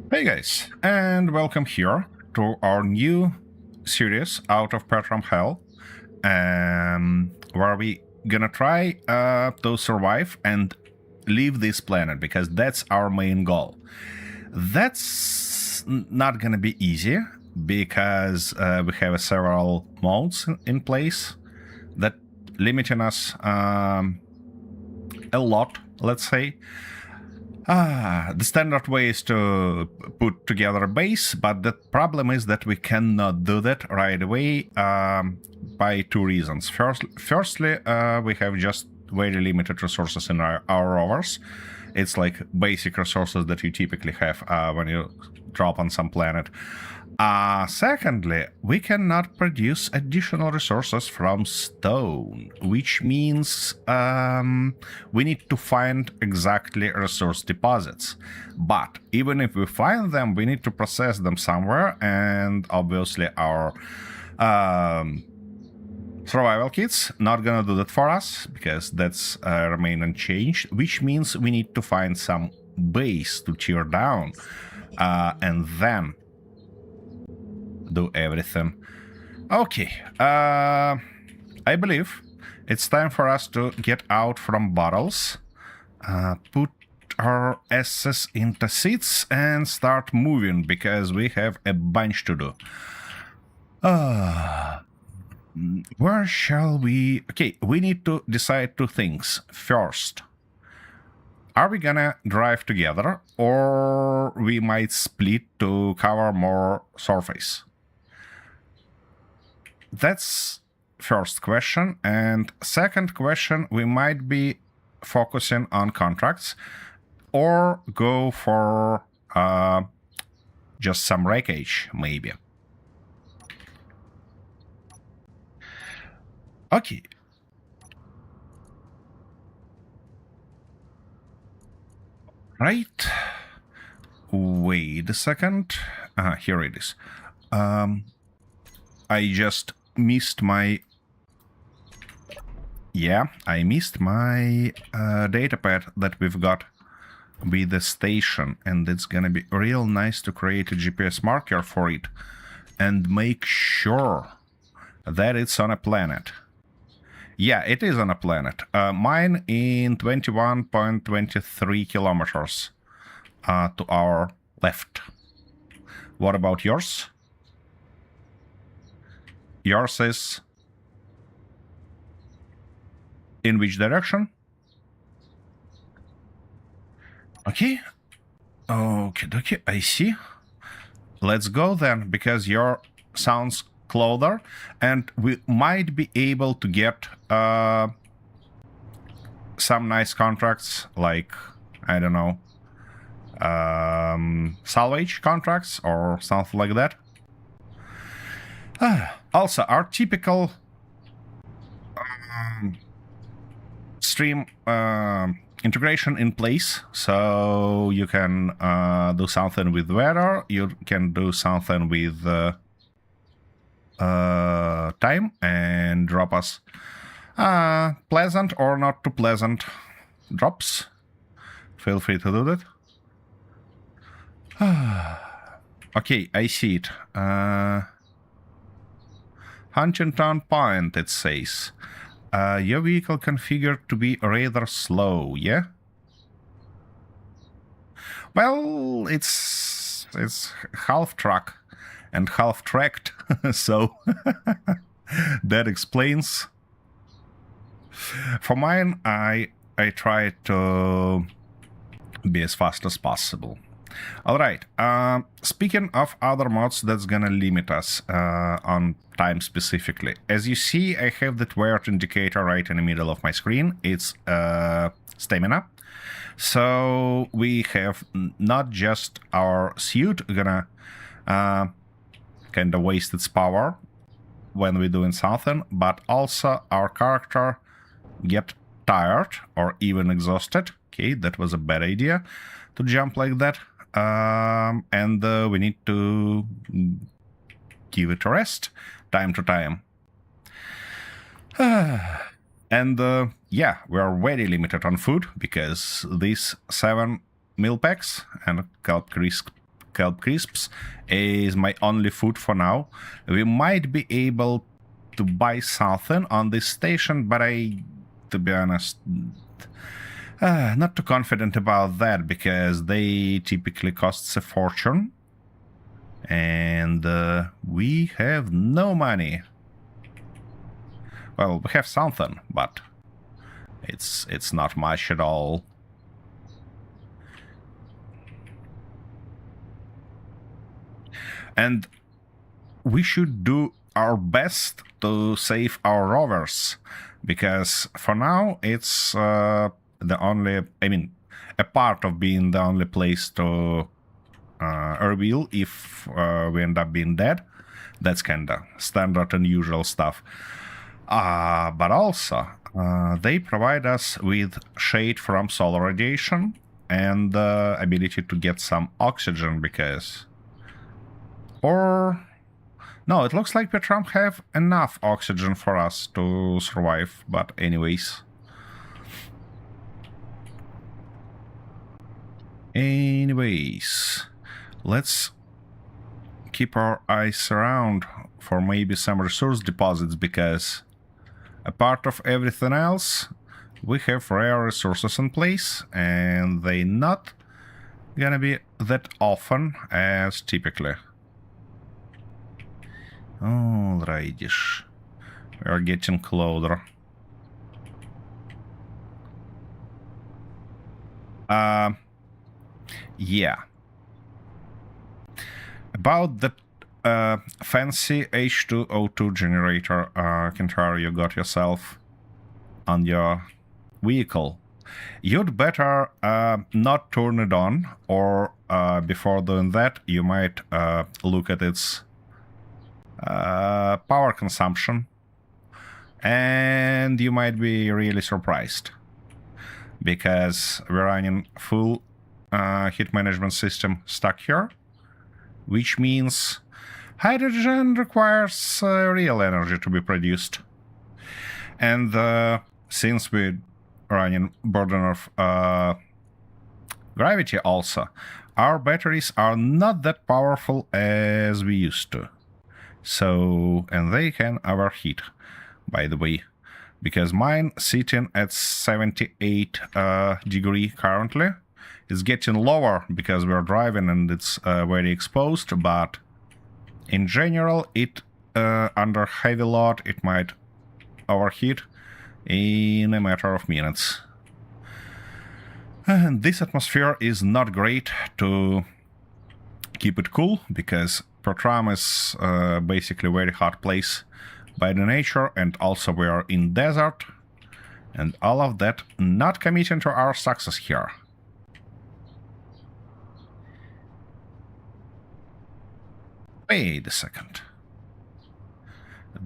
Hey guys, and welcome here to our new series out of Pertam Hell, where we gonna try to survive and leave this planet, because that's our main goal. That's not gonna be easy, because we have several modes in place that limiting us a lot, let's say. The standard way is to put together a base, but the problem is that we cannot do that right away by two reasons. Firstly, we have just very limited resources in our rovers. It's like basic resources that you typically have when you drop on some planet. Secondly, we cannot produce additional resources from stone, which means we need to find exactly resource deposits. But even if we find them, we need to process them somewhere, and obviously our survival kits not gonna do that for us, because that's remain unchanged, which means we need to find some base to tear down, and then do everything. Okay, I believe it's time for us to get out from bottles, put our asses into seats and start moving, because we have a bunch to do. Where shall we... Okay, we need to decide two things. First, are we gonna drive together, or we might split to cover more surface? That's first question. And second question, we might be focusing on contracts or go for just some wreckage, maybe. Okay. Right. Wait a second. Here it is. I just missed my... Yeah, I missed my datapad that we've got with the station, and it's gonna be real nice to create a GPS marker for it and make sure that it's on a planet. Yeah, it is on a planet. Mine in 21.23 kilometers to our left. What about yours? Yours is in which direction? Okay. Okay, I see. Let's go then, because your sounds closer, and we might be able to get some nice contracts, like, I don't know, salvage contracts or something like that. Also, our typical stream integration in place, so you can do something with weather, you can do something with time, and drop us pleasant or not too pleasant drops. Feel free to do that. Okay, I see it. Huntington Point, it says. Your vehicle configured to be rather slow, yeah? Well, it's half truck and half tracked, so that explains. For mine, I try to be as fast as possible. Alright, speaking of other mods that's gonna limit us on time specifically. As you see, I have that weird indicator right in the middle of my screen. It's stamina. So we have not just our suit gonna kind of waste its power when we're doing something, but also our character get tired or even exhausted. Okay, that was a bad idea to jump like that. And we need to give it a rest time to time. And yeah, we are very limited on food, because these 7 meal packs and kelp crisps is my only food for now. We might be able to buy something on this station, but to be honest, not too confident about that, because they typically cost a fortune. And we have no money. Well, we have something, but it's not much at all. And we should do our best to save our rovers, because for now it's the only, I mean, a part of being the only place to reveal if we end up being dead. That's kinda standard and usual stuff. But also, they provide us with shade from solar radiation and the ability to get some oxygen, because... Or... No, it looks like Pertam have enough oxygen for us to survive, but anyways. Let's keep our eyes around for maybe some resource deposits, because a part of everything else, we have rare resources in place, and they not gonna be that often as typically. Alrighty, we're getting closer. Yeah. About the fancy H2O2 generator, Kentaro, you got yourself on your vehicle. You'd better not turn it on, or before doing that, you might look at its power consumption, and you might be really surprised, because we're running full heat management system stuck here, which means hydrogen requires real energy to be produced. And since we're running burden of gravity also, our batteries are not that powerful as we used to. So, and they can overheat, by the way, because mine sitting at 78 degree currently. It's getting lower because we're driving and it's very exposed, but in general, it under heavy load, it might overheat in a matter of minutes. And this atmosphere is not great to keep it cool, because Pertam is basically a very hot place by the nature, and also we are in desert, and all of that not committing to our success here. Wait a second.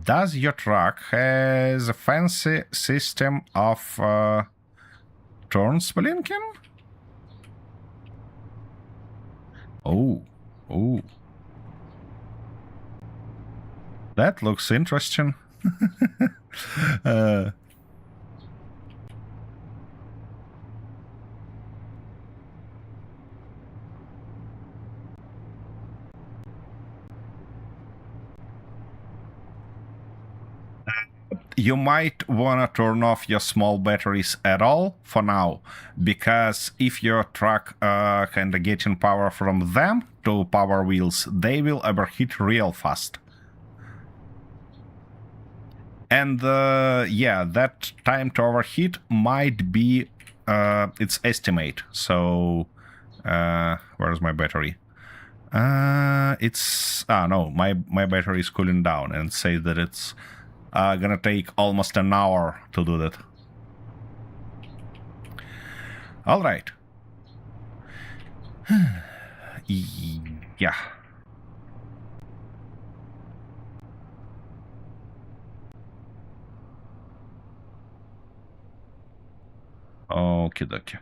Does your truck has a fancy system of turns blinking? Oh. That looks interesting. You might want to turn off your small batteries at all for now, because if your truck kind of getting power from them to power wheels, they will overheat real fast. And yeah, that time to overheat might be its estimate. So where's my battery? It's no, my battery is cooling down, and say that it's gonna take almost an hour to do that. All right. Yeah. Okie dokie.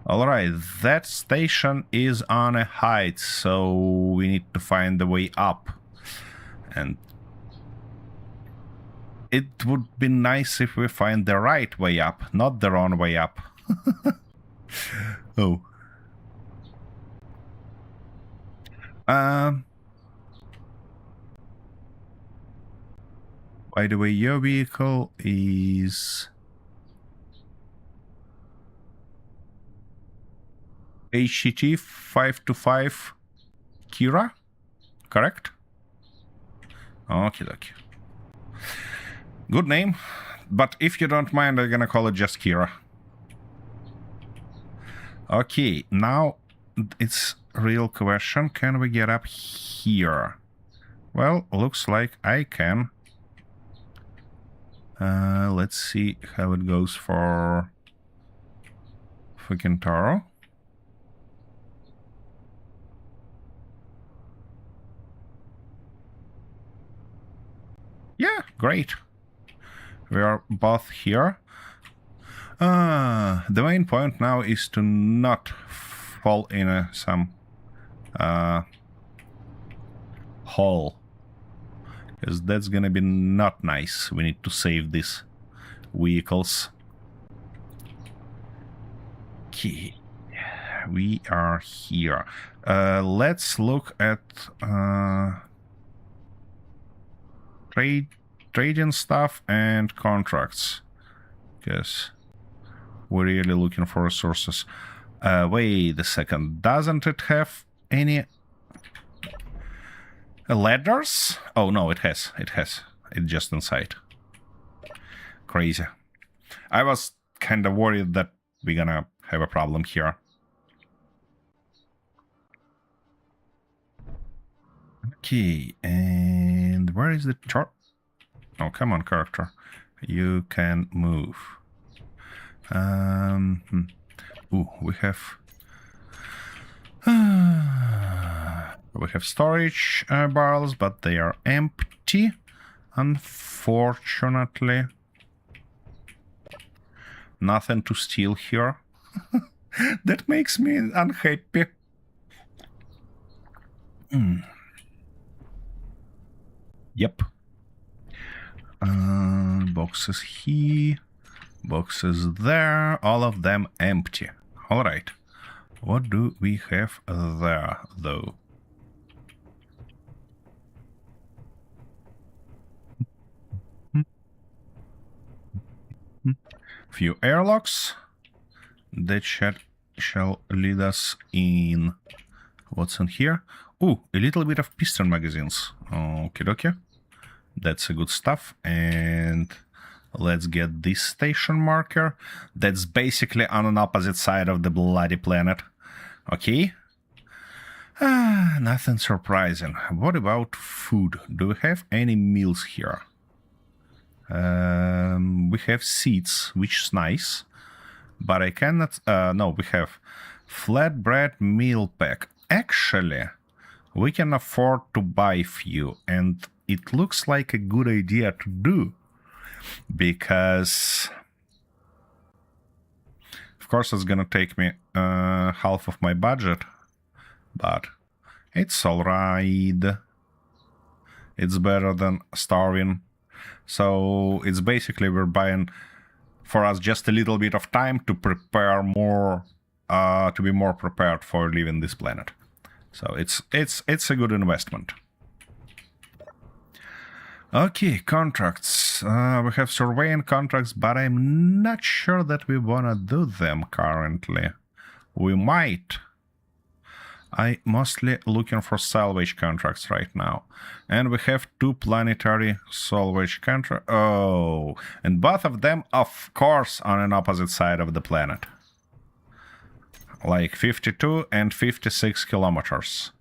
Alright, that station is on a height, so we need to find the way up. And it would be nice if we find the right way up, not the wrong way up. Oh. By the way, your vehicle is HCT 525 Kira, correct? Okay, dokie. Good name, but if you don't mind, I'm gonna call it just Kira. Okay, now it's real question. Can we get up here? Well, looks like I can. Let's see how it goes for Fukintaro. Yeah, great. We are both here. The main point now is to not fall in some hole. Because that's gonna be not nice. We need to save these vehicles. Okay. We are here. Let's look at trading stuff and contracts. Because we're really looking for resources. Wait a second. Doesn't it have any ladders? Oh, no, it has. It has. It's just inside. Crazy. I was kind of worried that we're gonna have a problem here. Okay, and where is the chart? Oh, come on, character. You can move. Ooh, we have storage barrels, but they are empty, unfortunately. Nothing to steal here. That makes me unhappy. Yep. Boxes here, boxes there, all of them empty. All right. What do we have there, though? Few airlocks that shall lead us in. What's in here? Ooh, a little bit of piston magazines. Okie dokie. That's a good stuff. And let's get this station marker. That's basically on an opposite side of the bloody planet. Okay. Nothing surprising. What about food? Do we have any meals here? We have seeds, which is nice. But I cannot... no, we have flatbread meal pack. Actually, we can afford to buy few. And it looks like a good idea to do. Because... of course, it's gonna take me half of my budget. But it's alright. It's better than starving. So it's basically we're buying for us just a little bit of time to prepare more, to be more prepared for leaving this planet. So it's a good investment. Okay, contracts. We have surveying contracts, but I'm not sure that we wanna do them currently. We might. I'm mostly looking for salvage contracts right now. And we have 2 planetary salvage contracts. Oh, and both of them, of course, on an opposite side of the planet. Like 52 and 56 kilometers.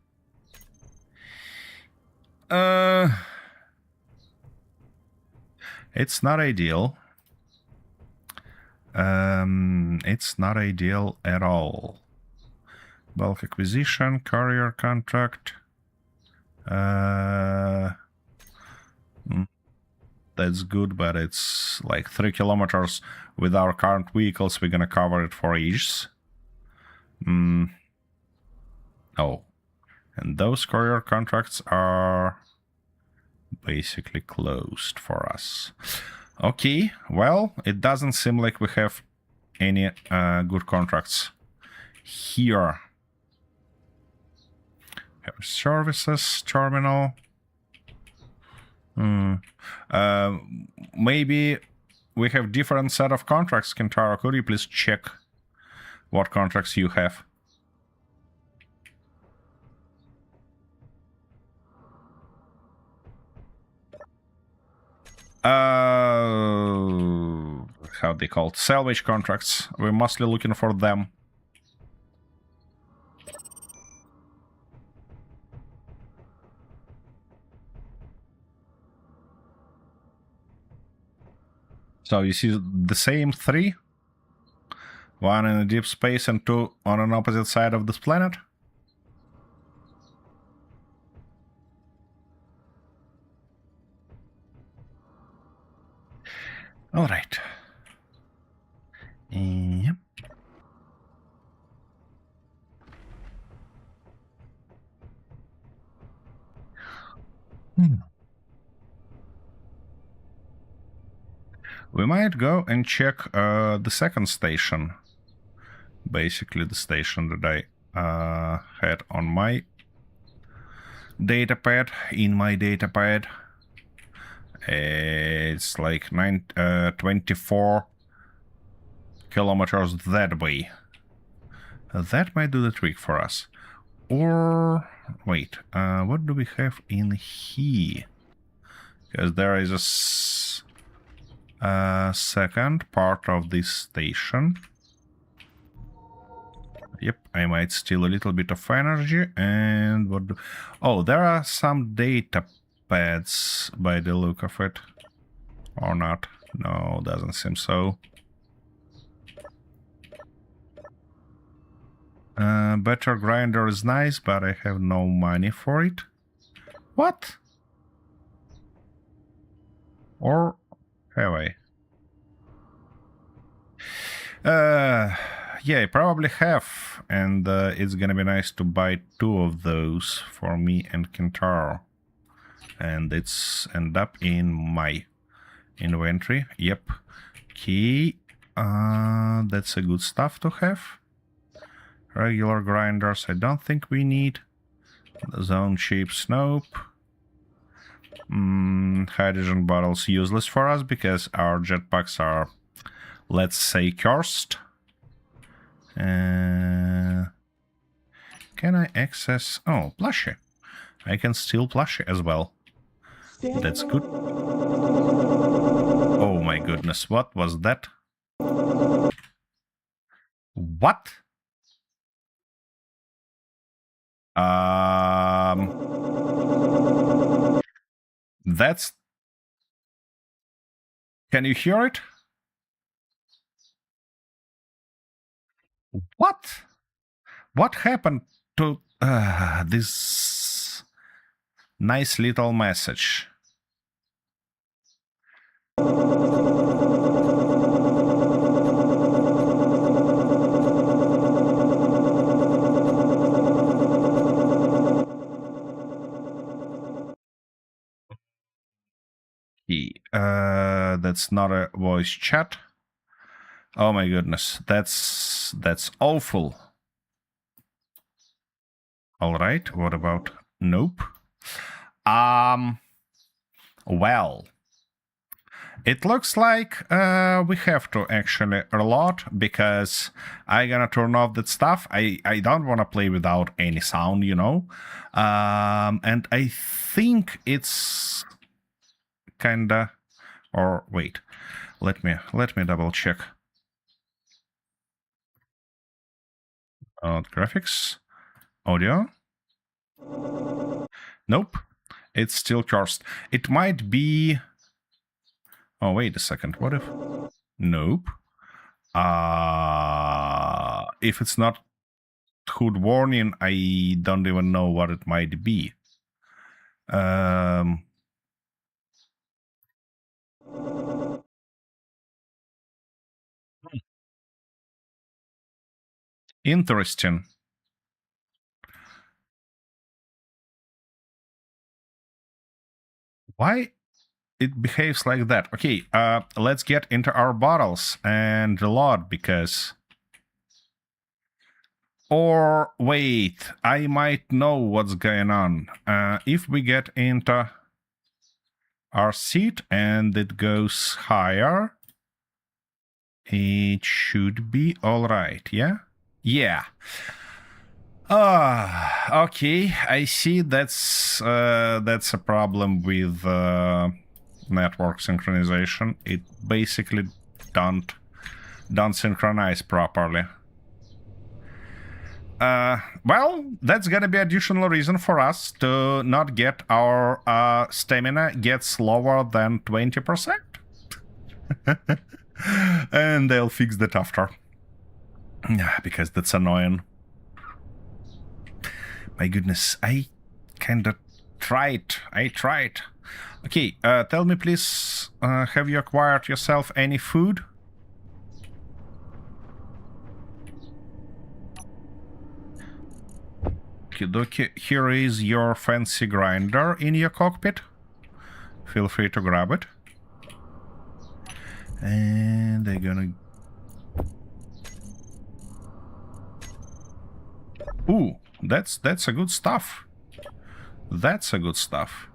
It's not ideal. It's not ideal at all. Bulk acquisition, courier contract. That's good, but it's like 3 kilometers. With our current vehicles, we're gonna cover it for ages. Oh. And those courier contracts are basically closed for us. Okay, well, it doesn't seem like we have any good contracts here. Have services terminal. Maybe we have different set of contracts. Kentaro, could you please check what contracts you have? How they called? Salvage contracts. We're mostly looking for them. So you see the same three? One in a deep space and two on an opposite side of this planet? Alright. Yep. We might go and check the second station. Basically the station that I had on my datapad, in my datapad. It's like 24 kilometers that way. That might do the trick for us. Or, wait, what do we have in here? Because there is a second part of this station. Yep, I might steal a little bit of energy. And what do... Oh, there are some data pads by the look of it. Or not. No, doesn't seem so. Better grinder is nice, but I have no money for it. What? Or have I? Yeah, I probably have, and it's gonna be nice to buy 2 of those for me and Kentaro. And it's end up in my inventory. Yep. Key. That's a good stuff to have. Regular grinders, I don't think we need. The zone chips, nope. Hydrogen bottles useless for us because our jetpacks are, let's say, cursed. Can I access... Oh, plushie. I can steal plushie as well. That's good. Oh my goodness, what was that? What? That's... Can you hear it? What? What happened to this nice little message? That's not a voice chat. Oh my goodness, that's awful. All right, what about nope? Well, it looks like we have to actually reload because I gonna turn off that stuff. I don't want to play without any sound, you know. And I think it's kinda... Or wait, let me double check. Graphics, audio. Nope, it's still cursed. It might be... Oh, wait a second. What if... Nope. If it's not HUD warning, I don't even know what it might be. Interesting. Why it behaves like that? Okay, let's get into our bottles and reload because Or wait, I might know what's going on. If we get into our seat and it goes higher, it should be all right, yeah? Yeah. Okay, I see that's a problem with network synchronization. It basically don't synchronize properly. Well, that's gonna be additional reason for us to not get our stamina gets lower than 20%. And they'll fix that after. Because that's annoying. My goodness, I kinda tried. Okay, tell me please, have you acquired yourself any food? Okie, here is your fancy grinder in your cockpit. Feel free to grab it. And they're gonna... Ooh, that's a good stuff. That's a good stuff.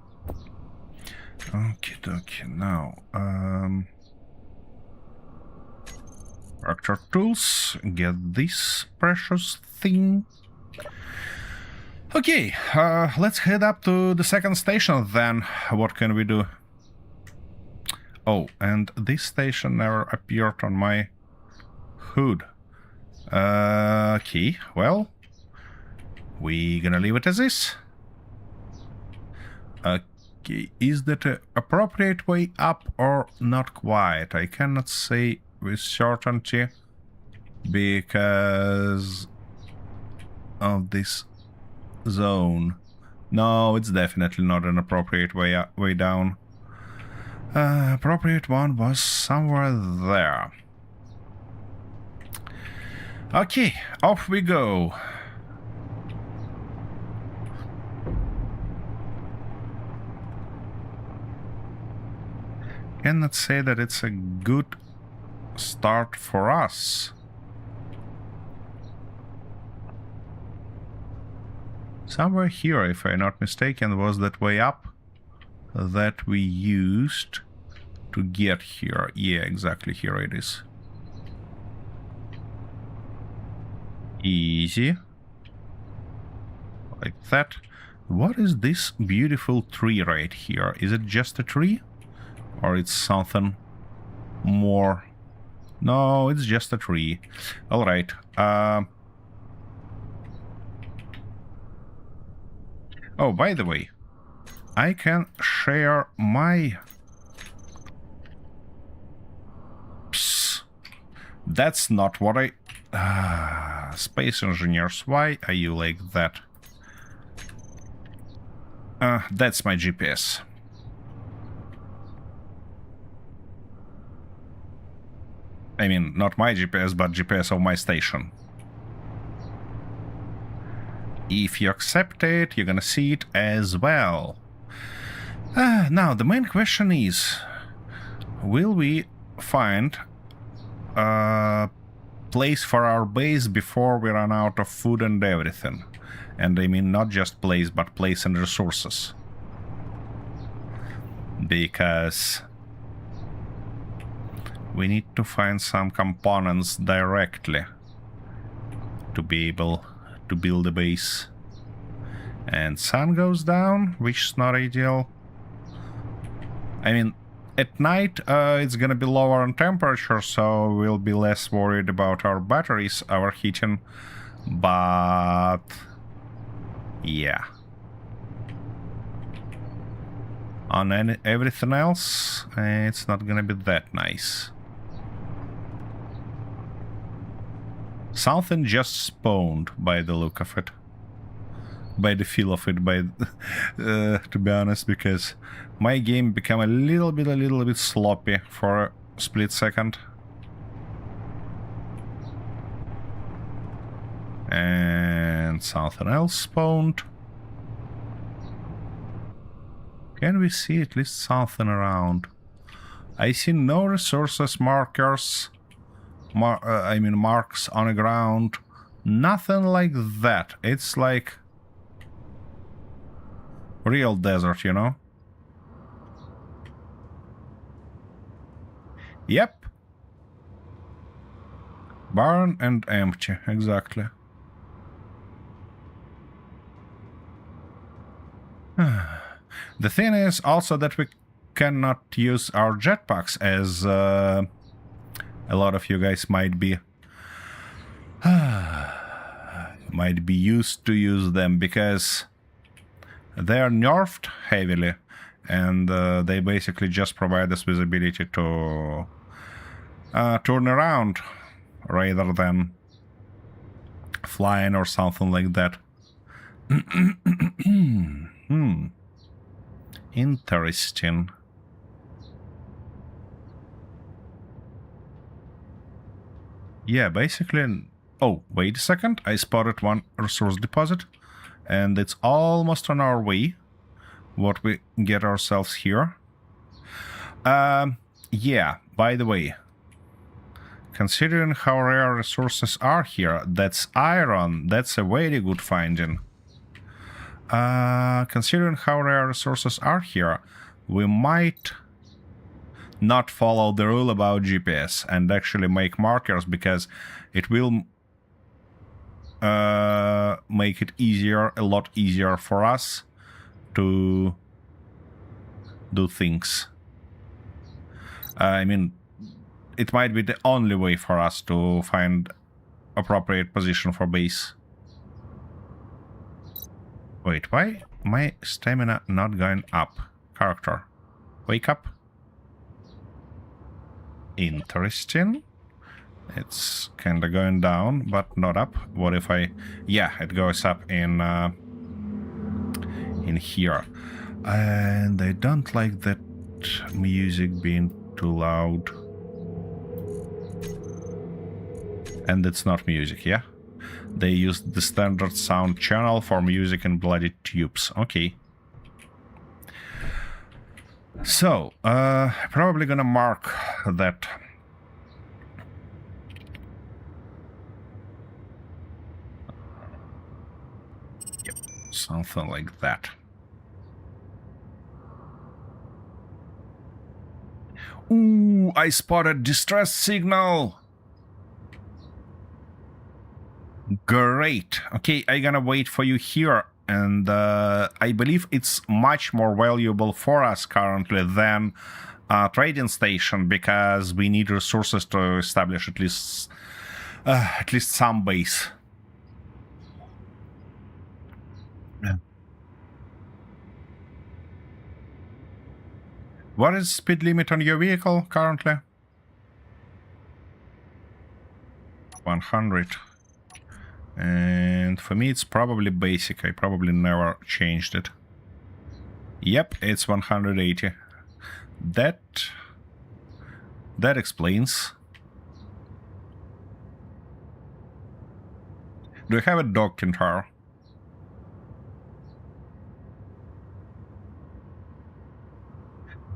Okay, now, Archer tools, get this precious thing. Okay, let's head up to the second station then. What can we do? Oh, and this station never appeared on my HUD. Okay, well, we gonna leave it as is. Okay, is that an appropriate way up or not quite? I cannot say with certainty because of this zone. No, it's definitely not an appropriate way down. Appropriate one was somewhere there. Okay, off we go. Cannot say that it's a good start for us. Somewhere here, if I'm not mistaken, was that way up that we used to get here. Yeah, exactly, here it is. Easy. Like that. What is this beautiful tree right here? Is it just a tree? Or it's something more? No, it's just a tree. Alright. Oh, by the way, I can share my... Psst. That's not what I... Space engineers, why are you like that? That's my GPS. I mean, not my GPS, but GPS of my station. If you accept it, you're gonna see it as well. Now, the main question is, will we find a place for our base before we run out of food and everything? And I mean not just place, but place and resources. Because we need to find some components directly to be able to build a base. And sun goes down, which is not ideal. I mean, at night it's gonna be lower in temperature, so we'll be less worried about our batteries overheating. But yeah, on everything else, it's not gonna be that nice. Something just spawned by the look of it. By the feel of it, by to be honest, because my game became a little bit sloppy for a split second. And something else spawned. Can we see at least something around? I see no resources markers. Marks on the ground. Nothing like that. It's like real desert, you know? Yep. Barren and empty, exactly. The thing is also that we cannot use our jetpacks, as a lot of you guys might be used to use them, because they are nerfed heavily, and they basically just provide us with the ability to turn around rather than flying or something like that. Interesting. Yeah, basically... Oh, wait a second. I spotted one resource deposit, and it's almost on our way. What we get ourselves here. Yeah, by the way, considering how rare resources are here, that's iron. That's a very good finding. Considering how rare resources are here, we might not follow the rule about GPS and actually make markers, because it will make it easier, a lot easier for us to do things. I mean, it might be the only way for us to find appropriate position for base. Wait, why my stamina not going up? Character, wake up. Interesting. It's kinda going down, but not up. What if I... Yeah, it goes up in here. And I don't like that music being too loud. And it's not music, yeah? They used the standard sound channel for music and bloody tubes. Okay. So, probably gonna mark that. Yep, something like that. Ooh, I spotted distress signal! Great. Okay, I'm gonna wait for you here, and I believe it's much more valuable for us currently than a trading station, because we need resources to establish at least some base. Yeah. What is speed limit on your vehicle currently? 100. And for me it's probably basic. I probably never changed it. Yep, it's 180. That explains. Do you have a dog, Kintaro?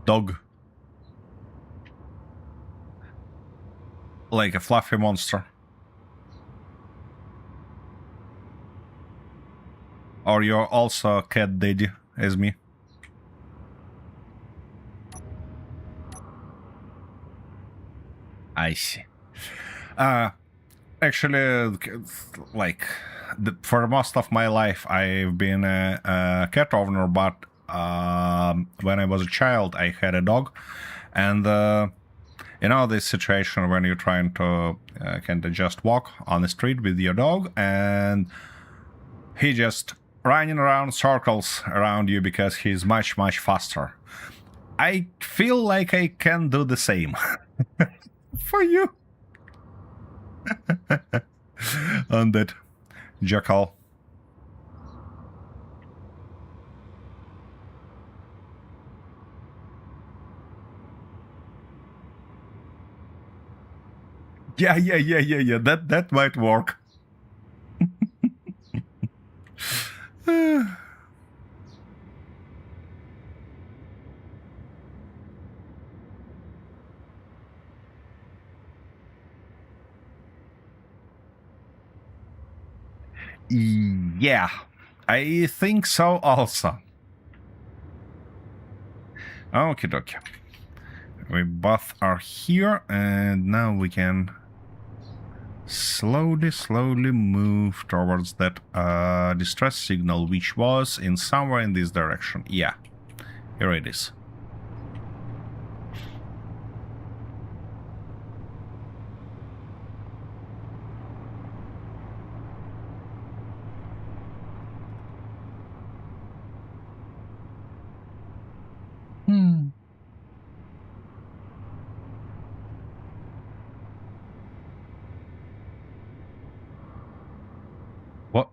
Dog. Like a fluffy monster. Or you're also a cat daddy, as me? I see. Actually, like, for most of my life, I've been a cat owner, but when I was a child, I had a dog. And, you know, this situation when you're trying to kind of just walk on the street with your dog, and he just running around circles around you because he's much, much faster. I feel like I can do the same for you. On that jackal. Yeah. That might work. Yeah, I think so also. Okie dokie. We both are here, and now we can slowly move towards that distress signal, which was in somewhere in this direction. Yeah, here it is. What?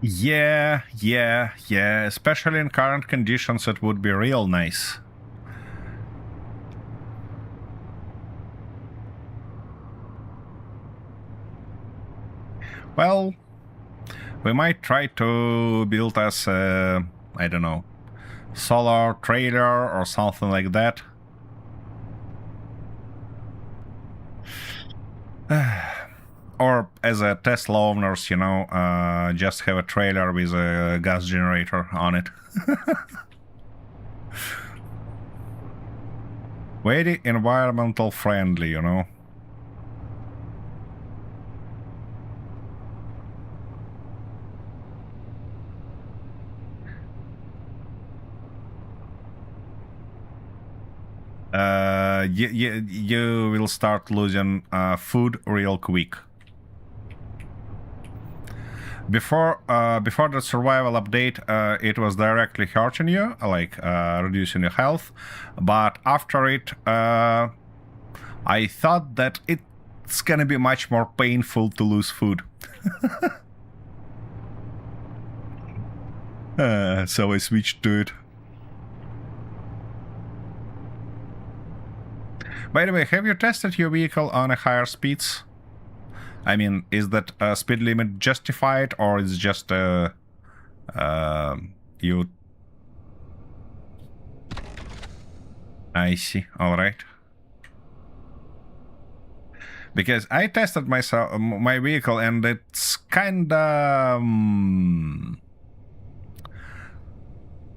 Yeah. Especially in current conditions, it would be real nice. Well, we might try to build us a, I don't know, solar trailer or something like that. Or as a Tesla owners, you know, just have a trailer with a gas generator on it. Very environmental friendly, you know. You will start losing food real quick. Before the survival update, it was directly hurting you, like reducing your health. But after it, I thought that it's gonna be much more painful to lose food. So I switched to it. By the way, have you tested your vehicle on a higher speeds? I mean, is that speed limit justified, or is just you? I see. All right. Because I tested my vehicle, and it's kinda.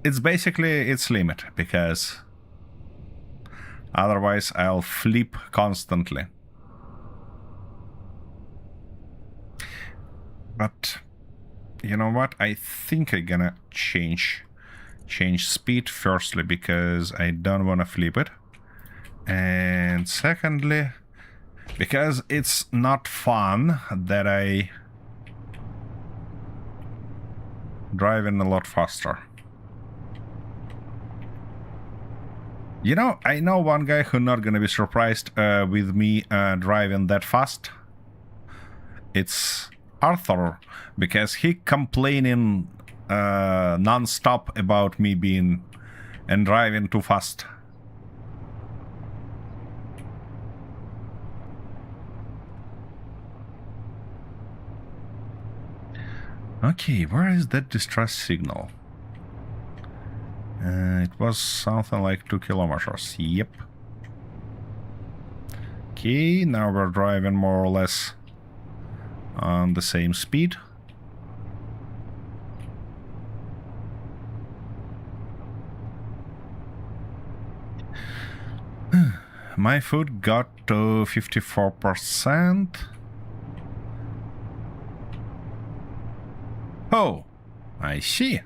It's basically its limit, because otherwise I'll flip constantly. But you know what? I think I'm gonna change speed firstly, because I don't want to flip it, and secondly, because it's not fun that I driving a lot faster. You know, I know one guy who's not gonna be surprised with me driving that fast. It's Arthur, because he complaining non-stop about me being and driving too fast. Okay, where is that distress signal? It was something like 2 kilometers. Yep. Okay, now we're driving more or less on the same speed. My food got to 54%. Oh, I see.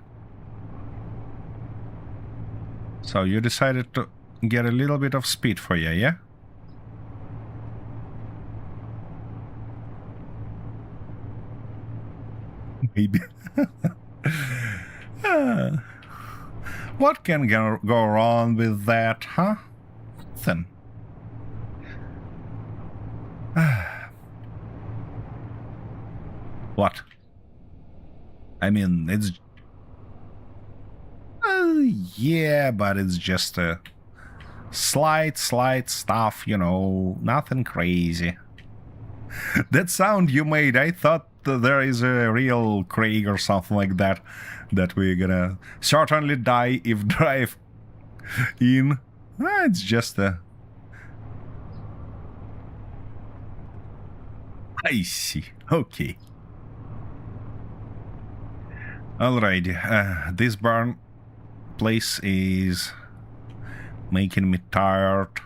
So you decided to get a little bit of speed for you, yeah? Maybe. What can go wrong with that, huh? Then. What? I mean, it's... yeah, but it's just a slight stuff, you know, nothing crazy. That sound you made, I thought there is a real Craig or something like that we're gonna certainly die if drive in. It's just a... I see. Okay. Alrighty. This barn place is making me tired.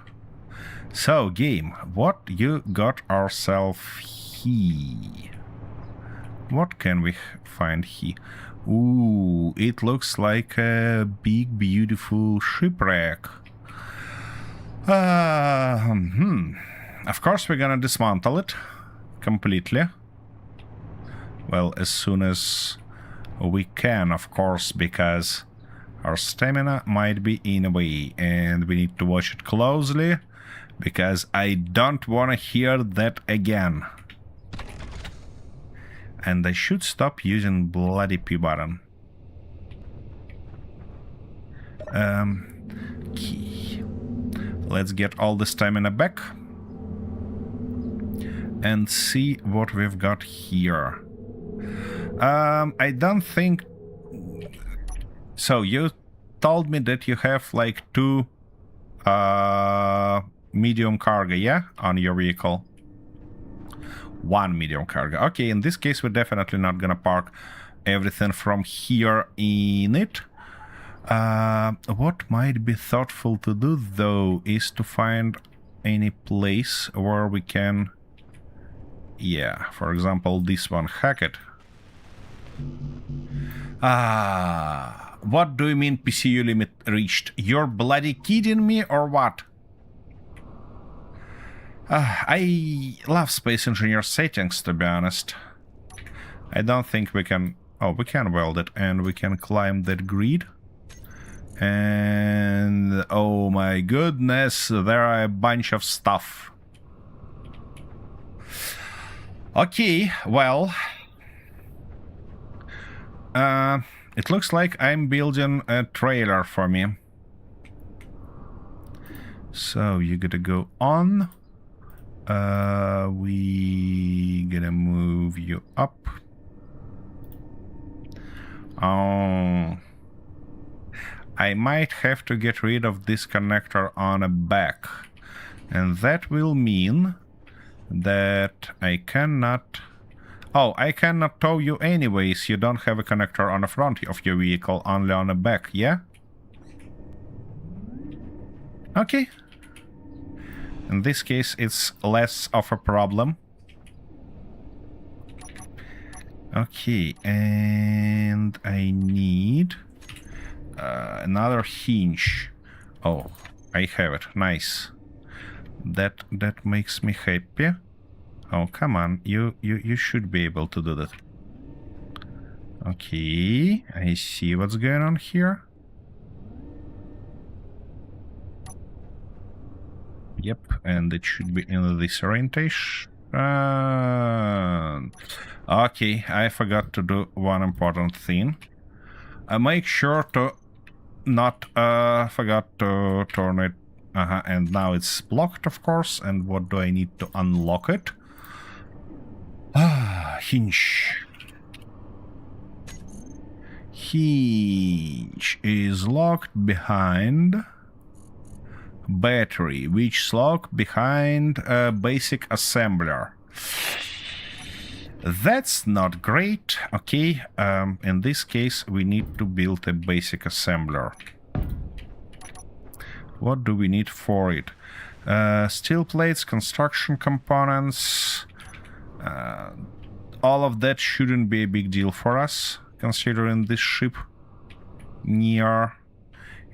So, game, what you got ourselves here? What can we find here? Ooh, it looks like a big, beautiful shipwreck. Of course, we're gonna dismantle it completely. Well, as soon as we can, of course, because our stamina might be in a way, and we need to watch it closely, because I don't want to hear that again. And I should stop using bloody P button. Key. Let's get all the stamina back and see what we've got here. I don't think... So, you told me that you have like 2 medium cargo, yeah? On your vehicle. 1 medium cargo. Okay, in this case, we're definitely not gonna park everything from here in it. What might be thoughtful to do, though, is to find any place where we can... Yeah, for example, this one, hack it. What do you mean PCU limit reached? You're bloody kidding me or what? I love Space Engineer settings, to be honest. I don't think we can... Oh, we can weld it, and we can climb that grid. And... oh my goodness, there are a bunch of stuff. Okay, well... it looks like I'm building a trailer for me. So, you gotta go on. We gonna move you up. Oh... I might have to get rid of this connector on the back. And that will mean that I cannot... Oh, I cannot tow you anyways. You don't have a connector on the front of your vehicle, only on the back, yeah? Okay. In this case, it's less of a problem. Okay, and I need... another hinge. Oh, I have it. Nice. That makes me happy. Oh, come on. You should be able to do that. Okay, I see what's going on here. Yep, and it should be in this orientation. Okay, I forgot to do one important thing. I make sure to not forgot to turn it. And now it's blocked, of course. And what do I need to unlock it? Hinge. Hinge is locked behind battery, which is locked behind a basic assembler. That's not great. Okay, in this case, we need to build a basic assembler. What do we need for it? Steel plates, construction components. All of that shouldn't be a big deal for us, considering this ship near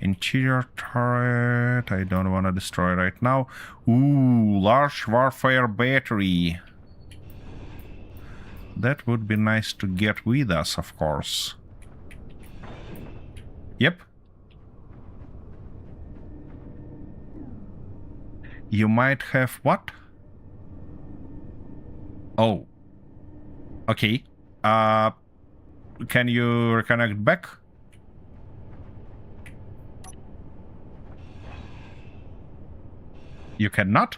interior turret. I don't want to destroy right now. Ooh, large warfare battery. That would be nice to get with us, of course. Yep. You might have what? Oh. Okay. Can you reconnect back? You cannot?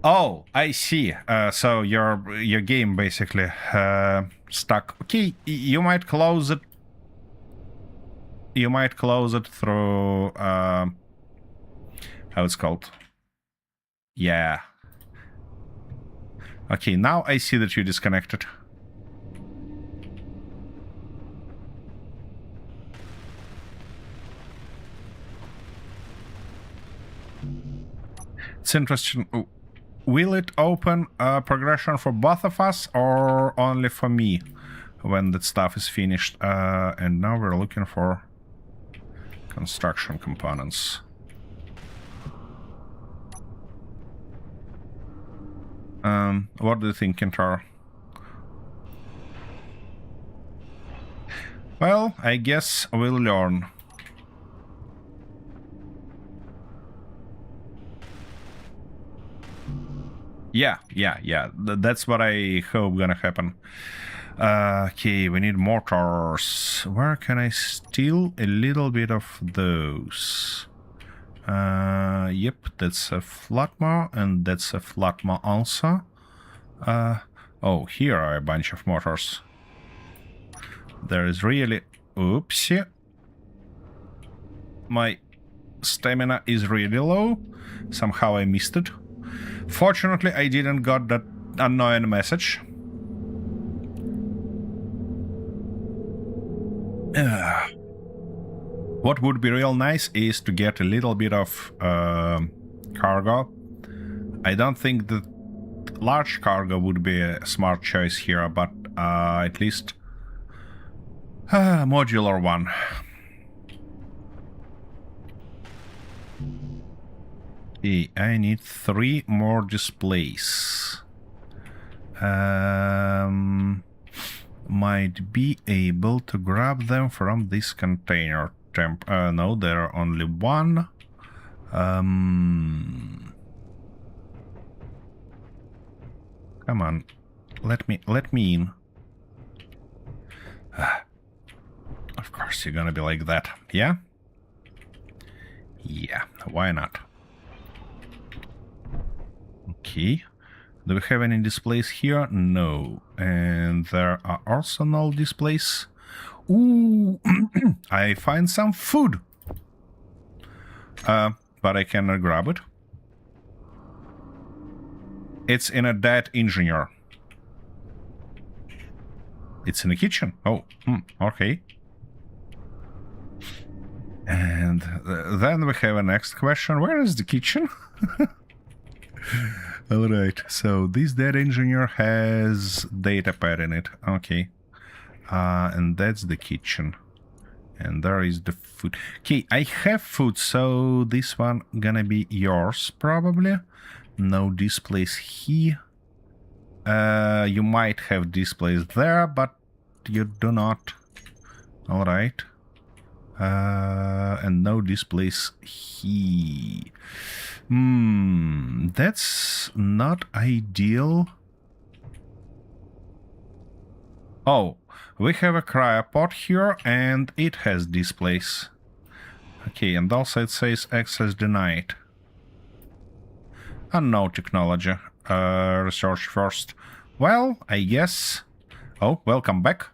Oh, I see. So your game basically stuck. Okay, you might close it. You might close it through how it's called. Yeah. Okay, now I see that you disconnected. It's interesting. Will it open a progression for both of us or only for me when that stuff is finished? And now we're looking for construction components. What do you think, Kintaro? Well, I guess we'll learn. Yeah. That's what I hope gonna happen. Okay, we need mortars. Where can I steal a little bit of those? Yep, that's a flatma, and that's a flatma also. Oh, here are a bunch of mortars. There is really... Oopsie. My stamina is really low. Somehow I missed it. Fortunately, I didn't got that annoying message. What would be real nice is to get a little bit of cargo. I don't think that large cargo would be a smart choice here, but at least a modular one. Okay, I need 3 more displays. Might be able to grab them from this container. No, there are only 1. Come on, let me in. Of course, you're gonna be like that, yeah? Yeah, why not? Okay. Do we have any displays here? No. And there are also no displays. Ooh, I find some food. But I cannot grab it. It's in a dead engineer. It's in the kitchen. Oh, okay. And then we have a next question. Where is the kitchen? Alright, so this dead engineer has data pad in it. Okay. And that's the kitchen. And there is the food. Okay, I have food, so this one gonna be yours, probably. No displays here. You might have displays there, but you do not. Alright. And no displays here. That's not ideal. Oh, we have a cryopod here, and it has displays. Okay, and also it says access denied. Unknown technology. Research first. Well, I guess... Oh, welcome back.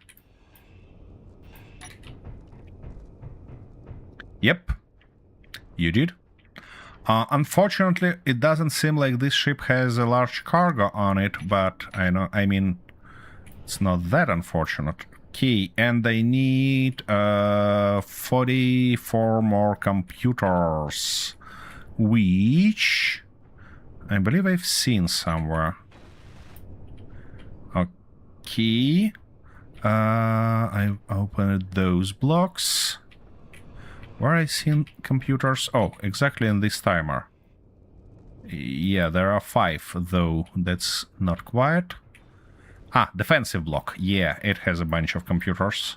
Yep, you did. Unfortunately, it doesn't seem like this ship has a large cargo on it, but I mean, it's not that unfortunate. Okay, and I need 44 more computers, which I believe I've seen somewhere. Okay, I opened those blocks. Where I seen computers? Oh, exactly in this timer. Yeah, there are 5, though that's not quite. Ah, defensive block. Yeah, it has a bunch of computers.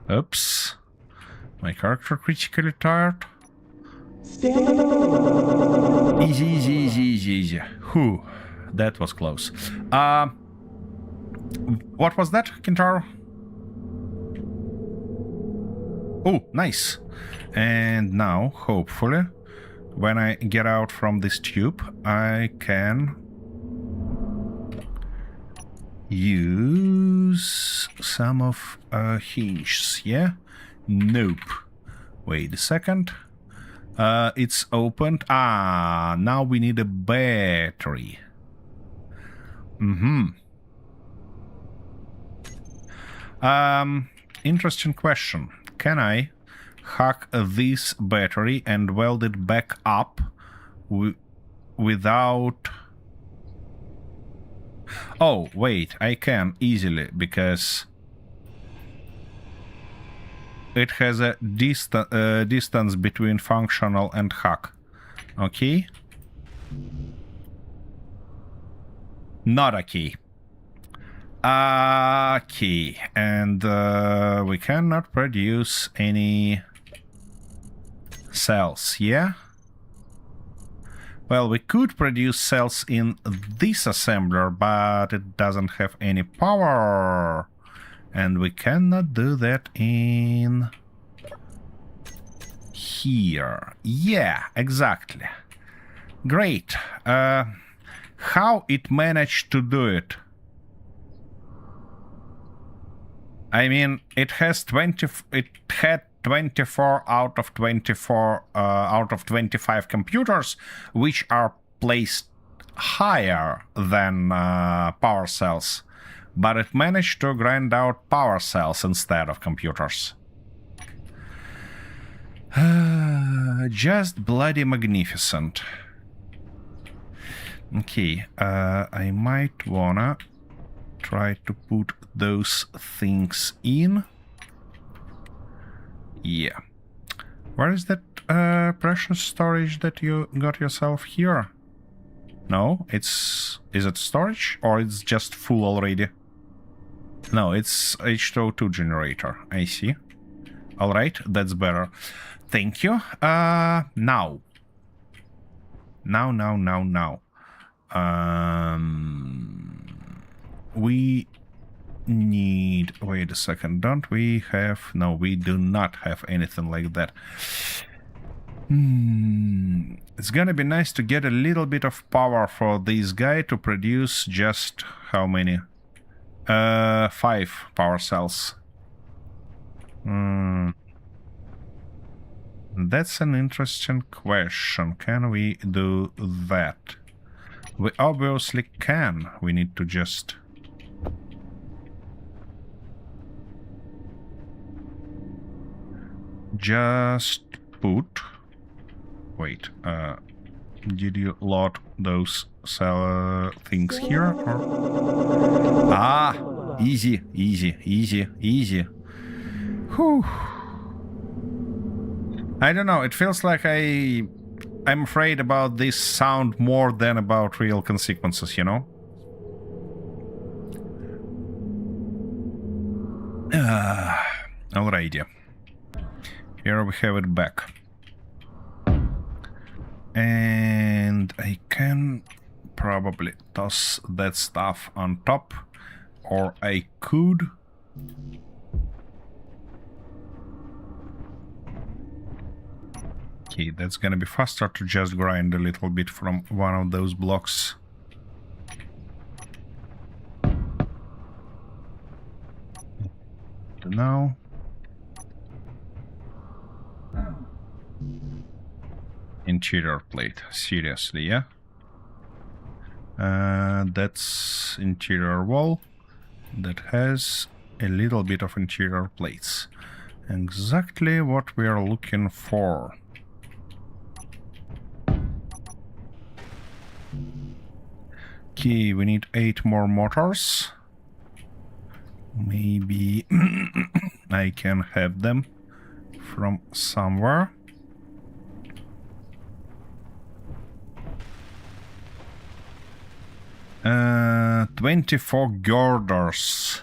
Oops. My character critically tired. Easy. Whew. That was close. What was that, Kintaro? Oh, nice. And now, hopefully, when I get out from this tube, I can use some of hinges, yeah? Nope. Wait a second. It's opened. Ah, now we need a battery. Interesting question. Can I hack this battery and weld it back up without... Oh, wait, I can easily, because it has a distance between functional and hack. Okay? Not a key. Key. And we cannot produce any cells, yeah? Well, we could produce cells in this assembler, but it doesn't have any power. And we cannot do that in here. Yeah, exactly. Great. How it managed to do it? I mean, it had 24 out of 24 out of 25 computers, which are placed higher than power cells, but it managed to grind out power cells instead of computers. Just bloody magnificent. Okay, I might wanna try to put those things in. Yeah. Where is that precious storage that you got yourself here? No, it's... Is it storage or it's just full already? No, it's H2O2 generator. I see. Alright, that's better. Thank you. Now. We need... Wait a second, don't we have... No, we do not have anything like that. It's gonna be nice to get a little bit of power for this guy to produce just... How many? 5 power cells. That's an interesting question. Can we do that? We obviously can. We need to just... put... Wait, did you load those cell things here? Or... Ah! Easy. Whew. I don't know, it feels like I'm afraid about this sound more than about real consequences, you know? Alrighty. Here we have it back. And I can probably toss that stuff on top, or I could... Okay, that's gonna be faster to just grind a little bit from one of those blocks. Now... Interior plate, seriously, yeah? That's interior wall that has a little bit of interior plates. Exactly what we are looking for. Okay, we need 8 more motors. Maybe I can have them from somewhere. Uh, 24 girders.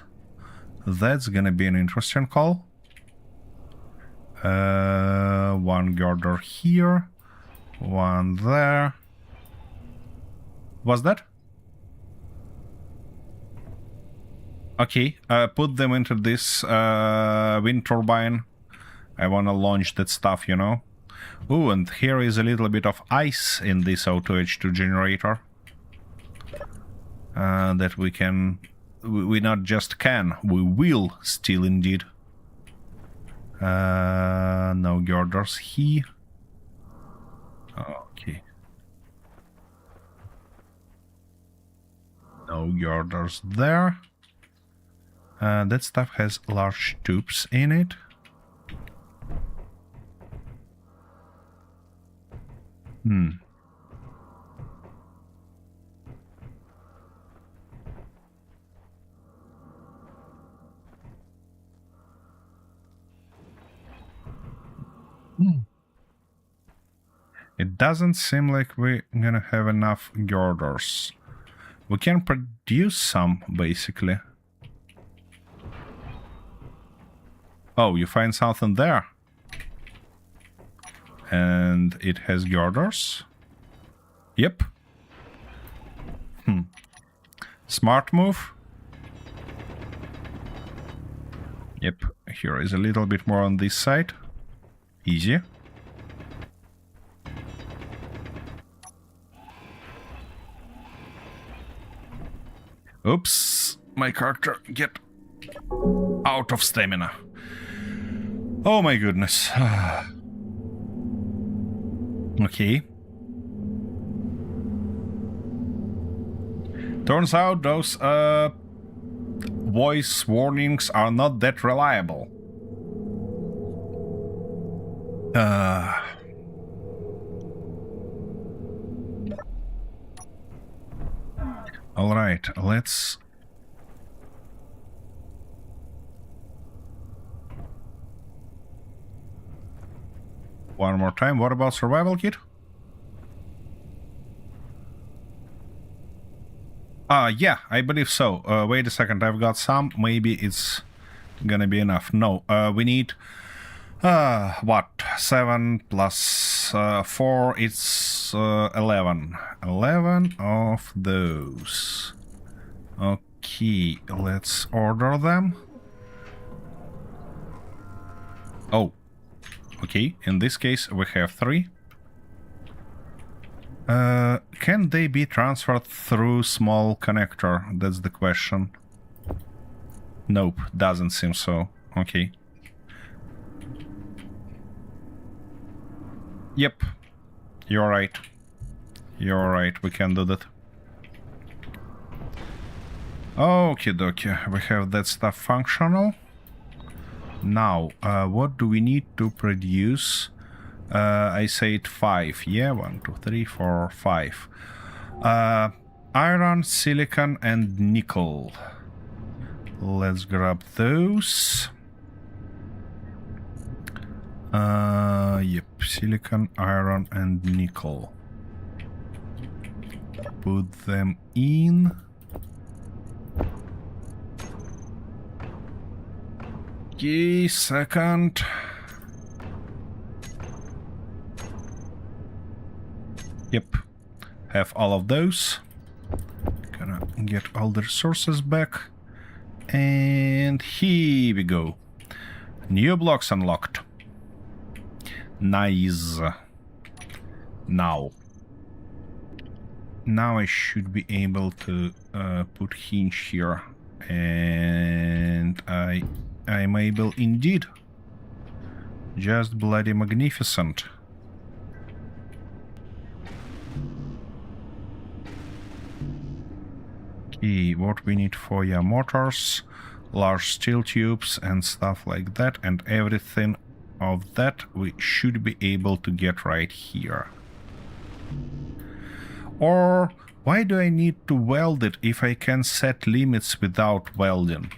That's gonna be an interesting call. 1 girder here, 1 there. Was that? Okay, put them into this wind turbine. I wanna launch that stuff, you know. Ooh, and here is a little bit of ice in this O2H2 generator. That we can we not just can, we will steal indeed. No girders here. Okay. No girders there. That stuff has large tubes in it. It doesn't seem like we're gonna have enough girders. We can produce some, basically. Oh, you find something there? And it has girders? Yep. Smart move. Yep, here is a little bit more on this side. Easy. Oops, my character get out of stamina. Oh my goodness. Okay. Turns out those voice warnings are not that reliable. All right, let's... One more time. What about survival kit? Yeah, I believe so. Wait a second, I've got some. Maybe it's gonna be enough. No, we need... what? 7 plus 4, it's 11. 11 of those. Okay, let's order them. Oh. Okay, in this case we have 3. Can they be transferred through small connector? That's the question. Nope, doesn't seem so. Okay. Yep, you're right. You're right, we can do that. Okie dokie, we have that stuff functional. Now, what do we need to produce? I said 5. Yeah, 1, 2, 3, 4, 5. Iron, silicon, and nickel. Let's grab those. Yep, silicon, iron, and nickel. Put them in. Okay, second. Yep, have all of those. Gonna get all the resources back. And here we go. New blocks unlocked. Nice. Now I should be able to put hinge here. And I'm able indeed. Just bloody magnificent. Okay, what we need for your motors, large steel tubes and stuff like that, and everything of that we should be able to get right here. Or why do I need to weld it if I can set limits without welding?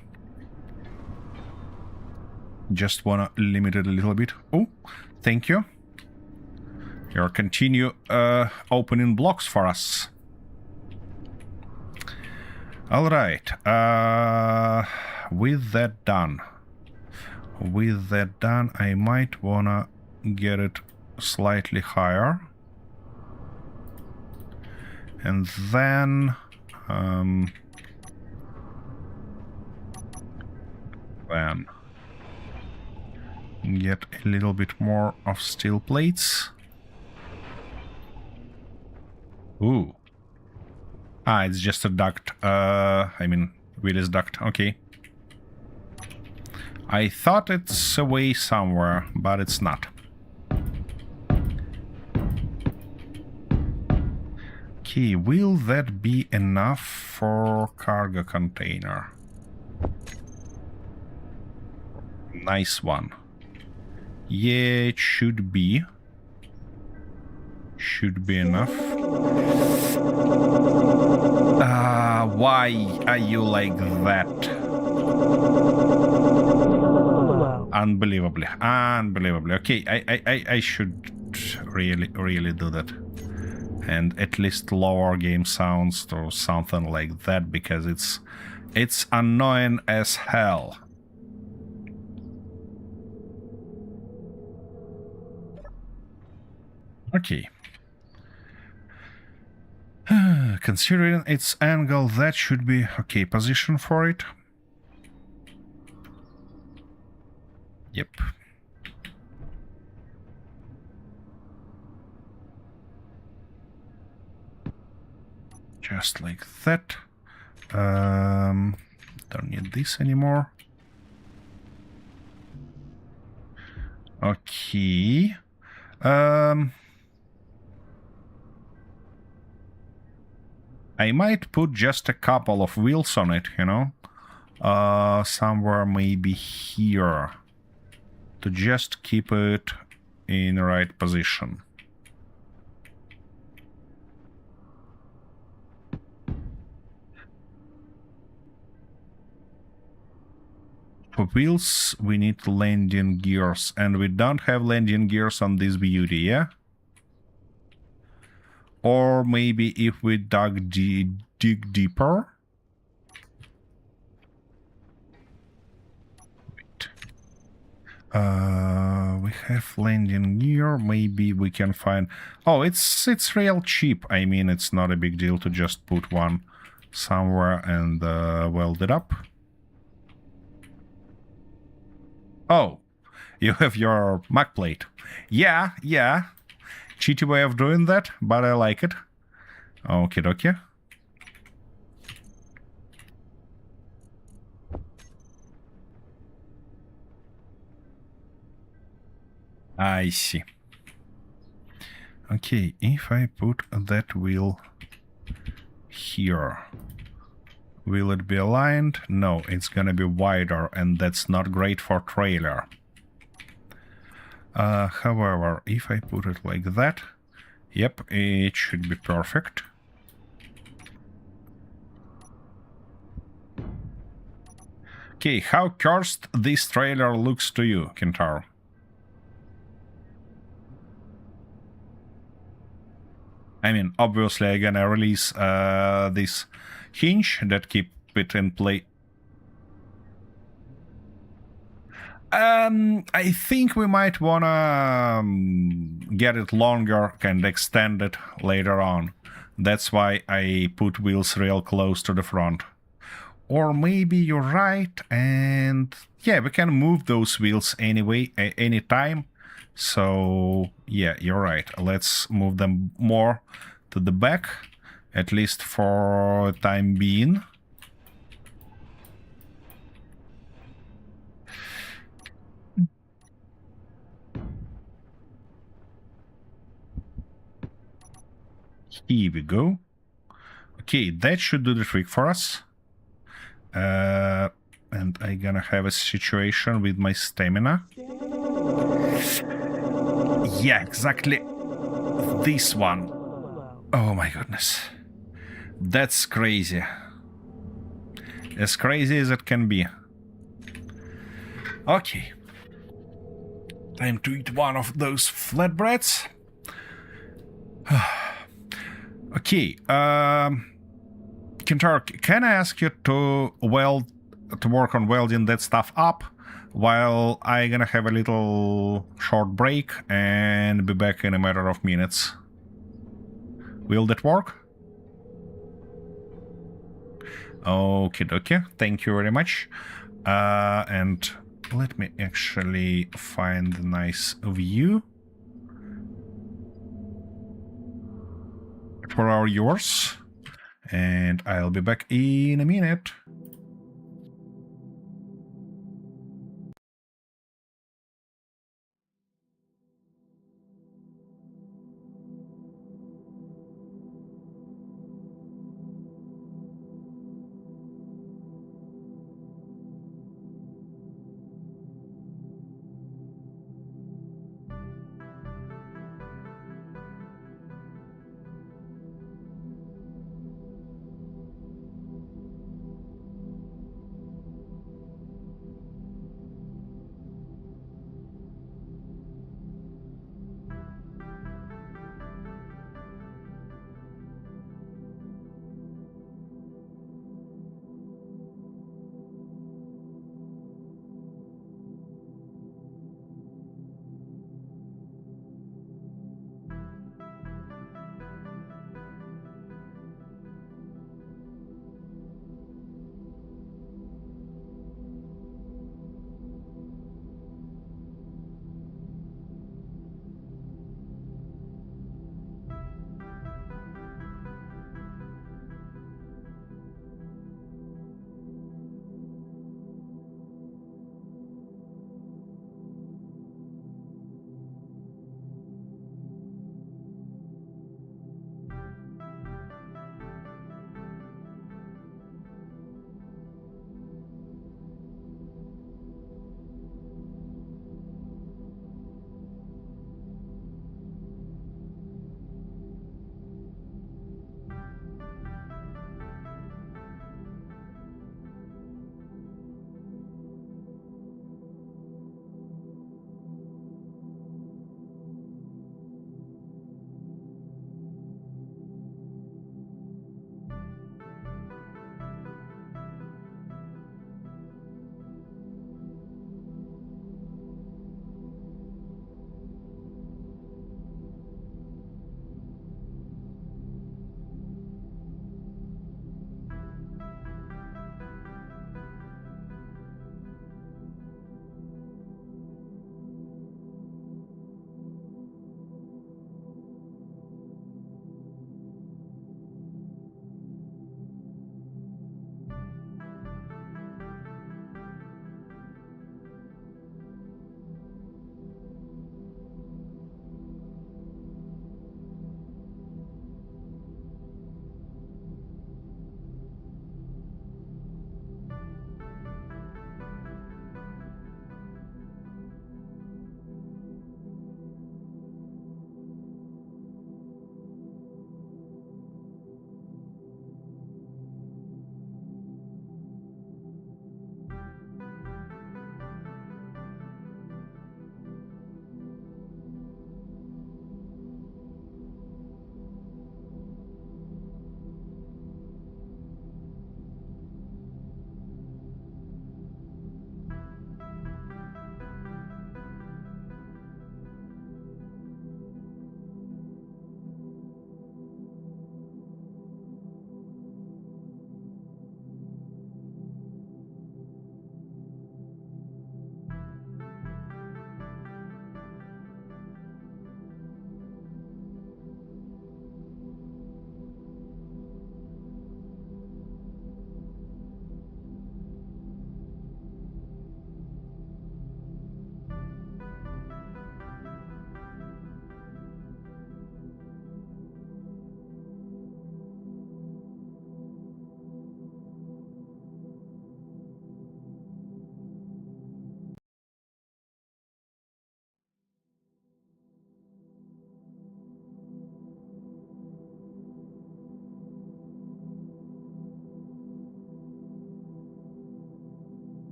Just wanna limit it a little bit. Oh, thank you. Here, continue opening blocks for us. All right. With that done, I might wanna get it slightly higher, and then get a little bit more of steel plates. Ooh. It's just a duct. I mean, Wheel is duct, okay. I thought it's away somewhere, but it's not. Okay, will that be enough for cargo container? Nice one. Yeah, it should be. Should be enough. Why are you like that? Unbelievably. Unbelievably. Okay, I should really do that. And at least lower game sounds or something like that, because it's annoying as hell. Okay. Considering its angle, that should be okay position for it. Yep. Just like that. Don't need this anymore. Okay. I might put just a couple of wheels on it, you know? Somewhere maybe here. To just keep it in the right position. For wheels, we need landing gears, and we don't have landing gears on this beauty, yeah? Or maybe if we dig deeper. Wait. We have landing gear. Maybe we can find. Oh, it's real cheap. I mean, it's not a big deal to just put one somewhere and weld it up. Oh, you have your Mac plate. Yeah. Cheaty way of doing that, but I like it. Okie dokie. I see. Okay, if I put that wheel here, will it be aligned? No, it's gonna be wider, and that's not great for trailer. However, if I put it like that, yep, it should be perfect. Okay, how cursed this trailer looks to you, Kentaro? I mean, obviously I'm gonna release this hinge that keep it in play. I think we might wanna get it longer and extend it later on. That's why I put wheels real close to the front. Or maybe you're right, and yeah, we can move those wheels anyway, anytime. So yeah, you're right. Let's move them more to the back, at least for time being. Here we go. Okay, that should do the trick for us. And I'm gonna have a situation with my stamina. Yeah, exactly this one. Oh my goodness. That's crazy. As crazy as it can be. Okay. Time to eat one of those flatbreads. Okay, Kentaro, can I ask you to work on welding that stuff up while I'm gonna have a little short break and be back in a matter of minutes? Will that work? Okay, dokie. Thank you very much. And let me actually find a nice view for our viewers, and I'll be back in a minute.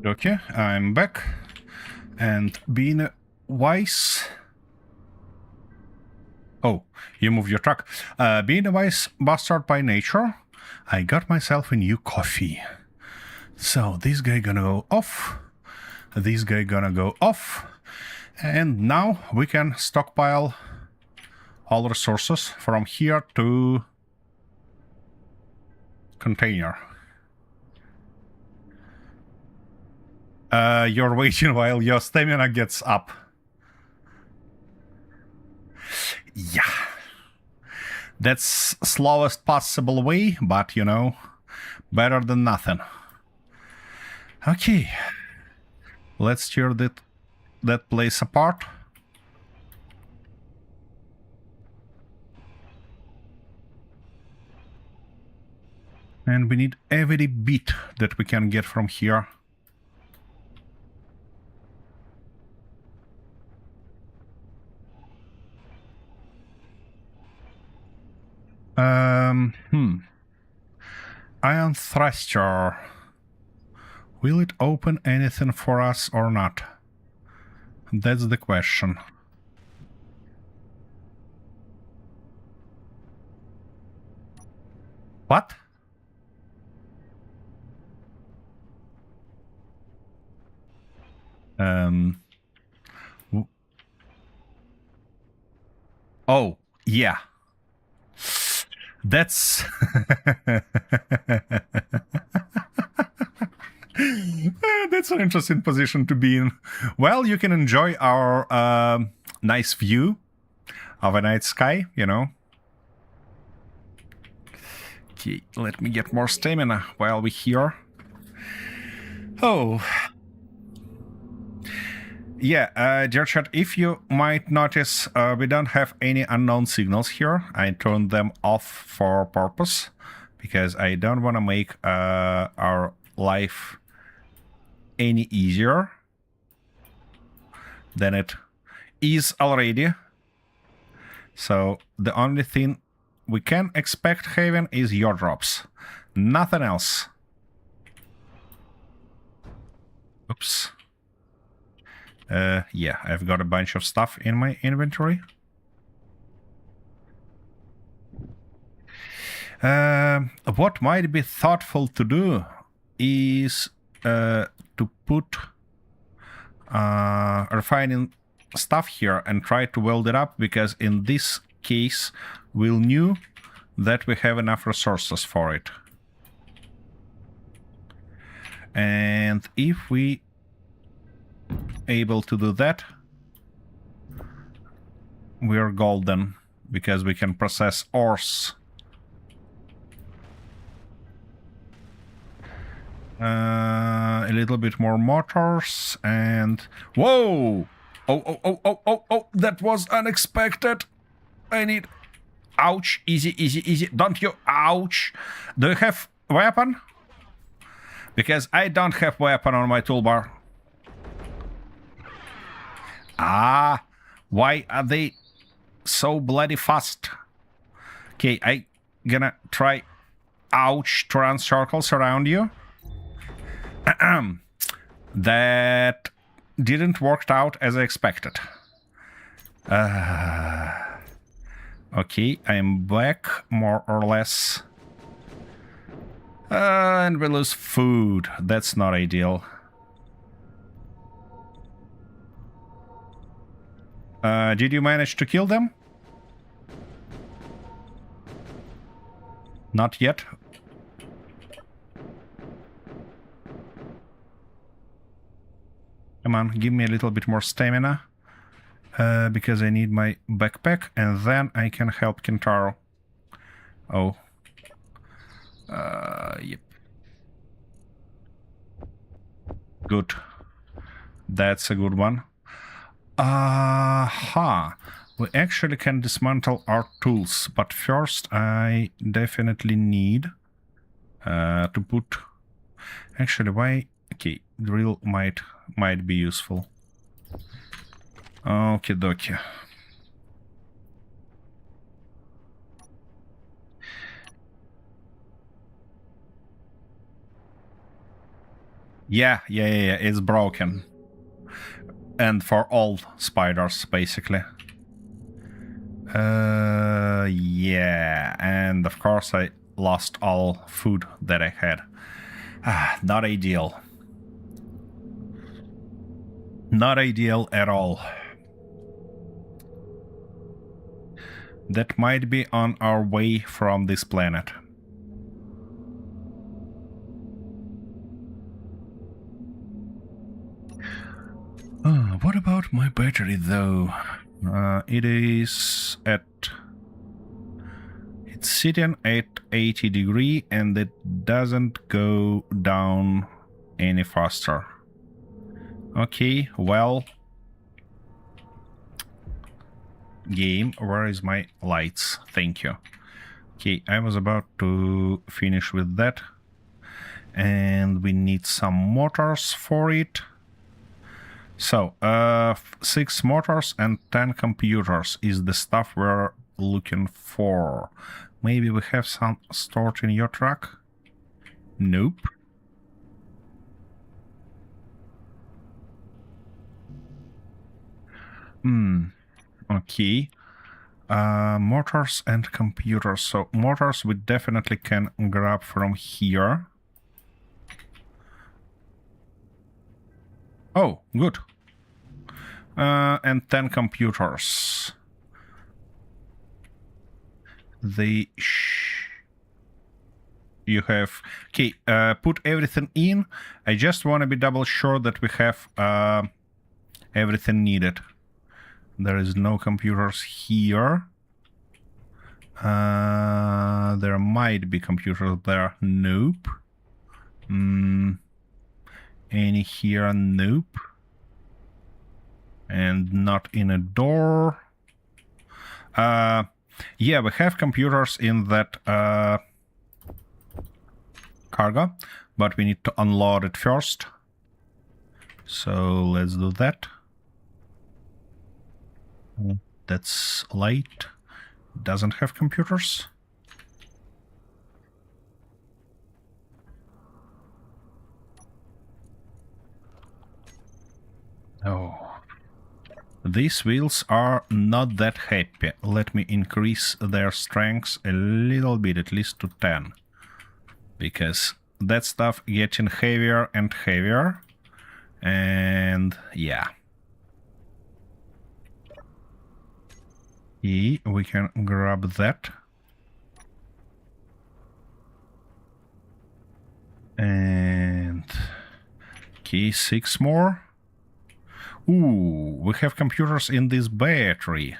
Okay, I'm back. And being wise... Oh, you moved your truck. Being a wise bastard by nature, I got myself a new coffee. So this guy gonna go off. This guy gonna go off. And now we can stockpile all resources from here to container. You're waiting while your stamina gets up. Yeah. That's slowest possible way, but you know, better than nothing. Okay. Let's tear that place apart. And we need every bit that we can get from here. Iron thruster. Will it open anything for us or not? That's the question. What? Oh, yeah. That's... That's an interesting position to be in. Well, you can enjoy our nice view of a night sky, you know. Okay, let me get more stamina while we're here. Oh. Yeah, dear chat, if you might notice, we don't have any unknown signals here. I turned them off for purpose, because I don't want to make our life any easier than it is already. So the only thing we can expect having is your drops. Nothing else. Oops. Yeah, I've got a bunch of stuff in my inventory. What might be thoughtful to do is to put refining stuff here and try to weld it up, because in this case we'll know that we have enough resources for it. And if we able to do that, we're golden, because we can process ores. A little bit more motors and... Whoa! Oh, that was unexpected. I need... Ouch, easy. Don't you... Ouch. Do you have weapon? Because I don't have weapon on my toolbar. Ah, why are they so bloody fast? Okay, I gonna try... Ouch, to run circles around you. That didn't work out as I expected. Okay, I'm back, more or less. And we lose food. That's not ideal. Did you manage to kill them? Not yet. Come on, give me a little bit more stamina. Because I need my backpack, and then I can help Kentaro. Oh. Yep. Good. That's a good one. Aha. We actually can dismantle our tools, but first I definitely need to put... Actually, why... Okay, drill might be useful. Okie dokie. Yeah, it's broken. And for all spiders, basically. Yeah, and of course I lost all food that I had. Not ideal. Not ideal at all. That might be on our way from this planet. What about my battery, though? It is at... It's sitting at 80 degree and it doesn't go down any faster. Okay, well... Game, where is my lights? Thank you. Okay, I was about to finish with that. And we need some motors for it. So, 6 motors and 10 computers is the stuff we're looking for. Maybe we have some stored in your truck? Nope. Okay. Motors and computers. So, motors we definitely can grab from here. Oh, good. And 10 computers. You have... Okay, put everything in. I just want to be double sure that we have everything needed. There is no computers here. There might be computers there. Nope. Any here? Nope. And not in a door. Yeah, we have computers in that cargo, but we need to unload it first. So let's do that. That's light. Doesn't have computers. Oh. These wheels are not that happy. Let me increase their strength a little bit, at least to 10. Because that stuff getting heavier and heavier. And yeah. We can grab that. And... Okay, 6 more. Ooh, we have computers in this battery.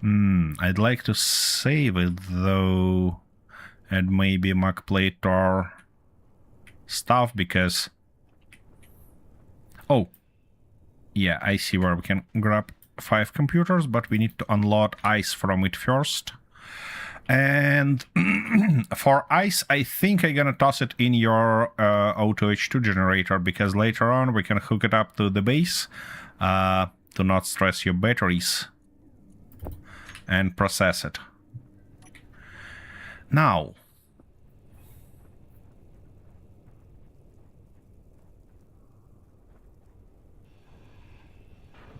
I'd like to save it, though, and maybe MacPlate or stuff, because... Oh, yeah, I see where we can grab 5 computers, but we need to unload ice from it first. And for ice, I think I'm gonna toss it in your Auto H2 generator, because later on we can hook it up to the base to not stress your batteries and process it. Now,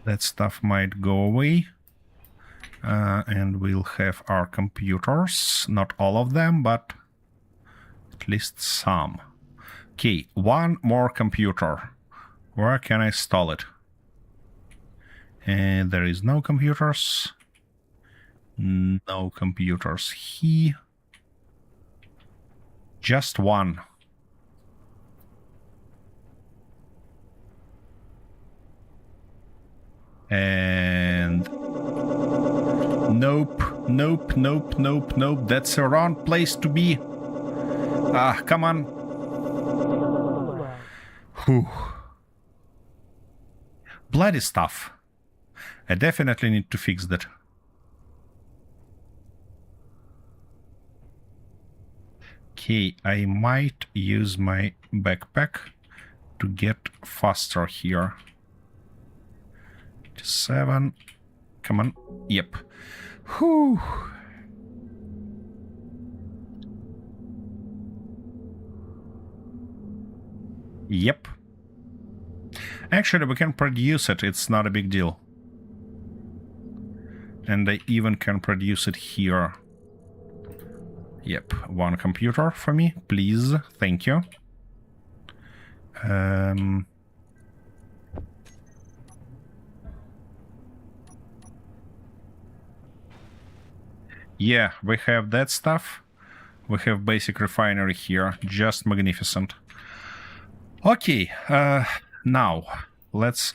that stuff might go away. And we'll have our computers, not all of them, but at least some. Okay, 1 more computer. Where can I install it? And there is no computers. No computers here. Just 1. And... Nope. That's the wrong place to be. Come on. Whew. Bloody stuff. I definitely need to fix that. Okay, I might use my backpack to get faster here. 7. Come on. Yep. Whew. Yep, Actually, we can produce it. It's not a big deal. And I even can produce it here. Yep, one computer for me, please. Thank you. Yeah, we have that stuff. We have basic refinery here. Just magnificent. Okay, now let's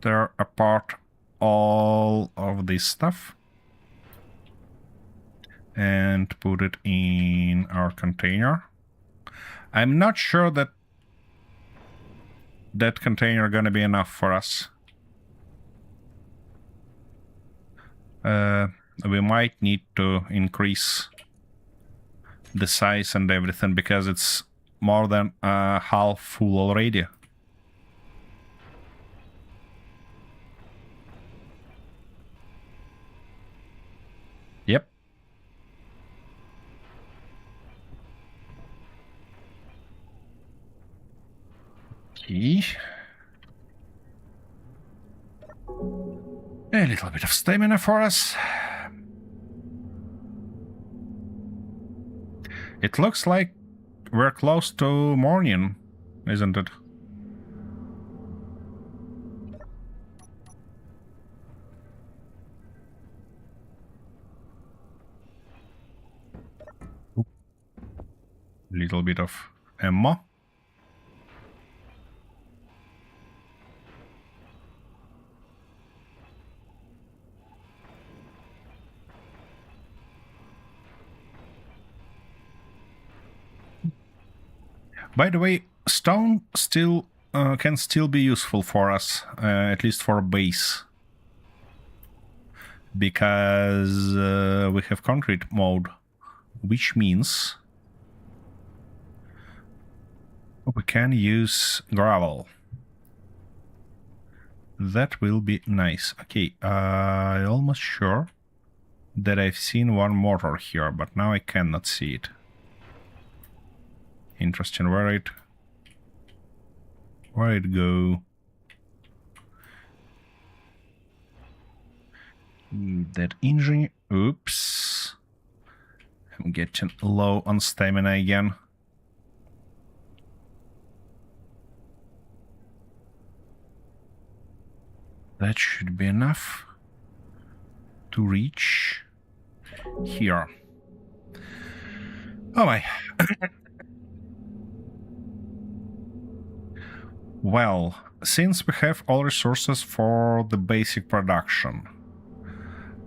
tear apart all of this stuff and put it in our container. I'm not sure that that container gonna be enough for us. We might need to increase the size and everything because it's more than half full already. Yep. Okay. A little bit of stamina for us. It looks like we're close to morning, isn't it? Little bit of ammo. By the way, stone still can still be useful for us, at least for a base. Because we have concrete mode, which means we can use gravel. That will be nice. Okay, I'm almost sure that I've seen one mortar here, but now I cannot see it. Interesting, where it go? That engine. Oops. I'm getting low on stamina again. That should be enough to reach here. Oh my. Well, since we have all resources for the basic production,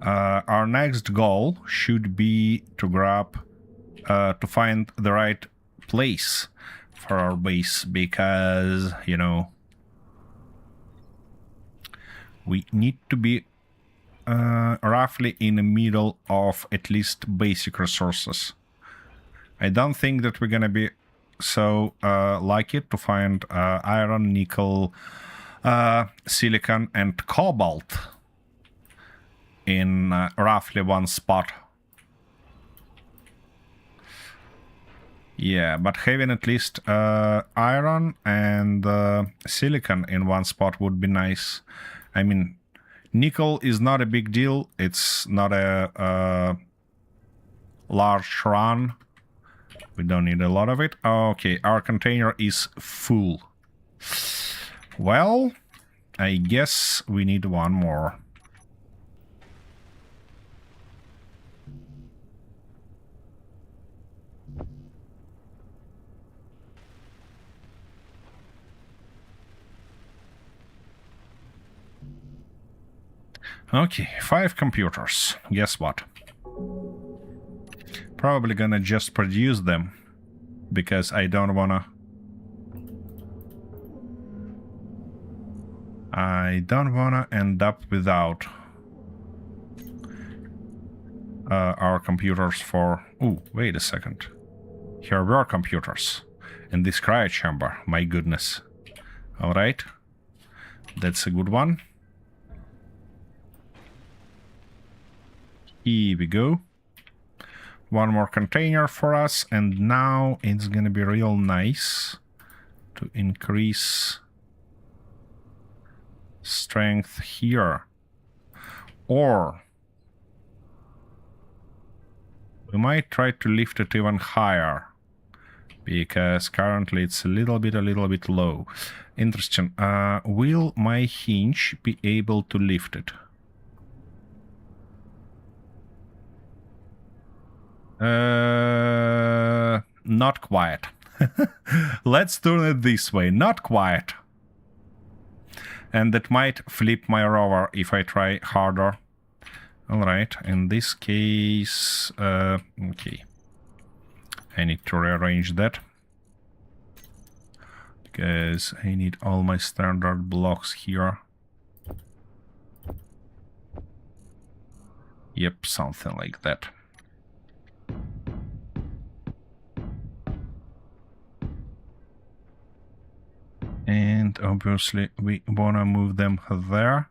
our next goal should be to to find the right place for our base, because, you know, we need to be roughly in the middle of at least basic resources. I don't think that we're gonna be so lucky to find iron, nickel, silicon, and cobalt in roughly one spot. Yeah, but having at least iron and silicon in one spot would be nice. I mean, nickel is not a big deal. It's not a large run. We don't need a lot of it. Okay, our container is full. Well, I guess we need one more. Okay, 5 computers. Guess what? Probably gonna just produce them, because I don't wanna end up without our computers for... Oh, wait a second. Here were computers in this cryo chamber. My goodness. Alright. That's a good one. Here we go. One more container for us, and now it's gonna be real nice to increase strength here. Or we might try to lift it even higher, because currently it's a little bit low. Interesting. Will my hinge be able to lift it? Not quite. Let's turn it this way. Not quite. And that might flip my rover if I try harder. Alright, in this case... okay. I need to rearrange that. Because I need all my standard blocks here. Yep, something like that. And obviously we wanna move them there.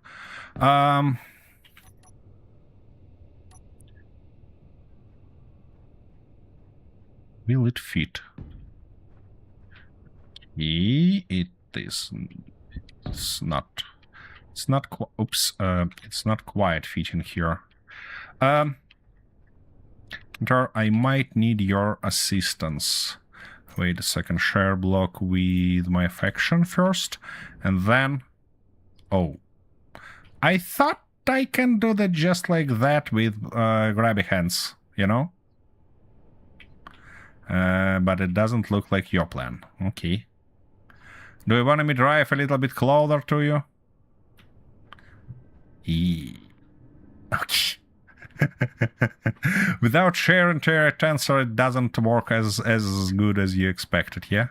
Will it fit? It is. It's not. It's not. Oops. It's not quite fitting here. I might need your assistance. Wait a second. Share block with my faction first, and then. Oh, I thought I can do that just like that with grabby hands. You know. But it doesn't look like your plan. Okay. Do you want me to drive a little bit closer to you? Okay. Without share and tear tensor, it doesn't work as good as you expected, yeah?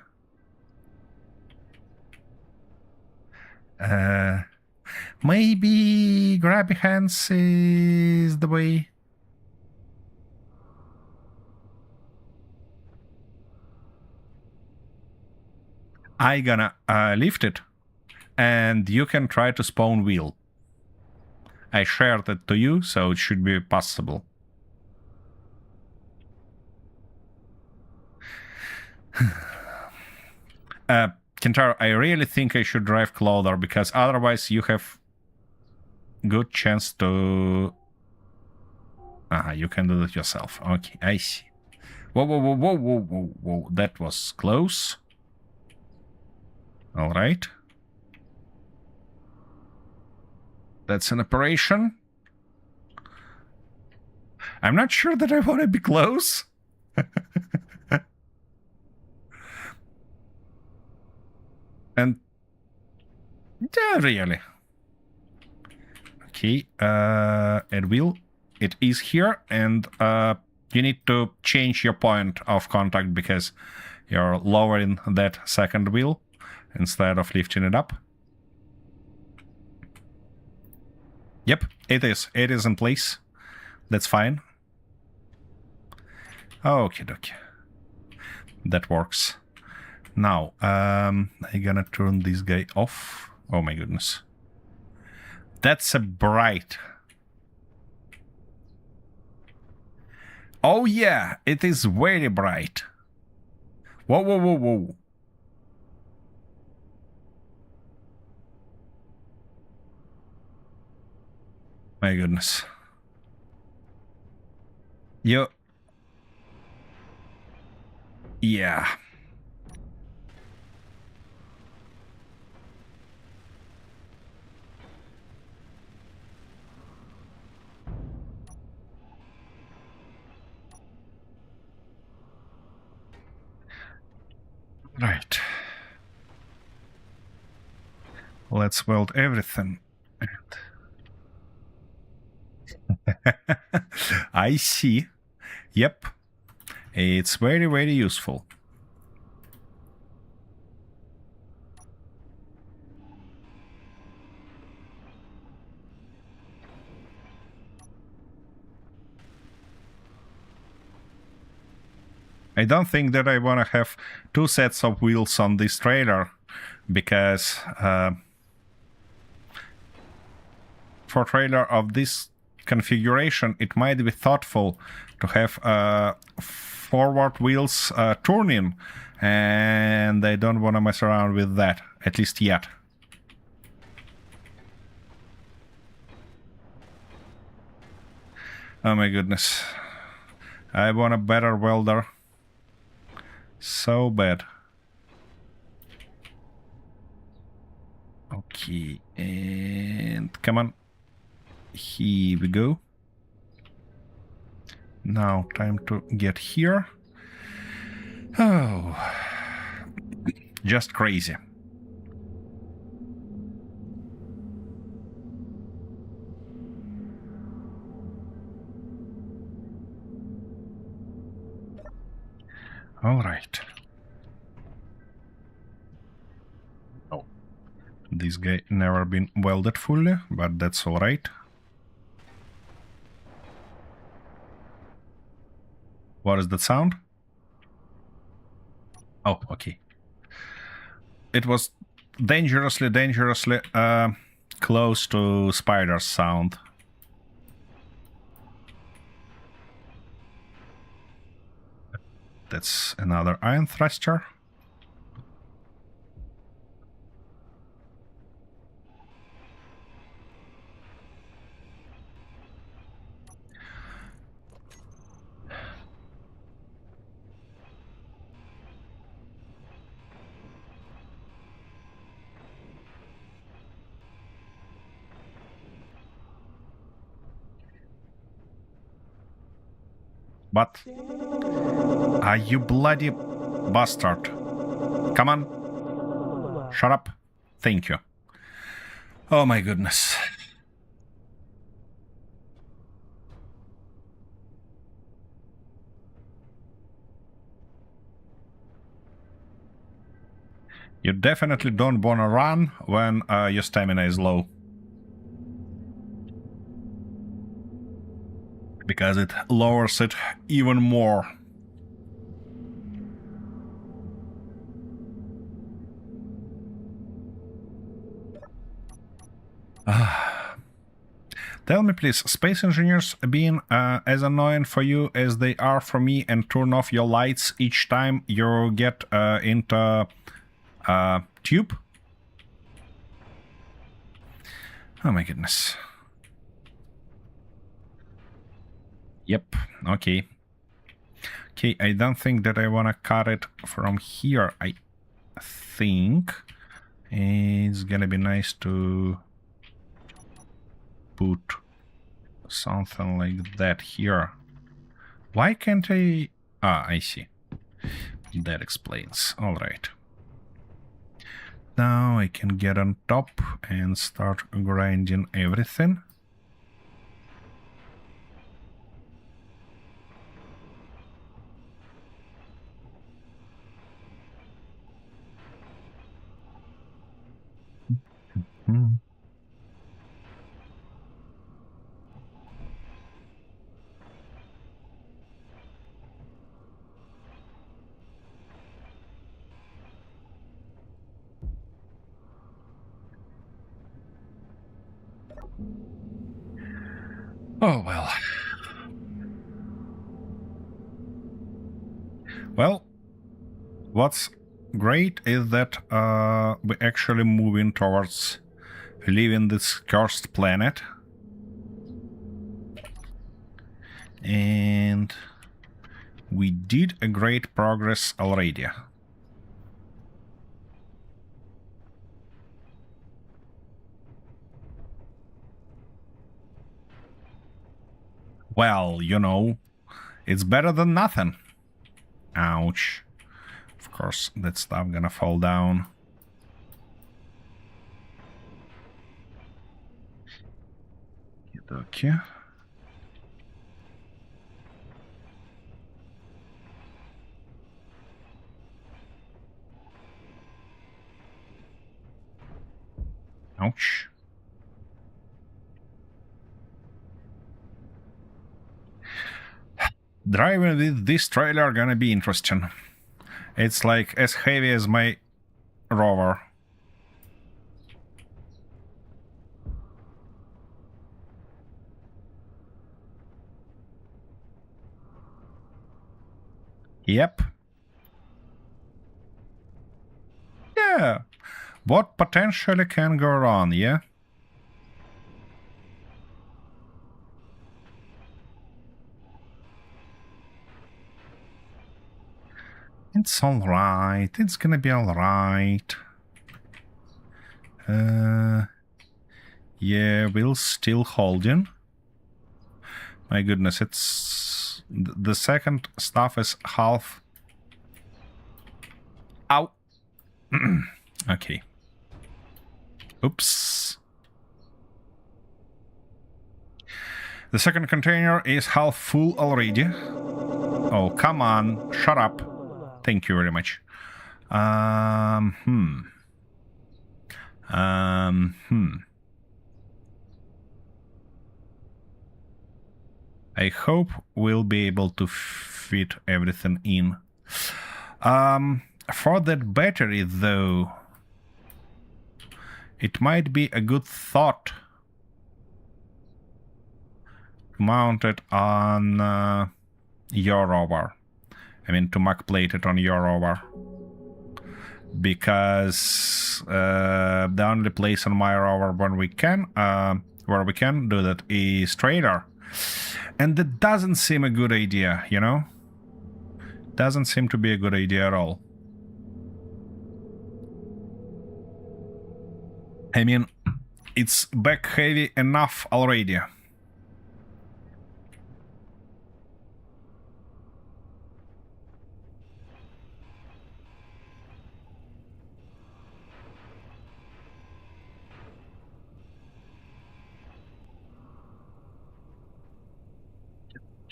Maybe grabby hands is the way. I gonna lift it, and you can try to spawn wheel. I shared it to you, so it should be possible. Kentaro, I really think I should drive closer, because otherwise you have good chance to... you can do it yourself. Okay, I see. Whoa. That was close. All right. That's an operation. I'm not sure that I want to be close. And yeah, really. Okay, it is here, and you need to change your point of contact because you're lowering that second wheel instead of lifting it up. Yep, it is. It is in place. That's fine. Okay, dokie. That works. Now, I'm gonna turn this guy off. Oh my goodness. That's a bright. Oh yeah, it is very bright. Whoa. My goodness. Yeah. Right. Let's weld everything. I see. Yep. It's very, very useful. I don't think that I want to have two sets of wheels on this trailer, because for a trailer of this configuration, it might be thoughtful to have forward wheels turning, and I don't want to mess around with that, at least yet. Oh my goodness. I want a better welder. So bad. Okay, and come on. Here we go. Now time to get here. Oh, just crazy. All right. Oh, this guy never been welded fully, but that's all right. What is that sound? Oh, okay. It was dangerously close to spider's sound. That's another iron thruster. But are you bloody bastard? Come on. Shut up. Thank you. Oh my goodness. You definitely don't want to run when your stamina is low. Because it lowers it even more. Tell me please, space engineers being as annoying for you as they are for me, and turn off your lights each time you get into tube? Oh my goodness. Yep, okay. Okay, I don't think that I want to cut it from here. I think it's gonna be nice to put something like that here. Why can't I... Ah, I see. That explains. All right. Now I can get on top and start grinding everything. Oh, well. Well, what's great is that we're actually moving towards leaving this cursed planet. And we did a great progress already. Well, you know, it's better than nothing. Ouch. Of course, that stuff gonna fall down. Okay. Ouch. Driving with this trailer gonna be interesting. It's like as heavy as my Rover. Yep. Yeah. What potentially can go wrong, yeah? It's alright. It's gonna be alright. Yeah, we'll still holding. My goodness, it's... The second stuff is half... Ow! Okay. Oops. The second container is half full already. Oh, come on. Shut up. Thank you very much. I hope we'll be able to fit everything in. For that battery, though, it might be a good thought to mount it on your rover. I mean, to MAC plate it on your rover. Because the only place on my rover where we can do that is trader. And that doesn't seem a good idea, you know? Doesn't seem to be a good idea at all. I mean, it's back heavy enough already.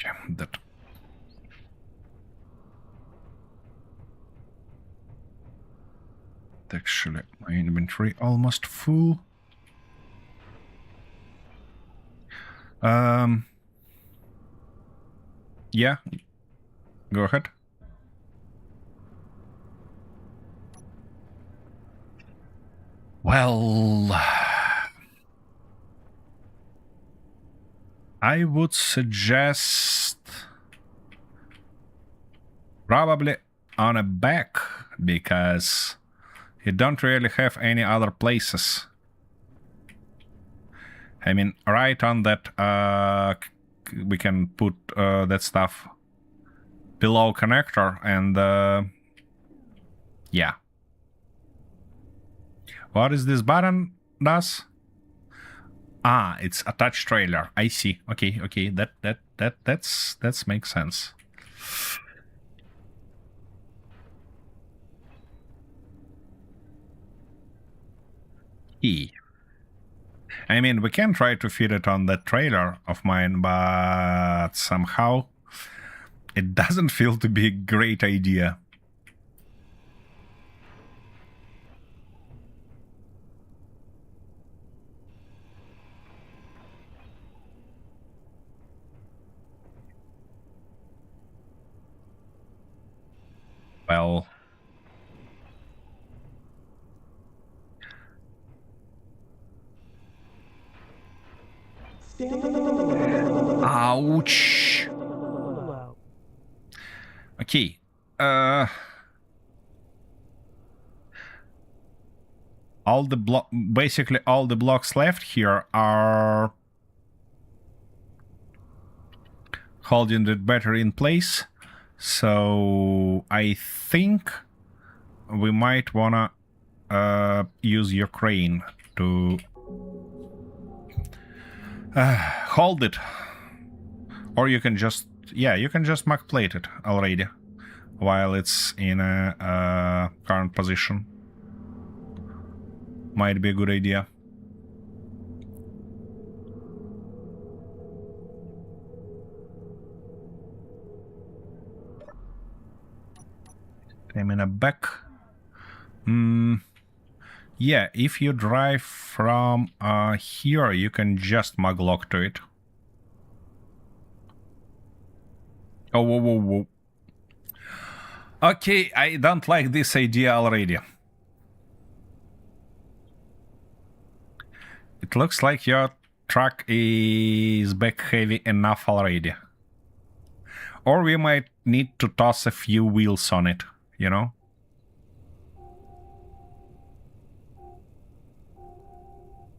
Yeah, that. Actually, my inventory almost full. Yeah, go ahead. Well, I would suggest probably on a back, because you don't really have any other places. I mean, right on that, we can put that stuff below connector and yeah. What is this button does? Ah, it's attach trailer. I see. Okay, okay. That's makes sense. I mean, we can try to fit it on that trailer of mine, but somehow it doesn't feel to be a great idea. Well... Ouch! Okay. Basically all the blocks left here are holding the battery in place. So I think we might wanna use your crane to hold it. Or you can just, yeah, you can just MAC plate it already while it's in a current position. Might be a good idea. I'm in a back. Yeah, if you drive from here, you can just MAC lock to it. Oh, whoa, whoa, whoa. Okay, I don't like this idea already. It looks like your truck is back heavy enough already. Or we might need to toss a few wheels on it, you know?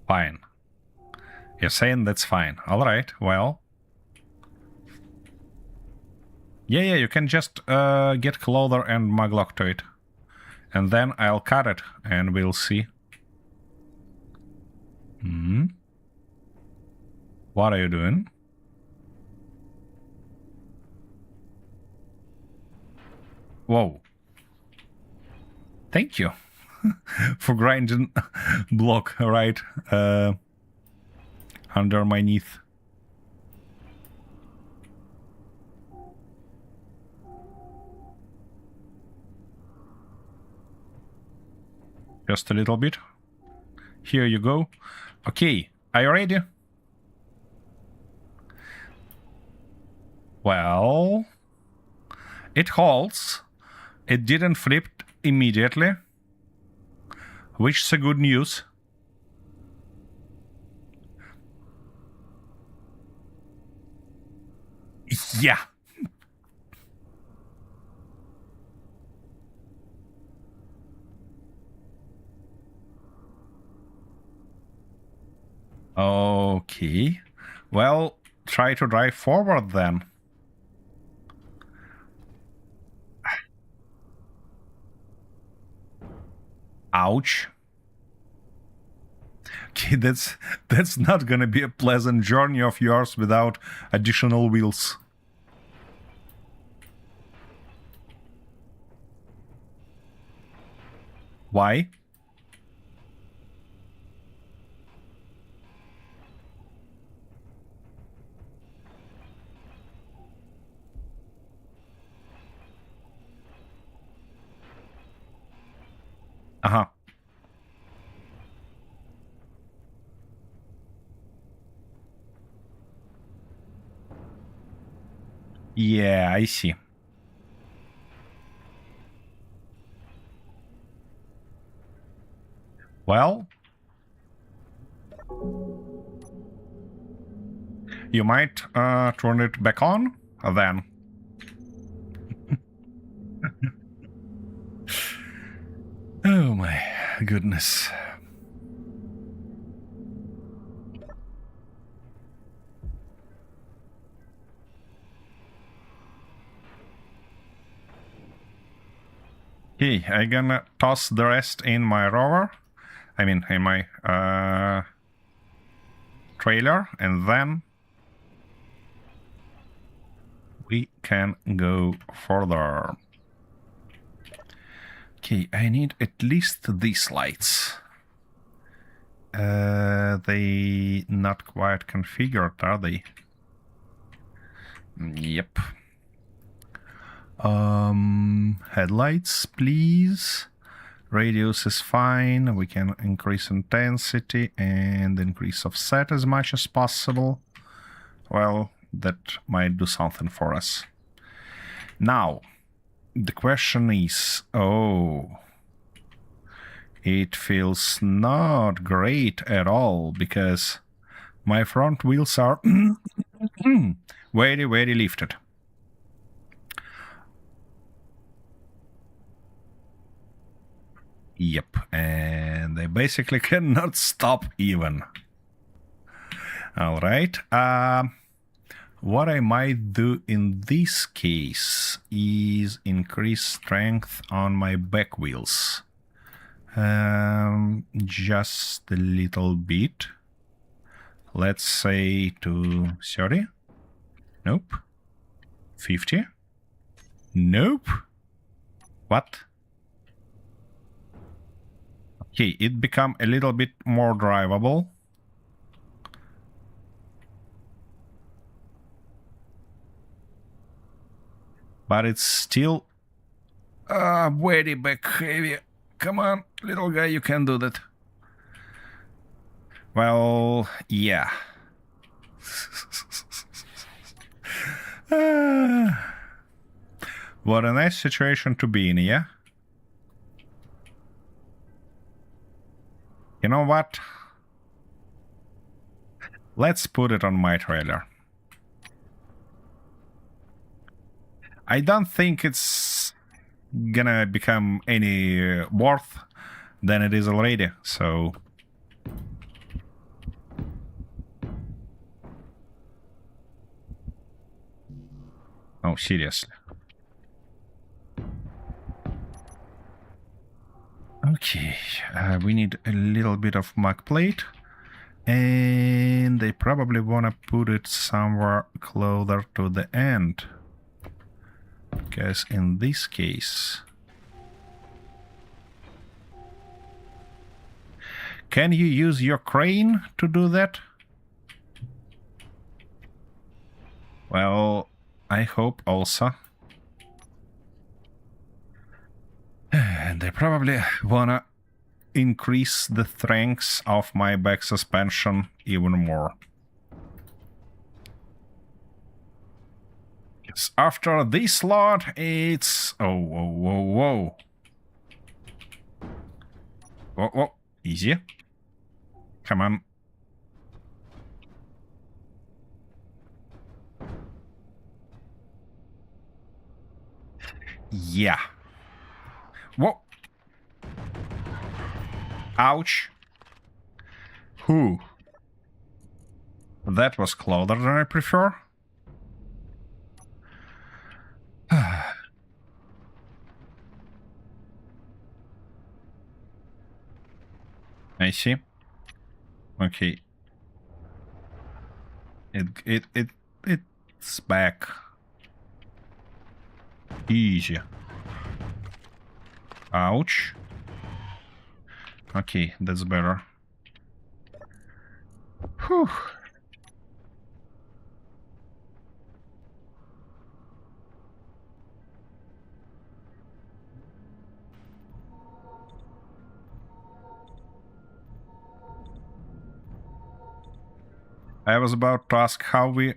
Fine. You're saying that's fine. Alright, well... Yeah, you can just get clother and muglock to it. And then I'll cut it, and we'll see. What are you doing? Whoa. Thank you for grinding block right under my knees. Just a little bit. Here you go. Okay, are you ready? Well, it holds. It didn't flip immediately, which is a good news. Yeah. Okay. Well, try to drive forward then. Ouch. Okay, that's not gonna be a pleasant journey of yours without additional wheels. Why? Uh-huh. Yeah, I see. Well, you might turn it back on then. Oh my goodness. Okay, I'm gonna toss the rest in my rover. I mean, in my trailer, and then we can go further. Okay, I need at least these lights. They not quite configured, are they? Yep. Headlights, please. Radius is fine. We can increase intensity and increase offset as much as possible. Well, that might do something for us. Now, the question is, it feels not great at all because my front wheels are very, very lifted. Yep, and they basically cannot stop even. All right. What I might do in this case is increase strength on my back wheels. Just a little bit. Let's say to 30. Nope. 50. Nope. What? Okay, it become a little bit more drivable. But it's still very back heavy. Come on, little guy, you can do that. Well, yeah. What a nice situation to be in, yeah? You know what? Let's put it on my trailer. I don't think it's gonna become any worth than it is already, so... Oh, seriously. we need a little bit of mag plate. And they probably want to put it somewhere closer to the end. Because in this case... Can you use your crane to do that? Well, I hope also. And they probably wanna increase the strength of my back suspension even more. Yes, after this lot, it's... Oh, whoa, whoa, whoa. Whoa, whoa, easy. Come on. Yeah. Whoa. Ouch. Whew. That was closer than I prefer. I see. Okay. It's back. Easy. Ouch. Okay, that's better. Whew. I was about to ask how we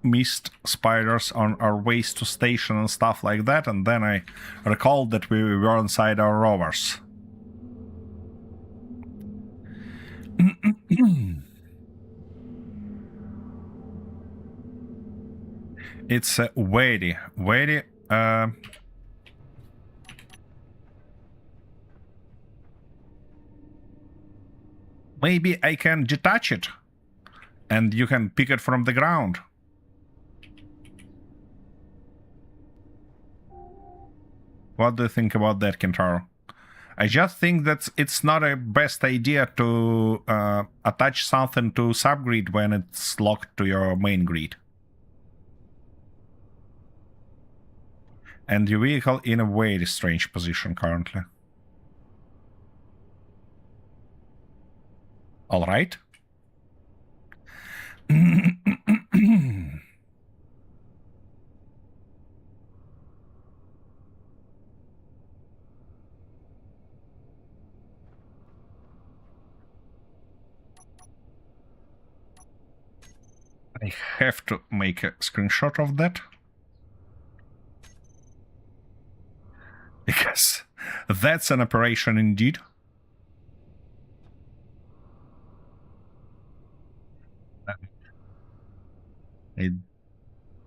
missed spiders on our ways to station and stuff like that, and then I recalled that we were inside our rovers. It's weighty. Maybe I can detach it, and you can pick it from the ground. What do you think about that, Kentaro? I just think that it's not a best idea to attach something to subgrid when it's locked to your main grid. And your vehicle in a very strange position currently. All right. I have to make a screenshot of that. Because that's an operation indeed. I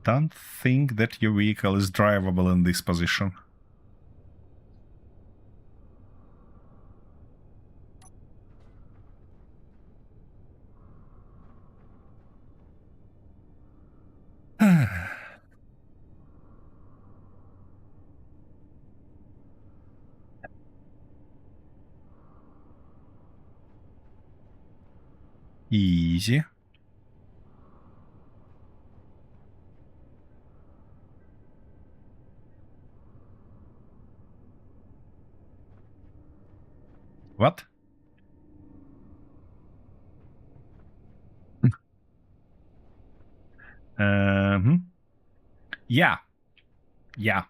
don't think that your vehicle is drivable in this position. Easy. What? Yeah. Yeah.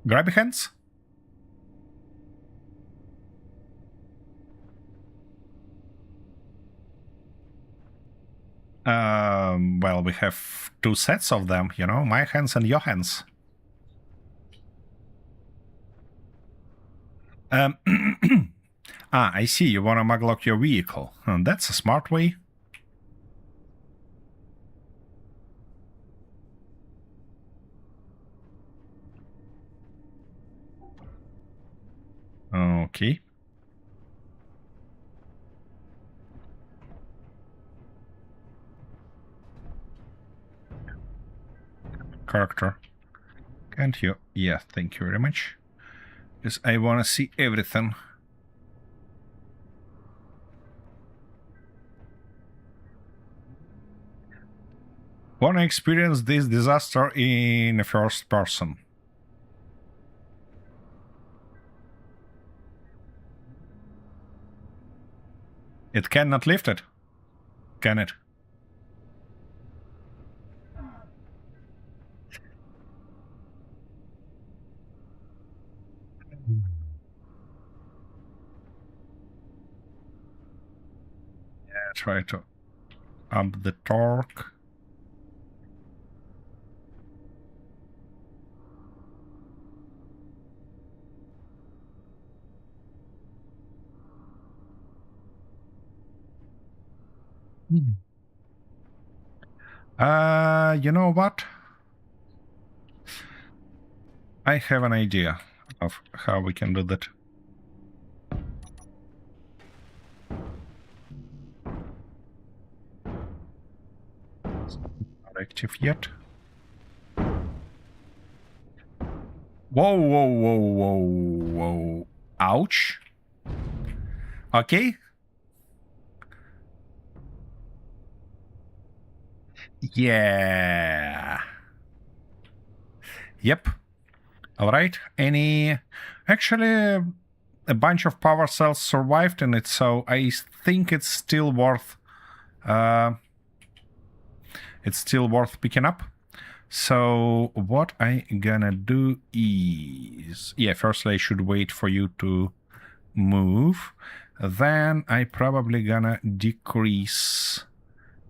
Grab your hands. Well, we have two sets of them, you know, my hands and your hands. I see, you want to maglock your vehicle. That's a smart way. Okay. Character. Can't you? Yeah, thank you very much. Because I want to see everything. Want to experience this disaster in first person. It cannot lift it, can it? Yeah, try to up the torque. You know what? I have an idea of how we can do that. Not active yet. Whoa, whoa, whoa, whoa, whoa. Ouch. Okay. Yeah. Yep. All right. Actually, a bunch of power cells survived in it, so I think it's still worth picking up. So what I gonna do is, yeah, firstly I should wait for you to move. Then I probably gonna decrease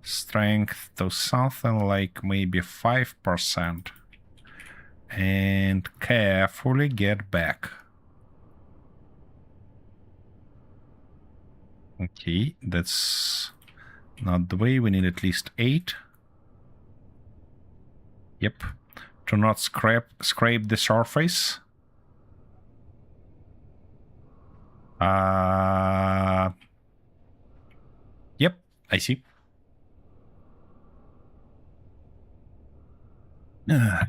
strength to something like maybe 5% and carefully get back. Okay, that's not the way. We need at least 8. Yep. To not scrape the surface. Yep, I see. Of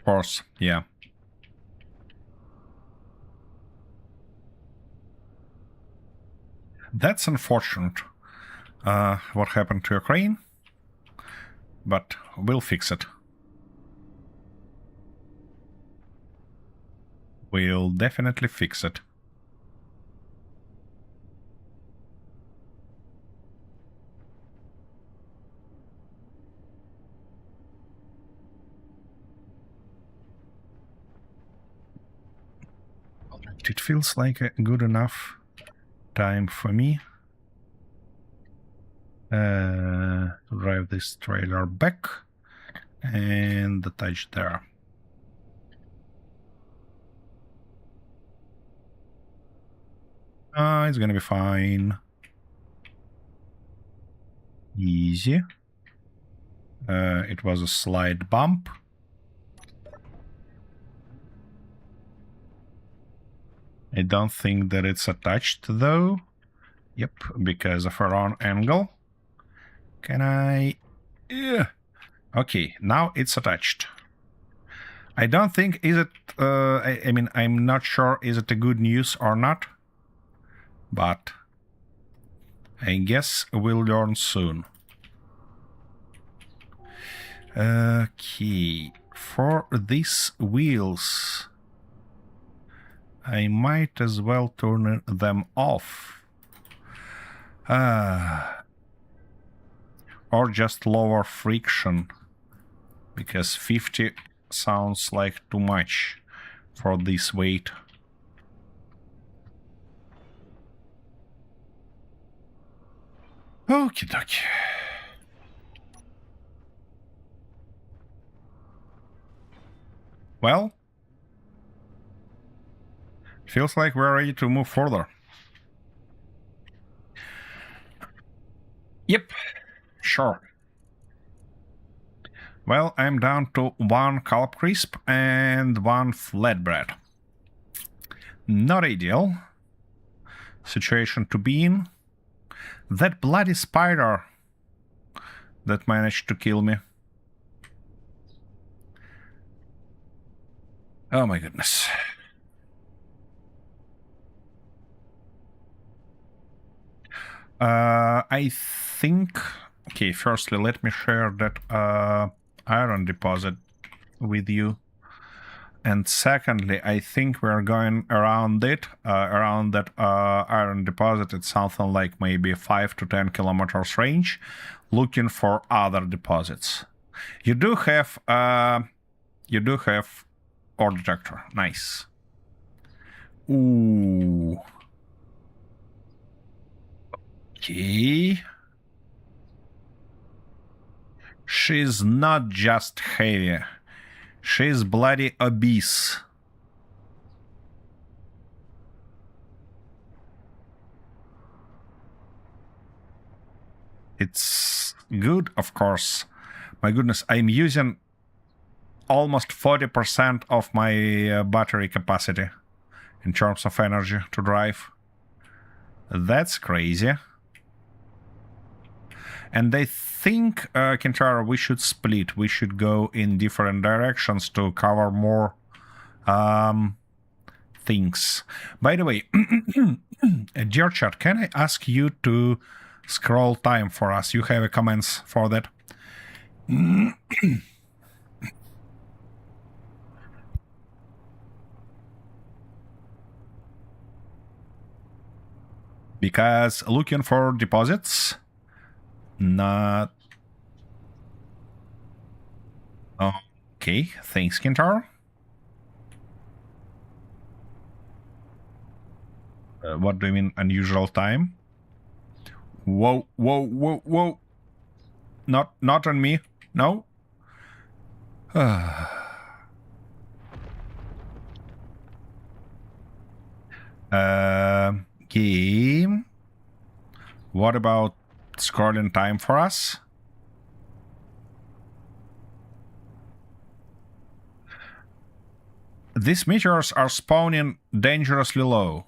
course, yeah. That's unfortunate. What happened to Ukraine? But we'll fix it. We'll definitely fix it. It feels like a good enough time for me. Drive this trailer back and attach there. It's gonna be fine. Easy. It was a slight bump. I don't think that it's attached though. Yep, because of a wrong angle. Can I... Yeah. Okay, now it's attached. I don't think, is it... I mean, I'm not sure is it a good news or not. But I guess we'll learn soon. Okay, for these wheels, I might as well turn them off. Or just lower friction, because 50 sounds like too much for this weight. Okie dokie. Well, feels like we're ready to move further. Yep, sure. Well, I'm down to 1 Calp Crisp and 1 Flatbread. Not ideal situation to be in. That bloody spider that managed to kill me. Oh my goodness. I think... Okay, firstly, let me share that iron deposit with you. And secondly, I think we're going around it, around that iron deposit. It's something like maybe 5 to 10 kilometers range, looking for other deposits. You do have ore detector. Nice. Ooh. Okay. She's not just heavy. She's bloody obese. It's good, of course. My goodness, I'm using almost 40% of my battery capacity in terms of energy to drive. That's crazy. And I think, Kintaro, we should split. We should go in different directions to cover more things. By the way, dear chat, can I ask you to scroll time for us? You have comments for that? Because looking for deposits, not... Okay, thanks, Kintaro. What do you mean, unusual time? Whoa, whoa, whoa, whoa. Not on me. No? Game. What about scrolling time for us? These meteors are spawning dangerously low.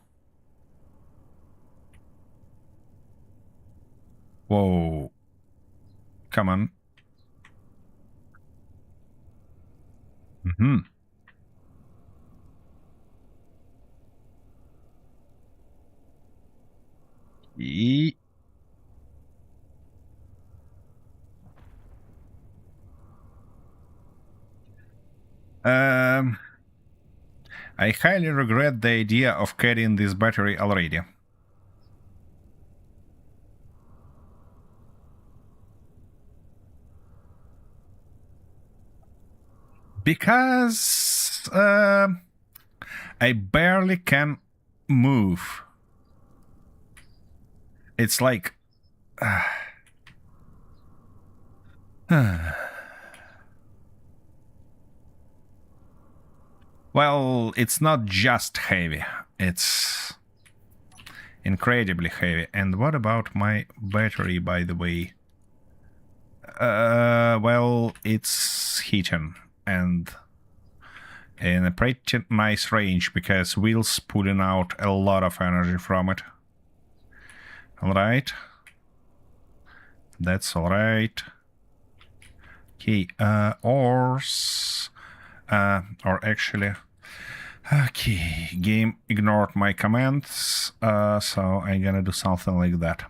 Whoa. Come on. Mm-hmm. I highly regret the idea of carrying this battery already. Because I barely can move. It's like... Well, it's not just heavy. It's incredibly heavy. And what about my battery, by the way? Well, it's heating and in a pretty nice range because wheels pulling out a lot of energy from it. Alright. That's alright. Okay, ores. Or actually... Okay, game ignored my commands, so I'm gonna do something like that.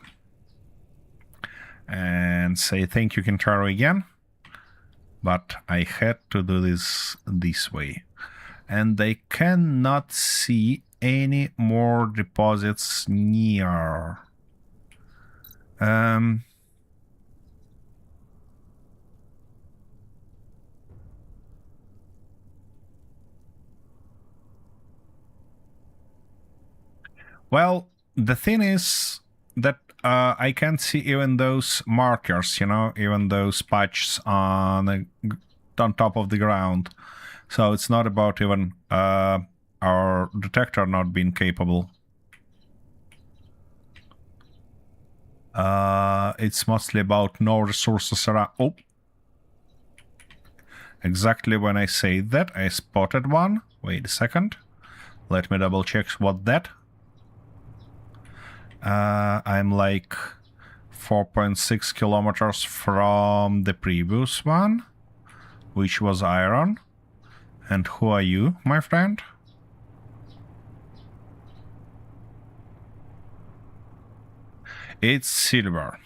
And say thank you, Kintaro, again. But I had to do this way. And I cannot see any more deposits near. Well, the thing is that I can't see even those markers, you know, even those patches on top of the ground. So it's not about even our detector not being capable. It's mostly about no resources around. Oh. Exactly when I say that, I spotted one. Wait a second. Let me double check what that. I'm like 4.6 kilometers from the previous one, which was iron. And who are you, my friend? It's silver.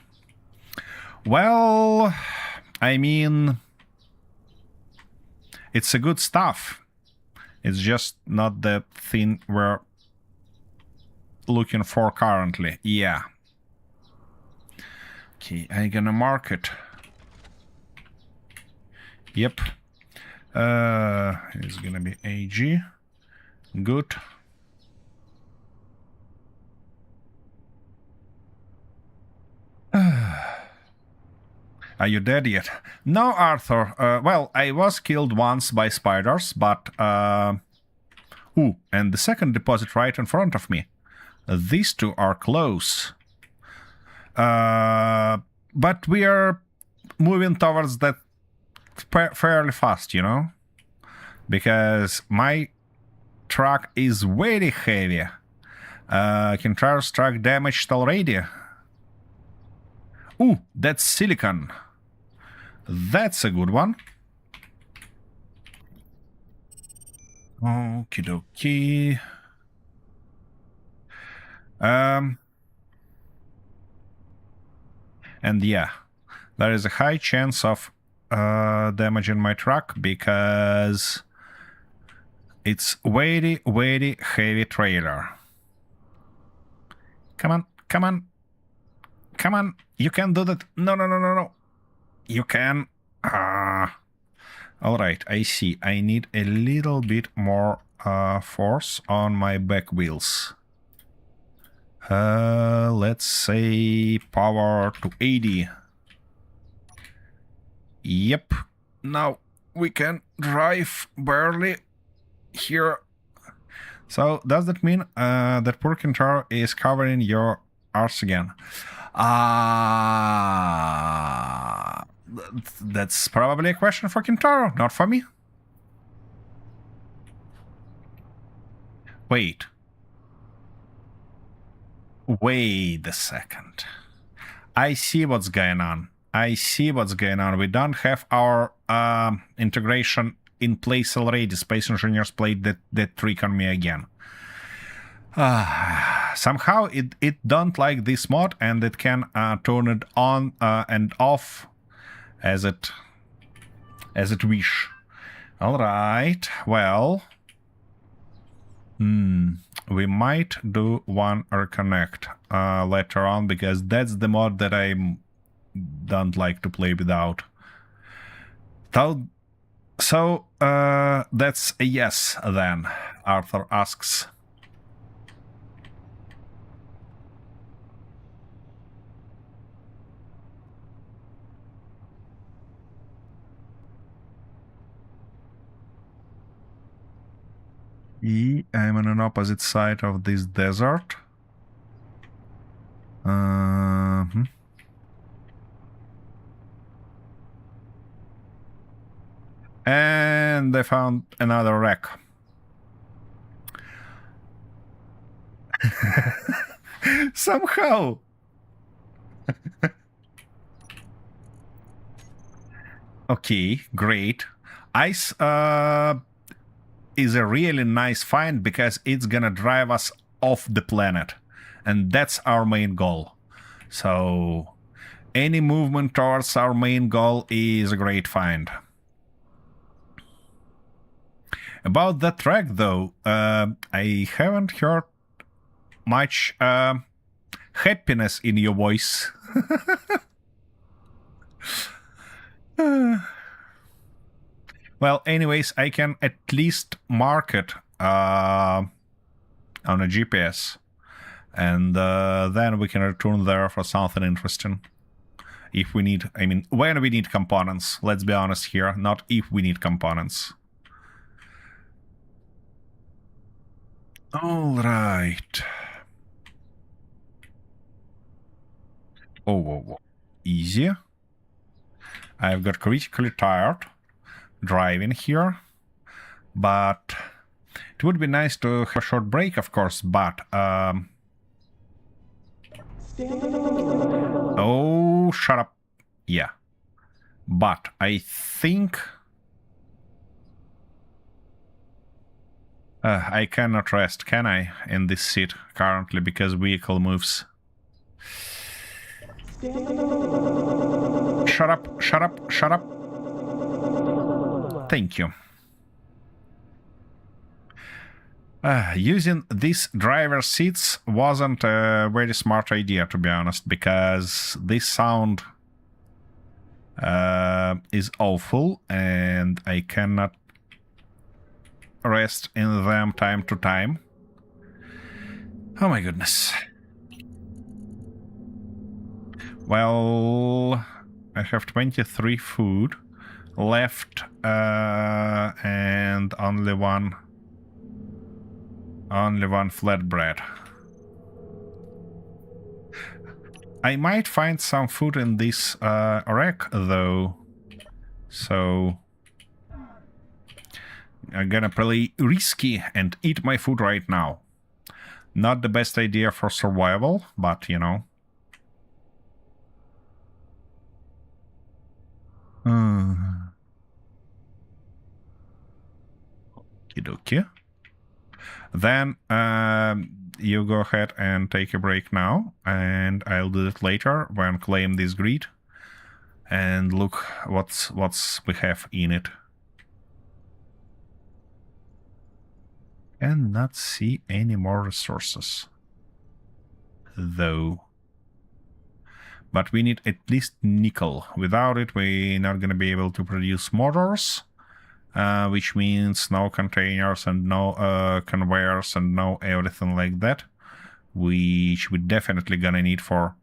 Well, I mean, it's a good stuff. It's just not the thing we're looking for currently. Yeah. Okay, I'm gonna mark it. Yep. It's gonna be AG. Good. Are you dead yet? No, Arthur. Well, I was killed once by spiders, but... Ooh, and the second deposit right in front of me. These two are close. But we are moving towards that fairly fast, you know? Because my truck is very heavy. Kintar's truck damaged already. Ooh, that's silicon. That's a good one. Okie dokie. And yeah, there is a high chance of damaging my truck because it's very, very heavy trailer. Come on, come on. Come on, you can do that. No, no, no, no, no. You can. All right, I see. I need a little bit more force on my back wheels. Let's say power to 80. Yep. Now we can drive barely here. So does that mean that poor Kintar is covering your arse again? That's probably a question for Kintaro, not for me. Wait a second. I see what's going on. We don't have our integration in place already. Space Engineers played that trick on me again. Somehow it don't like this mod, and it can turn it on and off as it wish. All right, well, we might do one reconnect later on, because that's the mod that I don't like to play without. So that's a yes then, Arthur asks. I'm on an opposite side of this desert. And I found another wreck. Somehow. Okay, great. Ice is a really nice find, because it's gonna drive us off the planet, and that's our main goal. So any movement towards our main goal is a great find. About that track, though, I haven't heard much happiness in your voice. Well, anyways, I can at least mark it on a GPS, and then we can return there for something interesting. If we need, I mean, when we need components. Let's be honest here, not if we need components. All right. Oh, whoa, whoa. Easy. I've got critically tired driving here, but it would be nice to have a short break, of course, but Oh, shut up. Yeah. But I think... I cannot rest, can I, in this seat currently, because vehicle moves. Shut up, shut up, shut up. Thank you. Using these driver seats wasn't a very smart idea, to be honest, because this sound is awful, and I cannot rest in them time to time. Oh my goodness. Well, I have 23 food left, and only one flatbread. I might find some food in this rack, though, so I'm gonna play risky and eat my food right now. Not the best idea for survival, but you know. Okie. Then you go ahead and take a break now, and I'll do it later when claim this grid and look what's we have in it. And not see any more resources, though. But we need at least nickel. Without it, we're not going to be able to produce motors, which means no containers and no conveyors and no everything like that, which we're definitely going to need for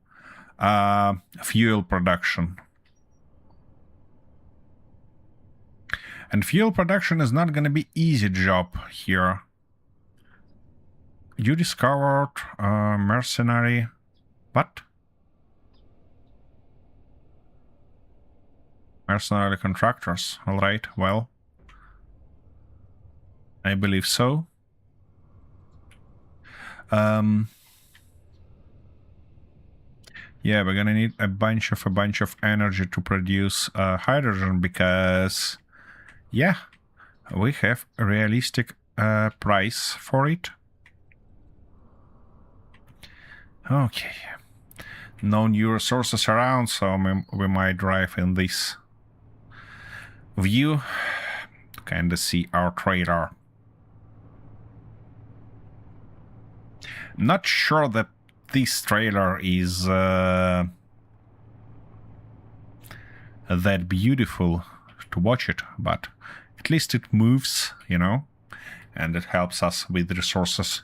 fuel production. And fuel production is not going to be easy job here. You discovered mercenary... What? Mercenary contractors. Alright, well. I believe so. Yeah, we're gonna need a bunch of energy to produce hydrogen, because... Yeah, we have a realistic price for it. Okay. No new resources around, so we might drive in this view to kind of see our trailer. Not sure that this trailer is that beautiful to watch it, but at least it moves, you know, and it helps us with resources.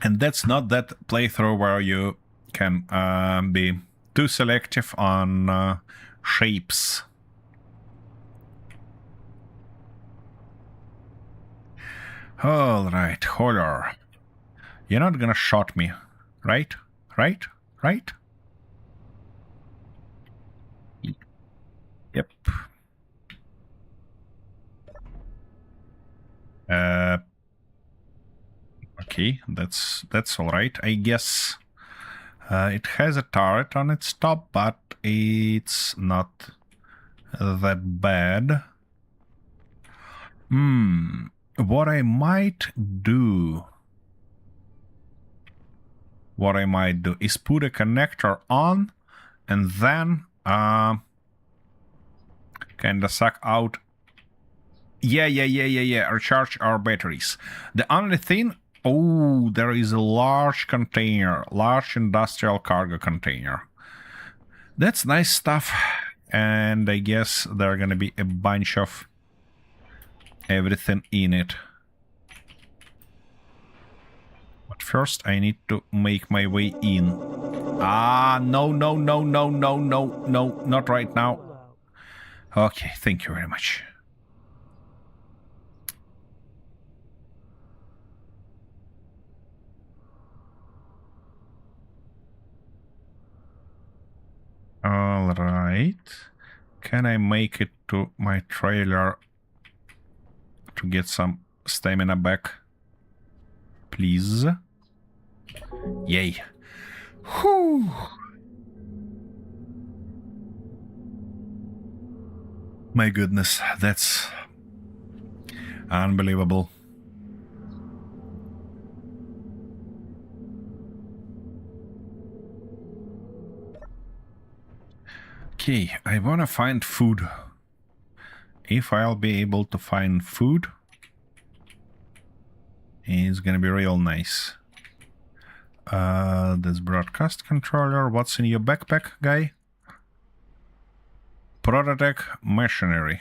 And that's not that playthrough where you can be too selective on shapes. Alright, Holler. You're not gonna shot me, right? Right? Right? Yep. Okay, that's all right, I guess. It has a turret on its top, but it's not that bad. What I might do is put a connector on and then kind of suck out. Yeah, recharge our batteries. The only thing, oh, there is a large container, large industrial cargo container. That's nice stuff. And I guess there are gonna be a bunch of everything in it. But first I need to make my way in. No, not right now. Okay, thank you very much. All right. Can I make it to my trailer to get some stamina back? Please. Yay. Whew. My goodness, that's unbelievable. Okay, I wanna find food. If I'll be able to find food, it's gonna be real nice. This broadcast controller. What's in your backpack, guy? Prototech machinery.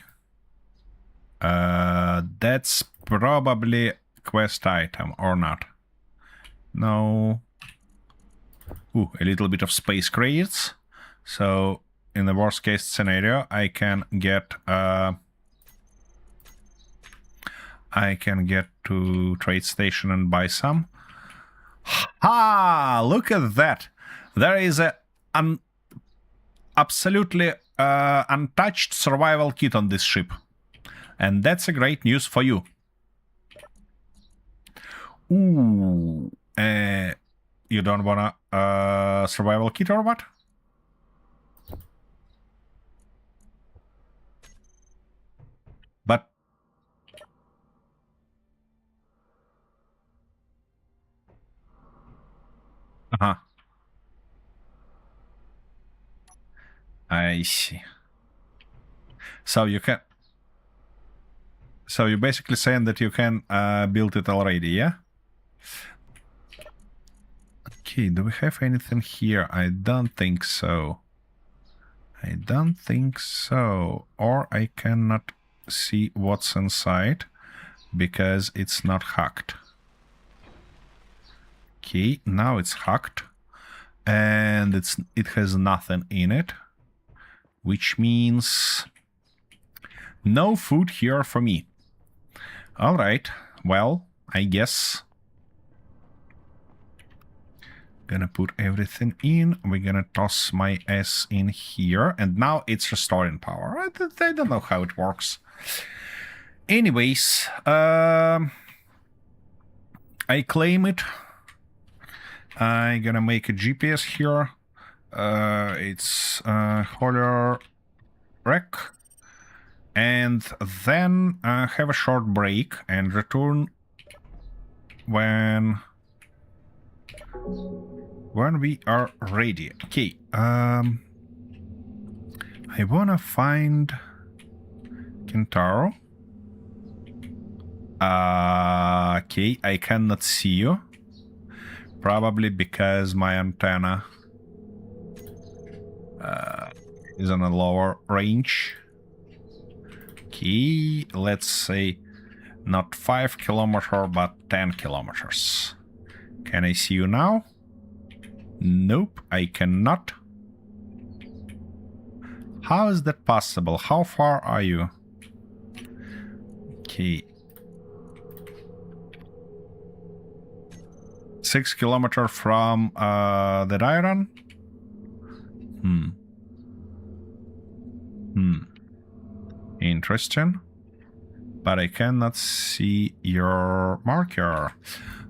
That's probably quest item, or not. No. Ooh, a little bit of space credits. So, in the worst case scenario, I can get to trade station and buy some. Ah, look at that! There is a absolutely untouched survival kit on this ship. And that's a great news for you. Ooh, you don't wanna survival kit or what? But I see. So you can. So you're basically saying that you can build it already, yeah? Okay, do we have anything here? I don't think so. I don't think so. Or I cannot see what's inside because it's not hacked. Okay, now it's hacked. And it has nothing in it. Which means no food here for me. Alright, well, I guess gonna put everything in. We're gonna toss my S in here, and now it's restoring power. I don't know how it works. Anyways, I claim it. I'm gonna make a GPS here. It's Holler Wreck. And then have a short break and return when we are ready. Okay, I wanna find Kentaro. Okay, I cannot see you. Probably because my antenna is on a lower range. Okay, let's say not 5 kilometers, but 10 kilometers. Can I see you now? Nope, I cannot. How is that possible? How far are you? Okay. 6 kilometers from the iron? Interesting. But I cannot see your marker.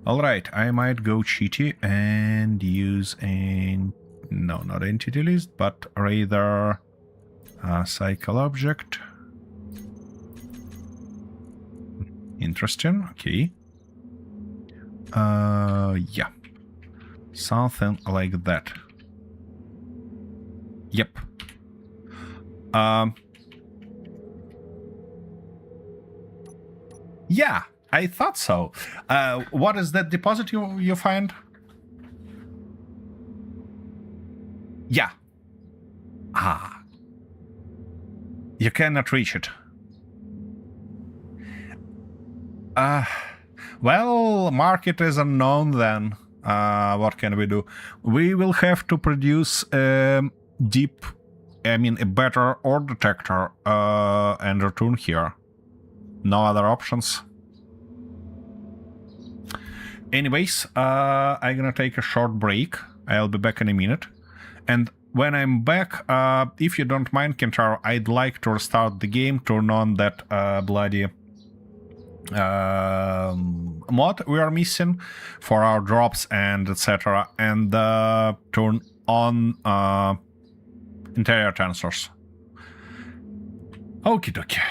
Alright, I might go cheaty and use no, not entity list, but rather a cycle object. Interesting, okay. Yeah. Something like that. Yep. Yeah, I thought so. What is that deposit you find? Yeah. Ah. You cannot reach it. Well, market is unknown then. What can we do? We will have to produce a better ore detector and return here. No other options. Anyways, I'm gonna take a short break. I'll be back in a minute. And when I'm back, if you don't mind, Kentaro, I'd like to restart the game, turn on that bloody mod we are missing for our drops and etc. And turn on interior tensors. Okie dokie.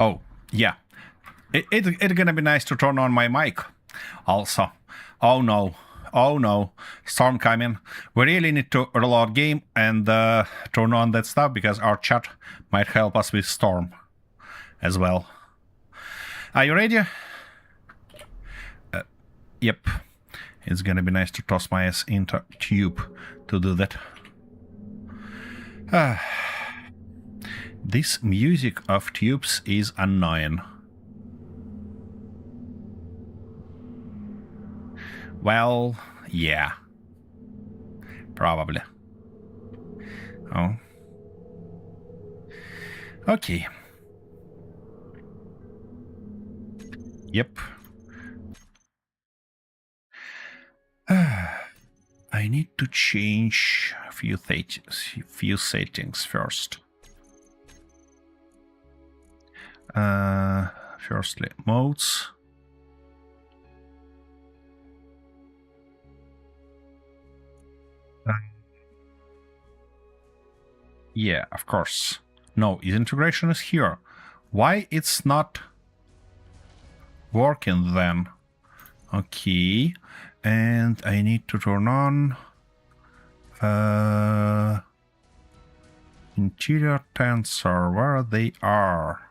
Oh, yeah. It's gonna be nice to turn on my mic also. Oh no. Oh no. Storm coming. We really need to reload game and turn on that stuff because our chat might help us with Storm as well. Are you ready? Yep. It's gonna be nice to toss my ass into tube to do that. This music of tubes is annoying. Well, yeah. Probably. Oh. Okay. Yep. I I need to change a few settings first. Firstly, modes. Yeah, of course. No, integration is here. Why it's not working then? Okay, and I need to turn on interior tensor, where they are.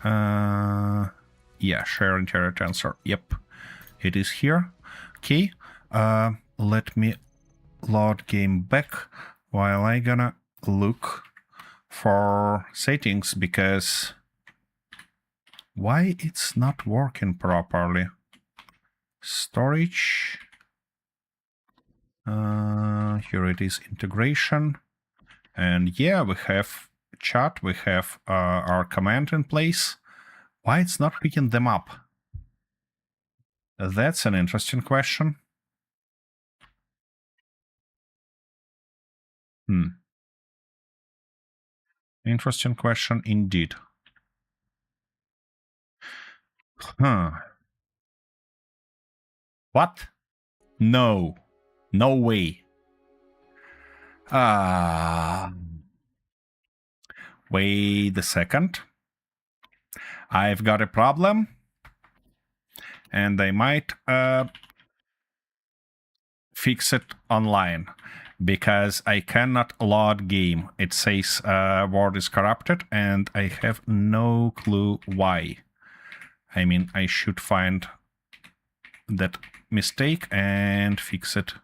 Yeah, share interior tensor. Yep, it is here. Okay, let me load game back while I gonna look for settings, because why it's not working properly? Storage. Here it is, integration. And yeah, we have chat, we have our command in place. Why it's not picking them up? That's an interesting question. Interesting question indeed. Huh. What? No. No way. Wait a second. I've got a problem. And I might fix it online, because I cannot load game. It says word is corrupted, and I have no clue why. I mean, I should find that mistake and fix it.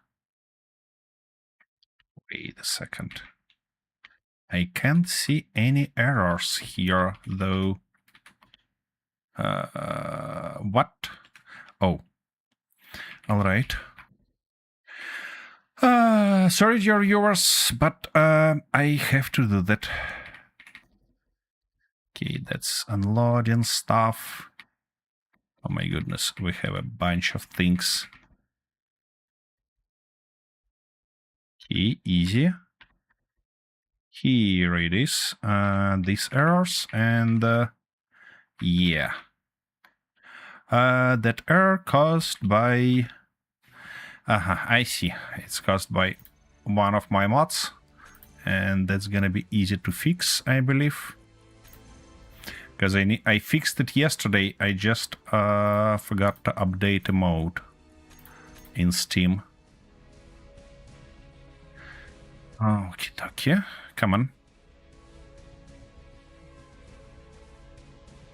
Wait a second. I can't see any errors here, though. What? Oh. All right. Sorry, dear viewers, but I have to do that. Okay, that's unloading stuff. Oh my goodness, we have a bunch of things. Okay, easy. Here it is. These errors, and yeah. That error caused by... I see. It's caused by one of my mods, and that's gonna be easy to fix, I believe. Because I fixed it yesterday, I just forgot to update the mode in Steam. Okie dokie, come on.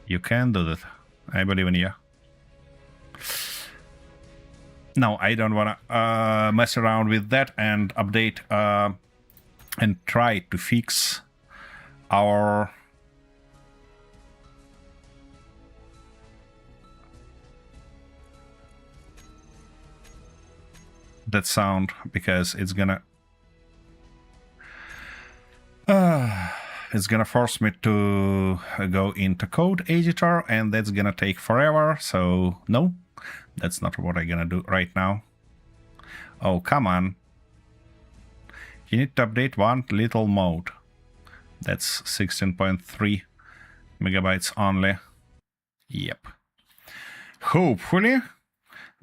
You can do that. I believe in you. No, I don't want to mess around with that and update and try to fix our that sound, because it's gonna force me to go into code editor, and that's gonna take forever. So no, that's not what I'm gonna do right now. Oh, come on. You need to update one little mode. That's 16.3 megabytes only. Yep. Hopefully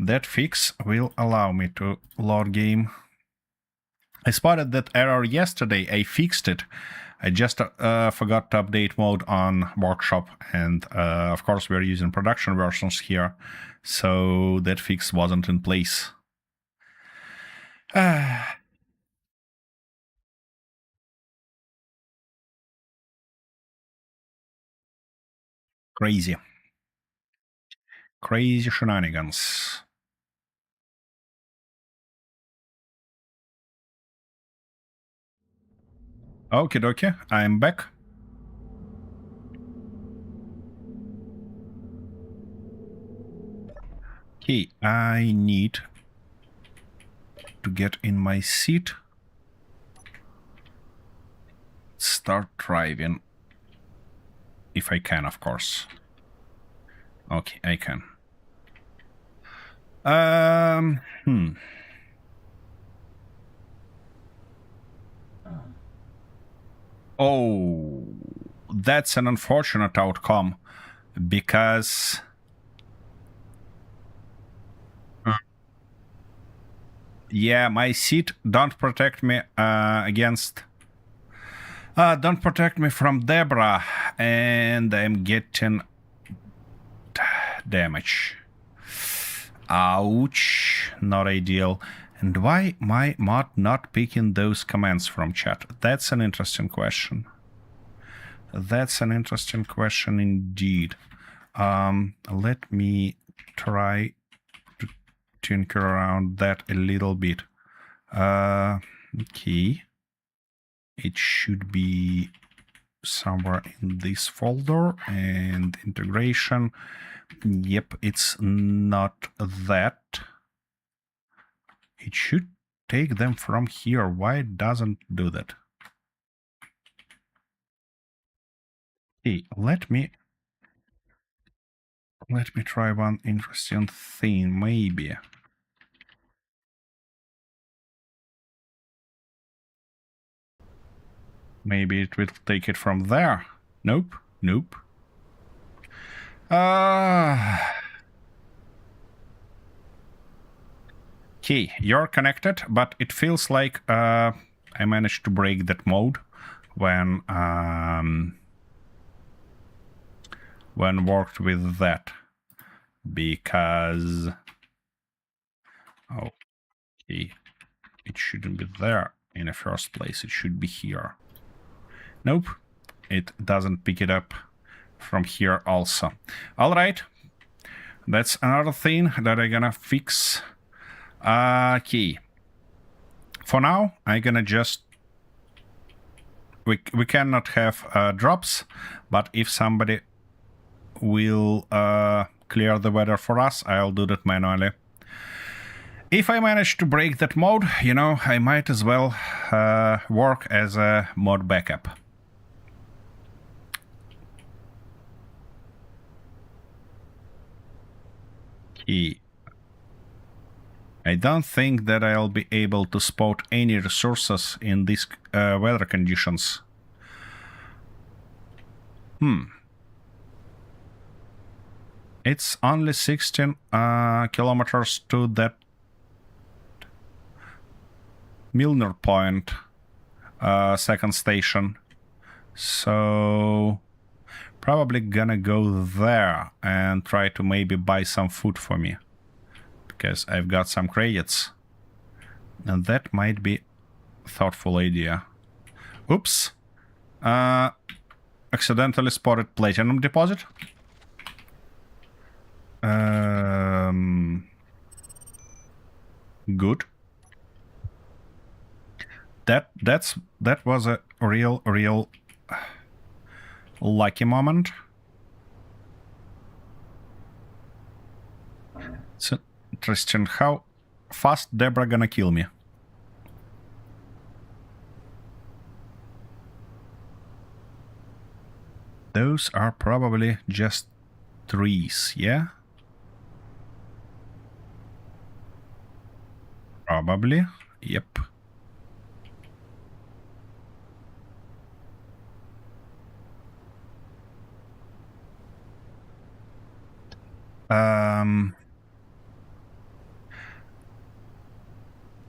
that fix will allow me to load game. I spotted that error yesterday. I fixed it. I just forgot to update mode on workshop, and of course we're using production versions here, so that fix wasn't in place. Crazy. Crazy shenanigans. Okie dokie, I'm back. Okay, I need to get in my seat. Start driving. If I can, of course. Okay, I can. Oh, that's an unfortunate outcome, because... Yeah, my seat don't protect me against... don't protect me from Deborah, and I'm getting damage. Ouch, not ideal. And why my mod not picking those commands from chat? That's an interesting question. That's an interesting question indeed. Let me try to tinker around that a little bit. Okay. It should be somewhere in this folder, and integration. Yep, it's not that. It should take them from here. Why it doesn't do that? Hey, let me try one interesting thing, maybe. Maybe it will take it from there. Nope, nope. Okay, you're connected, but it feels like I managed to break that mode when worked with that, because okay, it shouldn't be there in the first place. It should be here. Nope, it doesn't pick it up from here also. All right, that's another thing that I'm gonna fix. Okay, for now I'm gonna just we cannot have drops, but if somebody will clear the weather for us, I'll do that manually. If I manage to break that mode, you know, I might as well work as a mod backup. Okay. I don't think that I'll be able to spot any resources in these weather conditions. It's only 16 kilometers to that Milner Point second station. So probably gonna go there and try to maybe buy some food for me, because I've got some credits, and that might be a thoughtful idea. Oops. Accidentally spotted platinum deposit. Good. That was a real lucky moment. It's interesting how fast Deborah gonna kill me. Those are probably just trees, yeah? Probably, yep.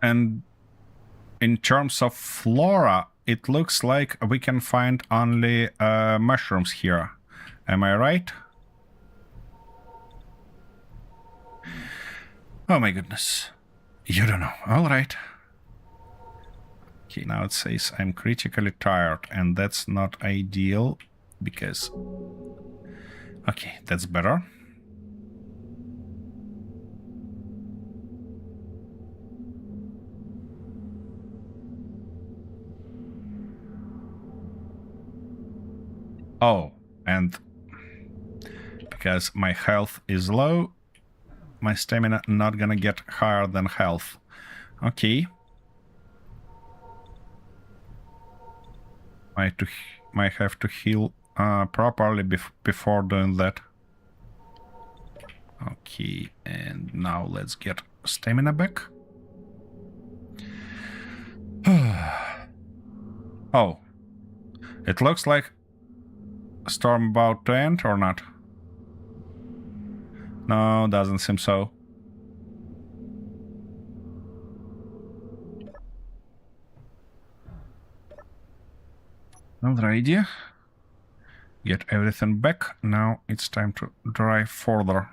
And in terms of flora, it looks like we can find only mushrooms here. Am I right? Oh my goodness. You don't know. All right. Okay, now it says I'm critically tired, and that's not ideal because... Okay, that's better. Oh, and because my health is low, my stamina not gonna get higher than health. Okay. Might have to heal properly before doing that. Okay, and now let's get stamina back. Oh, It looks like storm about to end or not? No, doesn't seem so. Alrighty. Get everything back. Now it's time to drive further.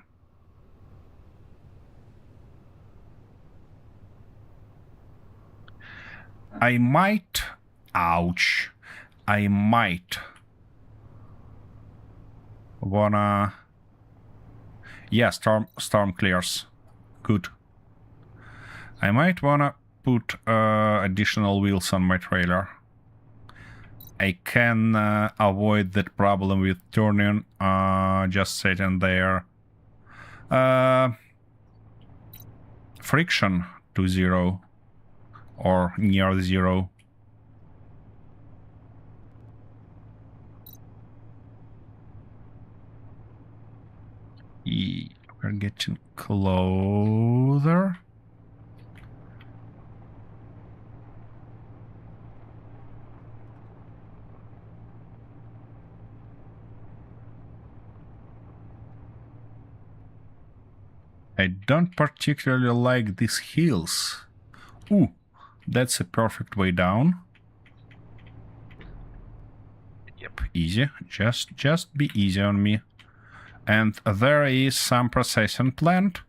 I might... Ouch. I might wanna... Yeah, storm clears. Good. I might wanna put additional wheels on my trailer. I can avoid that problem with turning, just sitting there. Friction to 0 or near 0. We're getting closer. I don't particularly like these hills. Ooh, that's a perfect way down. Yep, easy. Just be easy on me. And there is some processing plant,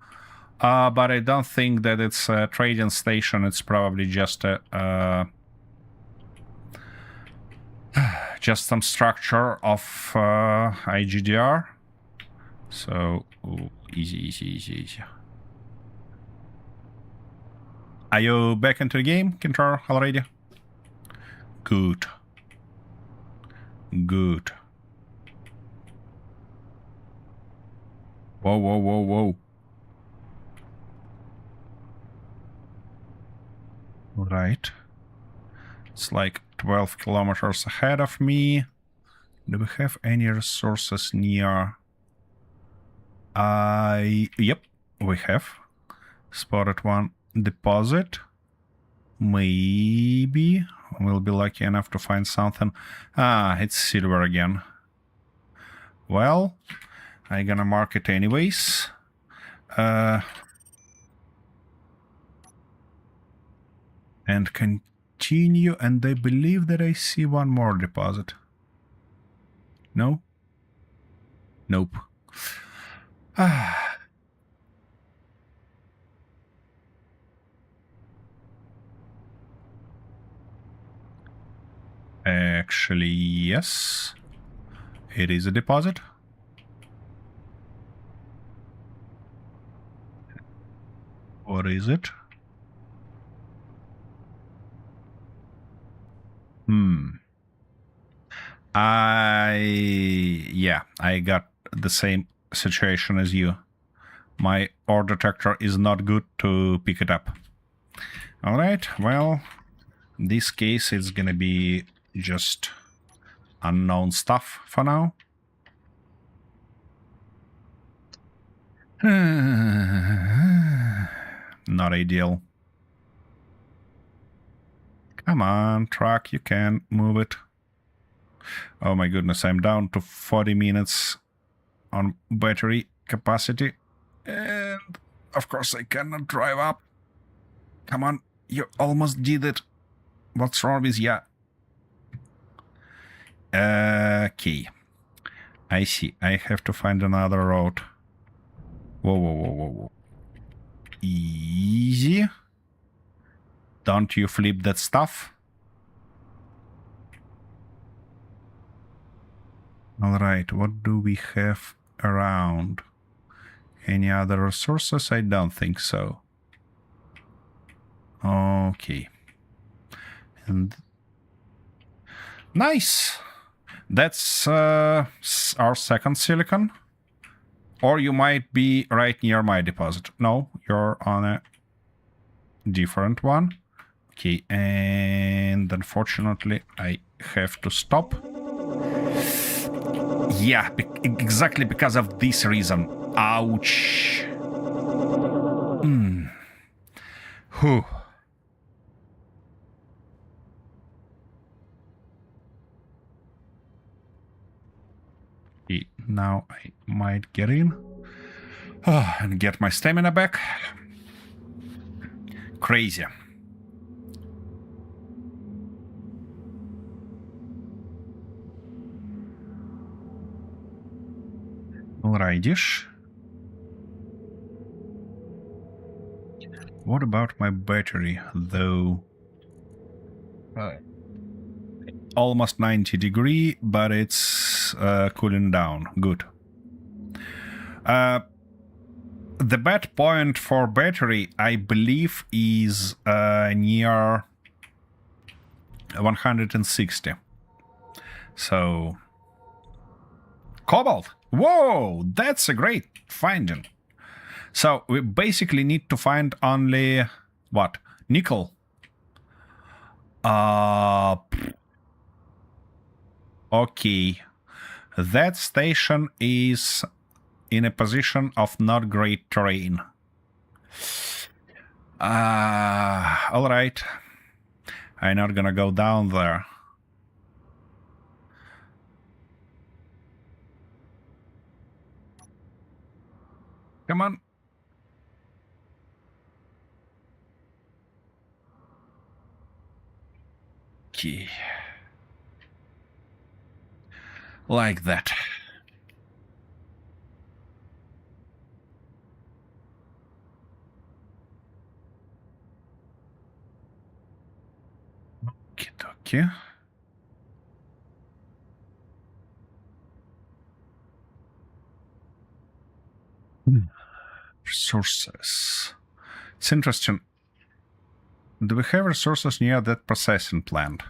but I don't think that it's a trading station. It's probably just a just some structure of IGDR. So ooh, easy. Are you back into the game, Kintar, already? Good. Whoa. Right. It's like 12 kilometers ahead of me. Do we have any resources near? Yep, we have. Spotted one deposit. Maybe we'll be lucky enough to find something. Ah, it's silver again. Well, I'm gonna mark it anyways. And continue, and I believe that I see one more deposit. No? Nope. Actually, yes. It is a deposit. What is it? I got the same situation as you. My ore detector is not good to pick it up. Alright, well, in this case it's gonna be just unknown stuff for now. Not ideal. Come on, truck, you can move it. Oh my goodness, I'm down to 40 minutes on battery capacity. And of course I cannot drive up. Come on, you almost did it. What's wrong with ya? Okay. I see. I have to find another road. Whoa. Easy. Don't you flip that stuff. Alright, what do we have around? Any other resources? I don't think so. Okay. And nice! That's our second silicon. Or you might be right near my deposit. No, you're on a different one. Okay, and unfortunately I have to stop. Yeah, exactly because of this reason. Ouch. Whew. Now I might get in. And get my stamina back. Crazy. Alrighty. What about my battery, though? Almost 90 degree, but it's cooling down. Good. The bad point for battery, I believe, is near 160. So... Cobalt! Whoa! That's a great finding. So we basically need to find only... what? Nickel. Okay. That station is in a position of not great terrain. Alright. I'm not gonna go down there. Come on. Okay. Like that. Okay. Resources. It's interesting. Do we have resources near that processing plant?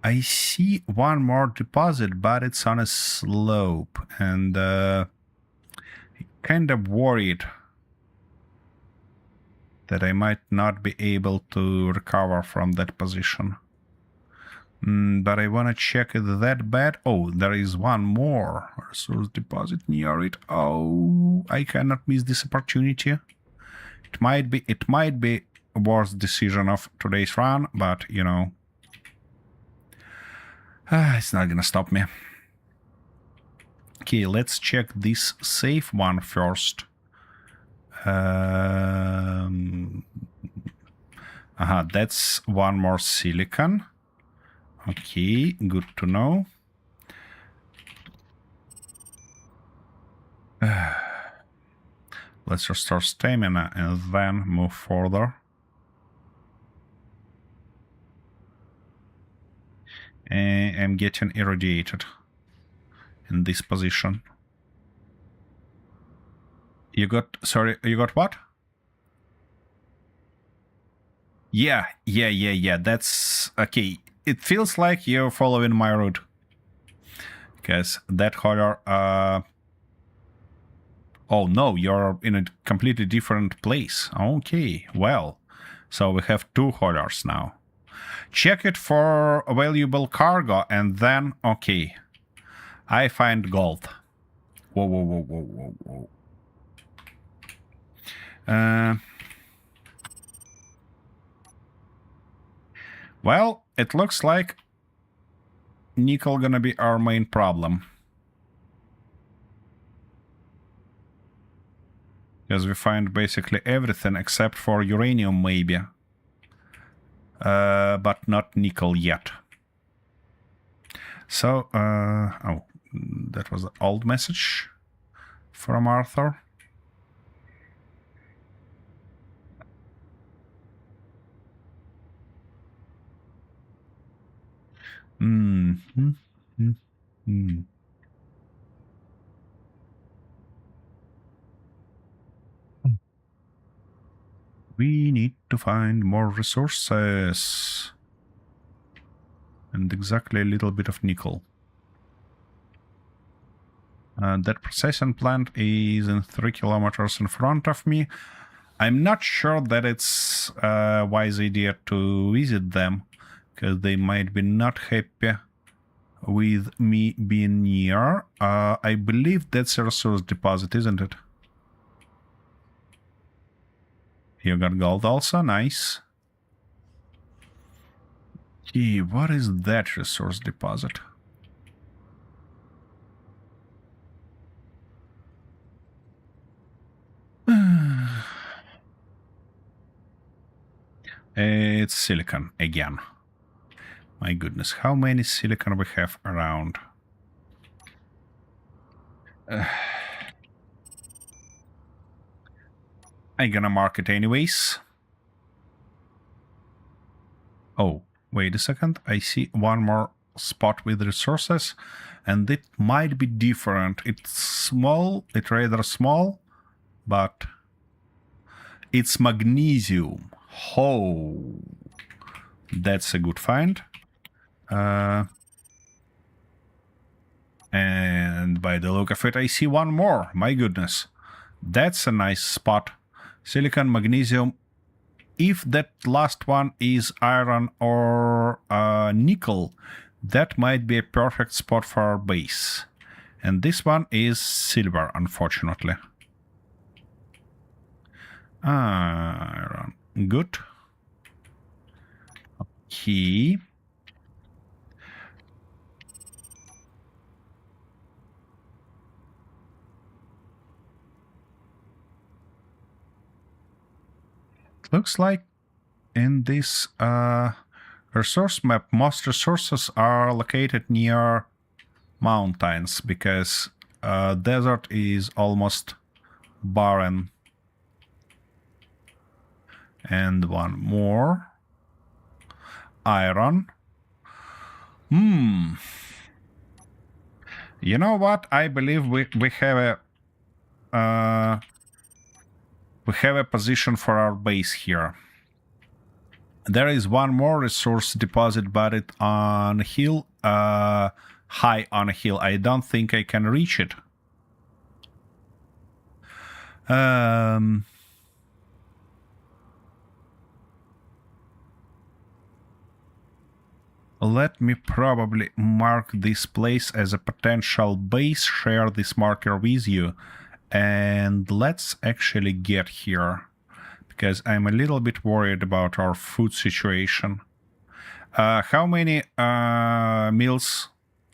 I see one more deposit, but it's on a slope, and kind of worried that I might not be able to recover from that position. But I want to check it that bad. Oh, there is one more resource deposit near it. Oh, I cannot miss this opportunity. It might be worst decision of today's run, but you know, it's not gonna stop me. Okay, let's check this safe one first. That's one more silicon. Okay, good to know. Let's restore stamina and then move further. I'm getting irradiated in this position. You got, sorry, you got what? Yeah, that's okay. It feels like you're following my route. Because that holler, oh no, you're in a completely different place. Okay, well, so we have two hollers now. Check it for valuable cargo, and then, okay, I find gold. Whoa. Well, it looks like nickel gonna be our main problem. Because we find basically everything except for uranium, maybe. But not nickel yet. So, oh, that was an old message from Arthur. We need to find more resources. And exactly a little bit of nickel. That processing plant is in 3 kilometers in front of me. I'm not sure that it's a wise idea to visit them, because they might be not happy with me being near. I believe that's a resource deposit, isn't it? You got gold also, nice. Gee, what is that resource deposit? It's silicon again. My goodness, how many silicon we have around? I'm gonna mark it anyways. Oh, wait a second. I see one more spot with resources, and it might be different. It's small, it's rather small, but it's magnesium. Oh, that's a good find. And by the look of it, I see one more. My goodness. That's a nice spot. Silicon, magnesium. If that last one is iron or nickel, that might be a perfect spot for our base. And this one is silver, unfortunately. Iron. Good. Okay. Looks like in this resource map, most resources are located near mountains because desert is almost barren. And one more. Iron. You know what? I believe we have a position for our base here. There is one more resource deposit, but it's on a hill, high on a hill. I don't think I can reach it. Let me probably mark this place as a potential base, share this marker with you, and let's actually get here, because I'm a little bit worried about our food situation. How many meals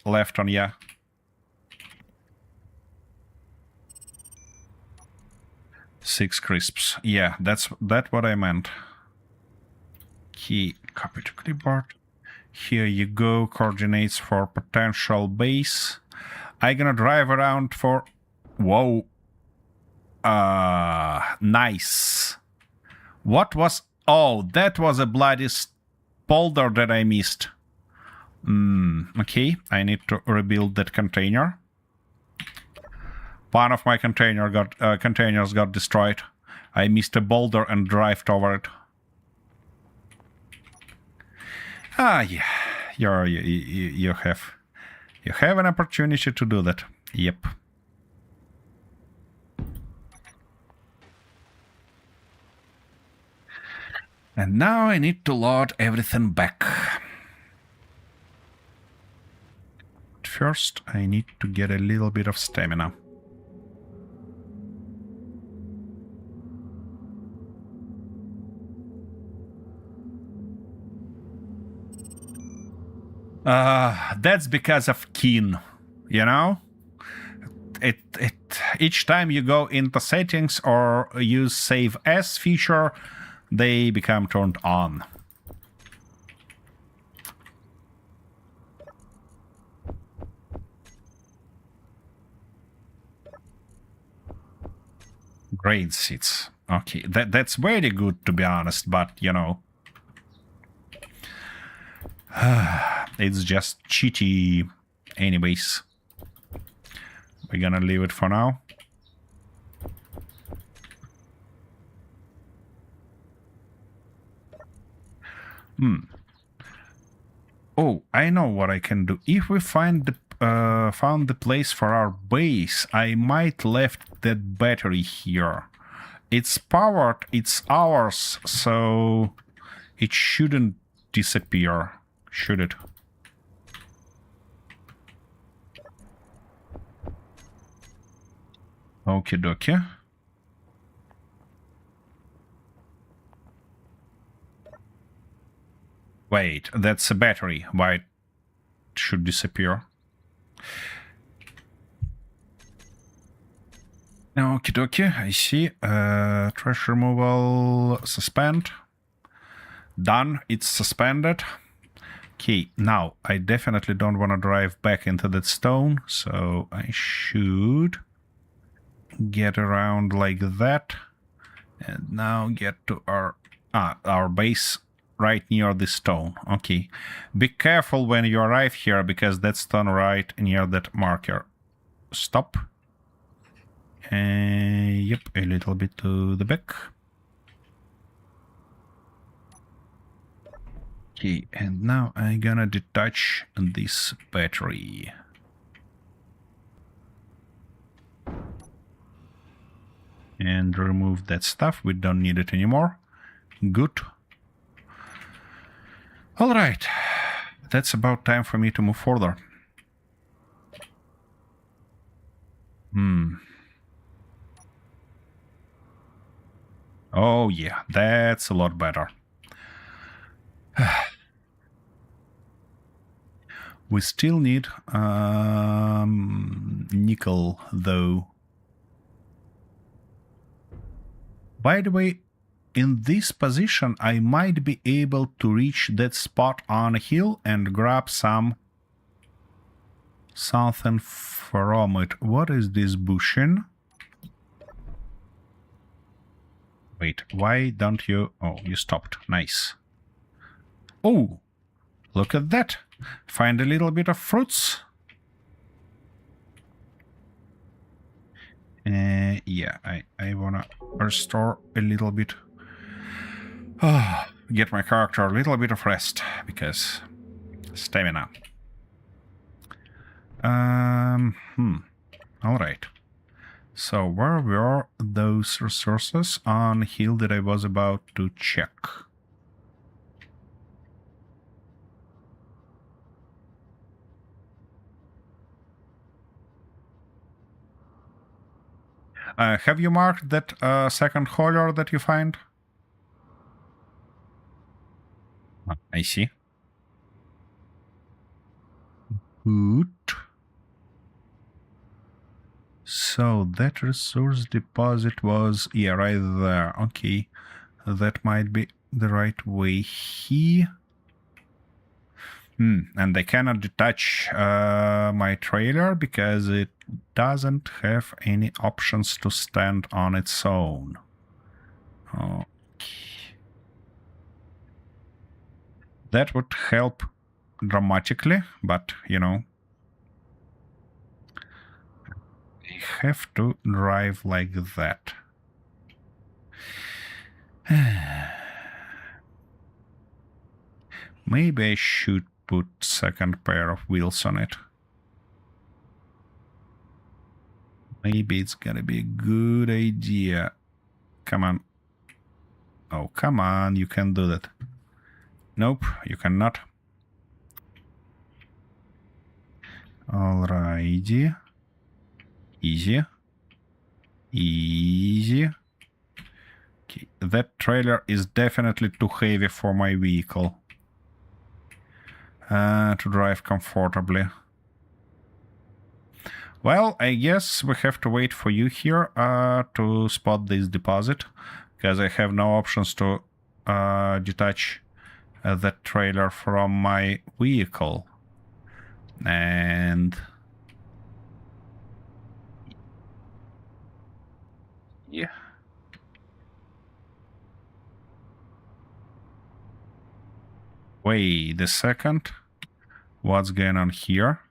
left on ya? 6 crisps. Yeah, that's what I meant. Key, copy to clipboard. Here you go, coordinates for potential base. I'm gonna drive around for... Whoa. Nice. What was... Oh, that was a bloody boulder that I missed. Okay, I need to rebuild that container. One of my containers got destroyed. I missed a boulder and drove over it. Yeah, you have an opportunity to do that. Yep. And now I need to load everything back. First, I need to get a little bit of stamina. That's because of Keen, you know? Each time you go into settings or use save as feature, they become turned on. Grain seeds. Okay, that's very good, to be honest, but, you know... it's just cheaty. Anyways, we're gonna leave it for now. Oh, I know what I can do. If we found the place for our base, I might left that battery here. It's powered, it's ours, so it shouldn't disappear, should it? Okie dokie. Wait, that's a battery. Why it should disappear? Okie dokie, I see. Trash removal, suspend. Done. It's suspended. Okay, now I definitely don't want to drive back into that stone, so I should get around like that. And now get to our base right near the stone. Okay. Be careful when you arrive here, because that stone right near that marker. Stop. Yep, a little bit to the back. Okay, and now I'm gonna detach this battery. And remove that stuff. We don't need it anymore. Good. All right. That's about time for me to move further. Oh, yeah. That's a lot better. We still need nickel, though. By the way, in this position, I might be able to reach that spot on a hill and grab something from it. What is this bushing? Wait, why don't you... Oh, you stopped. Nice. Oh, look at that. Find a little bit of fruits. Yeah, I wanna restore a little bit. Get my character a little bit of rest, because stamina. Alright. So where were those resources on hill that I was about to check? Have you marked that second hauler that you find? I see. Good. So that resource deposit was, yeah, right there. Okay, that might be the right way here. And I cannot detach my trailer because it doesn't have any options to stand on its own. Okay. That would help dramatically, but, you know, I have to drive like that. Maybe I should put second pair of wheels on it. Maybe it's gonna be a good idea. Come on. Oh, come on, you can do that. Nope, you cannot. Alrighty. Easy. Easy. Okay, that trailer is definitely too heavy for my vehicle to drive comfortably. Well, I guess we have to wait for you here to spot this deposit, because I have no options to detach that trailer from my vehicle. And yeah. Wait a second. What's going on here?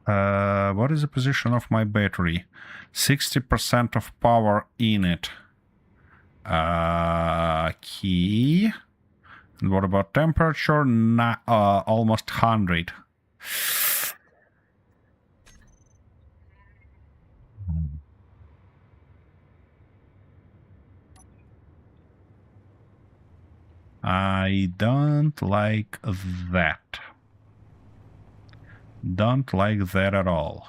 What is the position of my battery? 60% of power in it. Key. And what about temperature? Almost 100. I don't like that. Don't like that at all.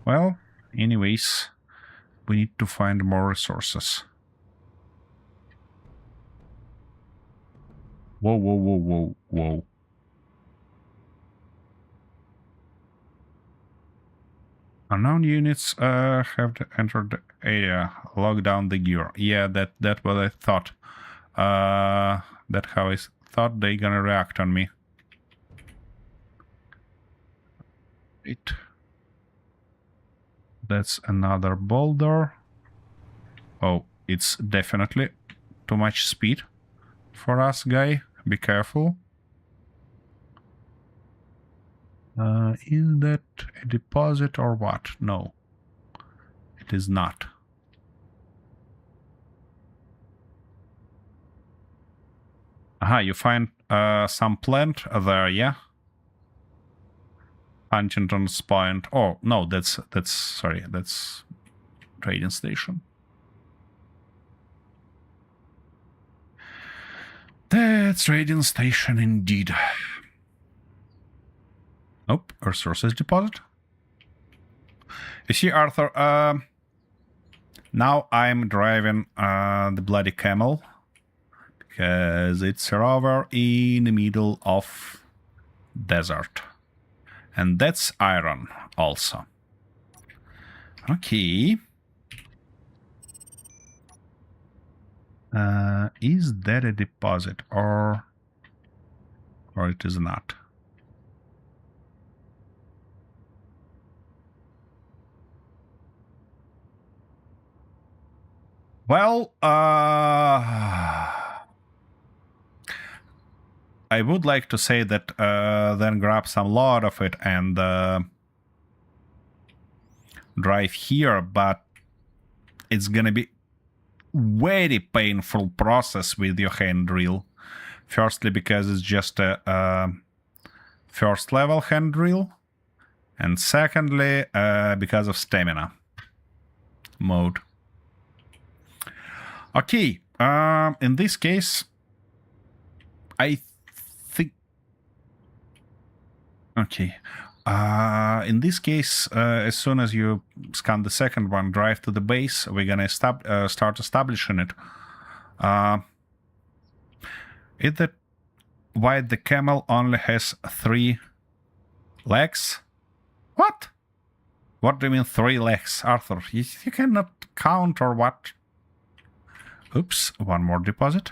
Well, anyways, we need to find more resources. Whoa, whoa, whoa, whoa, whoa. Unknown units have to enter the area. Lock down the gear. Yeah, that what I thought. That how I thought they gonna react on me. It. That's another boulder. Oh, it's definitely too much speed for us, guy. Be careful. Is that a deposit or what? No, it is not. Aha, you find some plant there, yeah? Huntington's Point. Oh, no, that's sorry, that's trading station. That's trading station indeed. Oh, resources deposit. You see, Arthur, now I'm driving the bloody camel because it's a rover in the middle of desert. And that's iron also. Okay. Is that a deposit or it is not? Well, I would like to say that then grab some lot of it and drive here, but it's gonna be very painful process with your hand drill. Firstly, because it's just a first level hand drill, and secondly, because of stamina mode. Okay, in this case, I think... Okay. In this case, as soon as you scan the second one, drive to the base, we're gonna start establishing it. Is that why the camel only has 3 legs? What? What do you mean 3 legs, Arthur? You cannot count or what? Oops, one more deposit.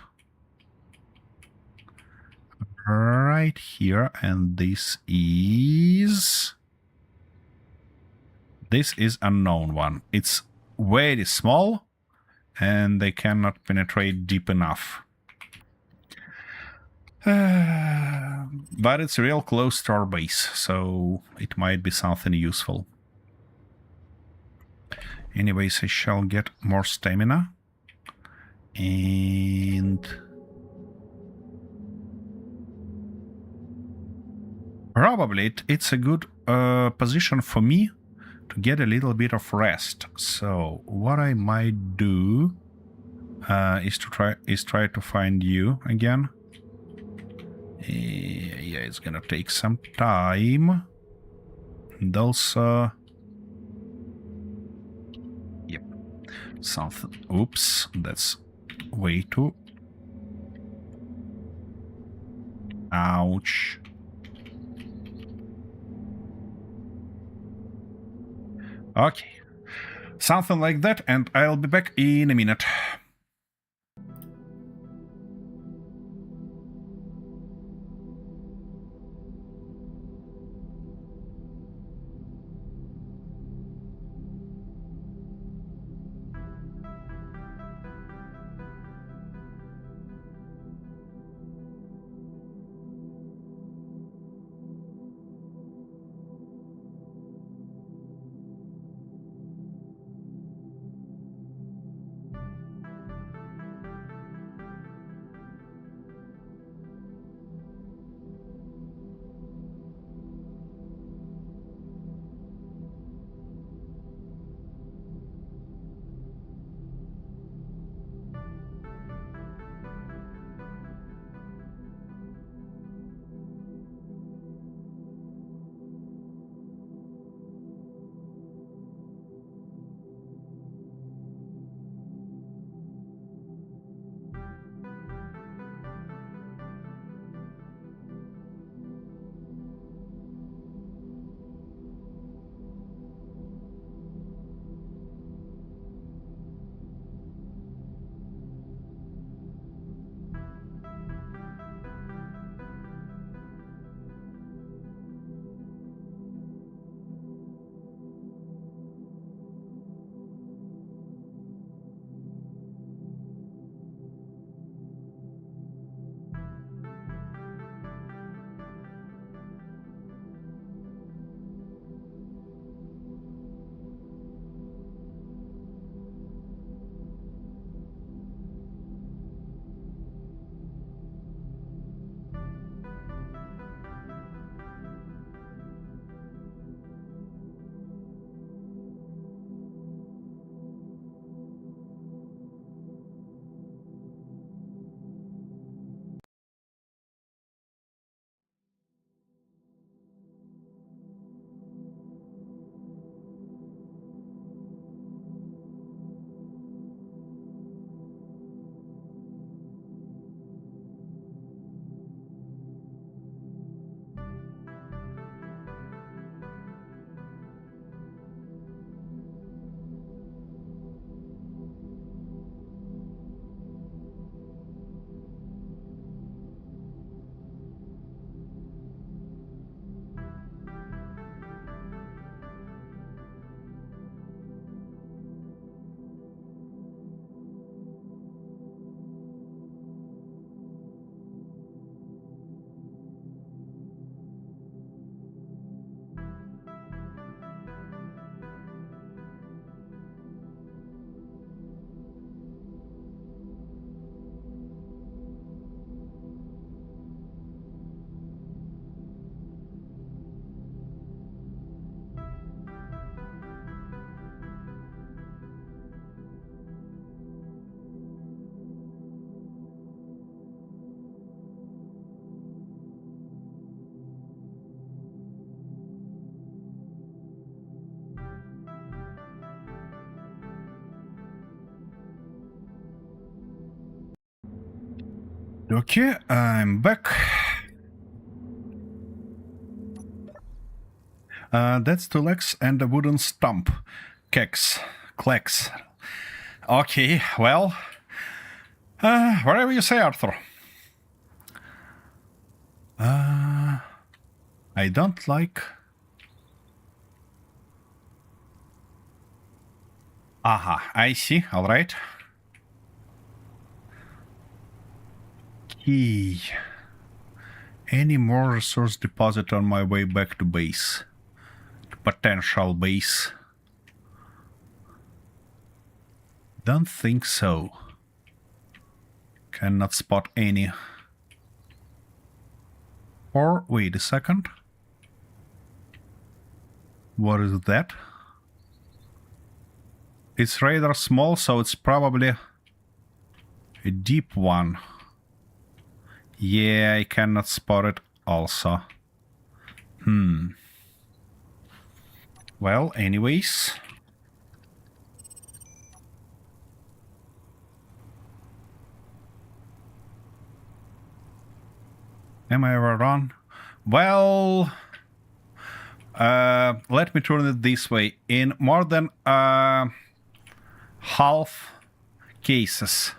Right here, and this is unknown one. It's very small, and they cannot penetrate deep enough. But it's real close to our base, so it might be something useful. Anyways, I shall get more stamina. And probably it's a good position for me to get a little bit of rest. So what I might do is try to find you again. Yeah, it's gonna take some time. And also, yep, something. Oops, that's way too. Ouch. Okay, something like that, and I'll be back in a minute. Okay, I'm back. That's 2 legs and a wooden stump. Clacks. Okay, well, whatever you say, Arthur. I don't like... Aha, I see, alright. Key. Any more resource deposit on my way back to base? Potential base. Don't think so. Cannot spot any. Or, wait a second. What is that? It's rather small, so it's probably a deep one. Yeah, I cannot spot it also. Well, anyways. Am I ever wrong? Well, let me turn it this way. In more than half cases.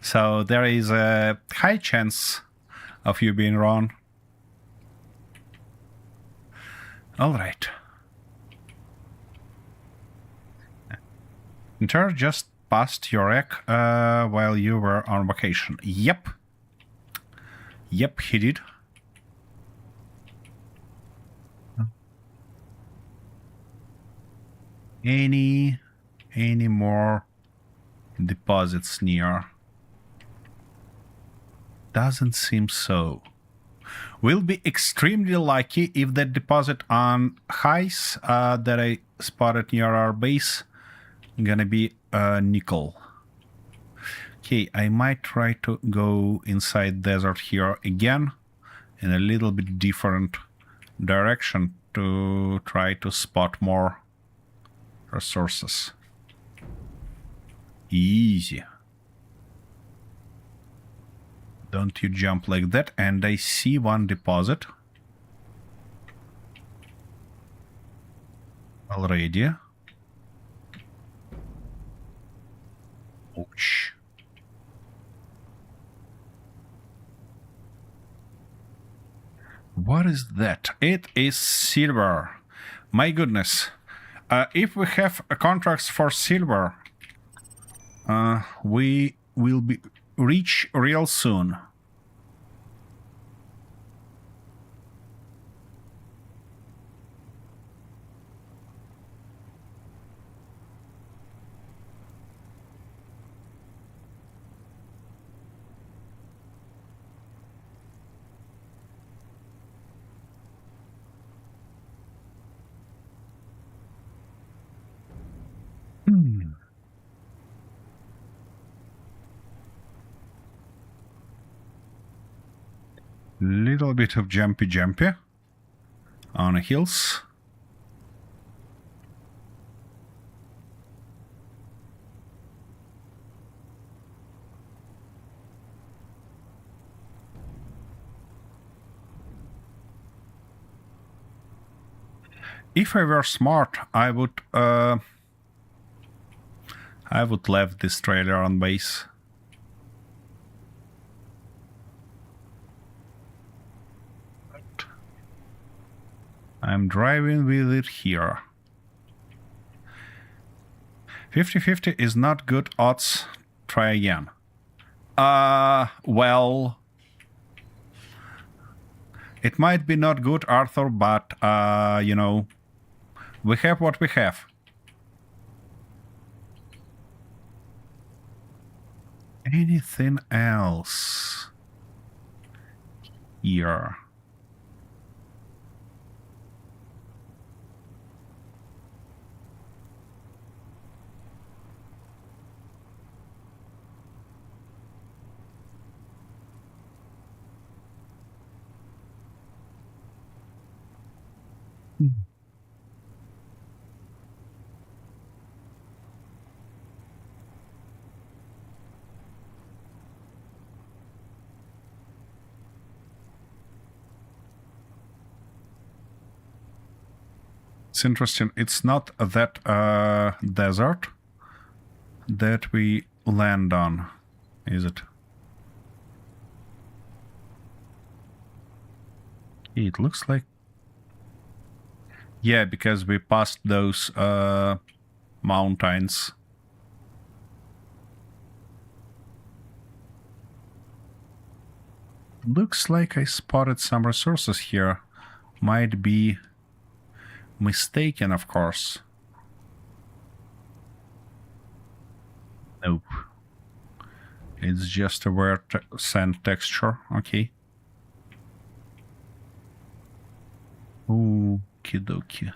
So there is a high chance of you being wrong. Alright. Inter just passed your egg while you were on vacation. Yep. Yep, he did. Any more deposits near? Doesn't seem so. We'll be extremely lucky if that deposit on highs that I spotted near our base gonna be nickel. Okay, I might try to go inside desert here again in a little bit different direction to try to spot more resources. Easy. Don't you jump like that. And I see one deposit already. Ouch. What is that? It is silver. My goodness. If we have contracts for silver, we will be rich real soon. Little bit of jumpy on the hills. If I were smart, I would leave this trailer on base. I'm driving with it here. 50-50 is not good odds. Try again. Well... It might be not good, Arthur, but, you know, we have what we have. Anything else here? It's interesting. It's not that desert that we land on, is it? It looks like... Yeah, because we passed those mountains. Looks like I spotted some resources here. Might be mistaken, of course. Nope. It's just a weird sand texture. Okay. Okie dokie.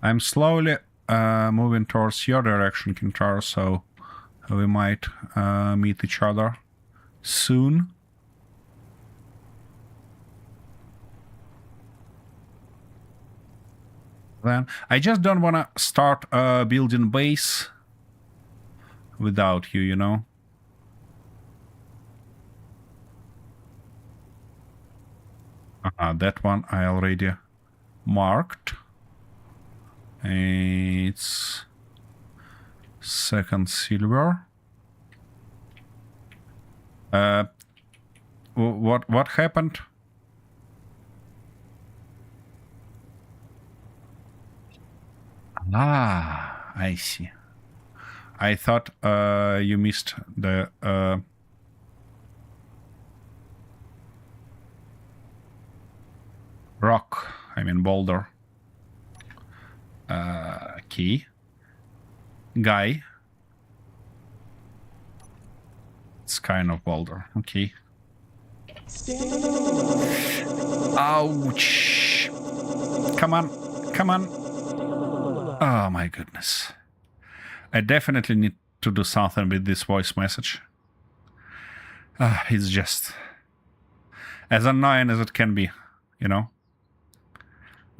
I'm slowly moving towards your direction, Kintaro, so we might meet each other soon. Then I just don't want to start building base without you, you know. That one I already marked. It's second silver. What happened? Ah, I see. I thought you missed the rock. I mean boulder. Key. Guy. It's kind of boulder. Okay. Ouch. Come on. Come on. Oh my goodness. I definitely need to do something with this voice message. It's just as annoying as it can be, you know?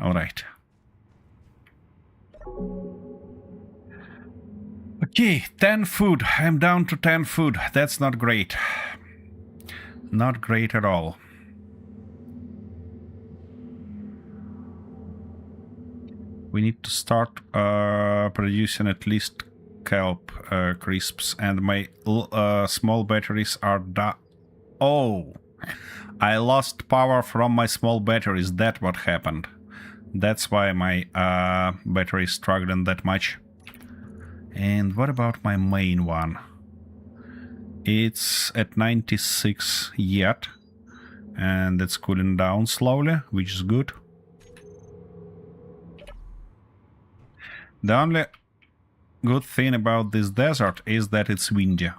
Alright. Okay, 10 food. I'm down to 10 food. That's not great. Not great at all. We need to start producing at least kelp crisps, and my small batteries are Oh! I lost power from my small batteries. That's what happened. That's why my battery is struggling that much. And what about my main one? It's at 96 yet, and it's cooling down slowly, which is good. The only good thing about this desert is that it's windy.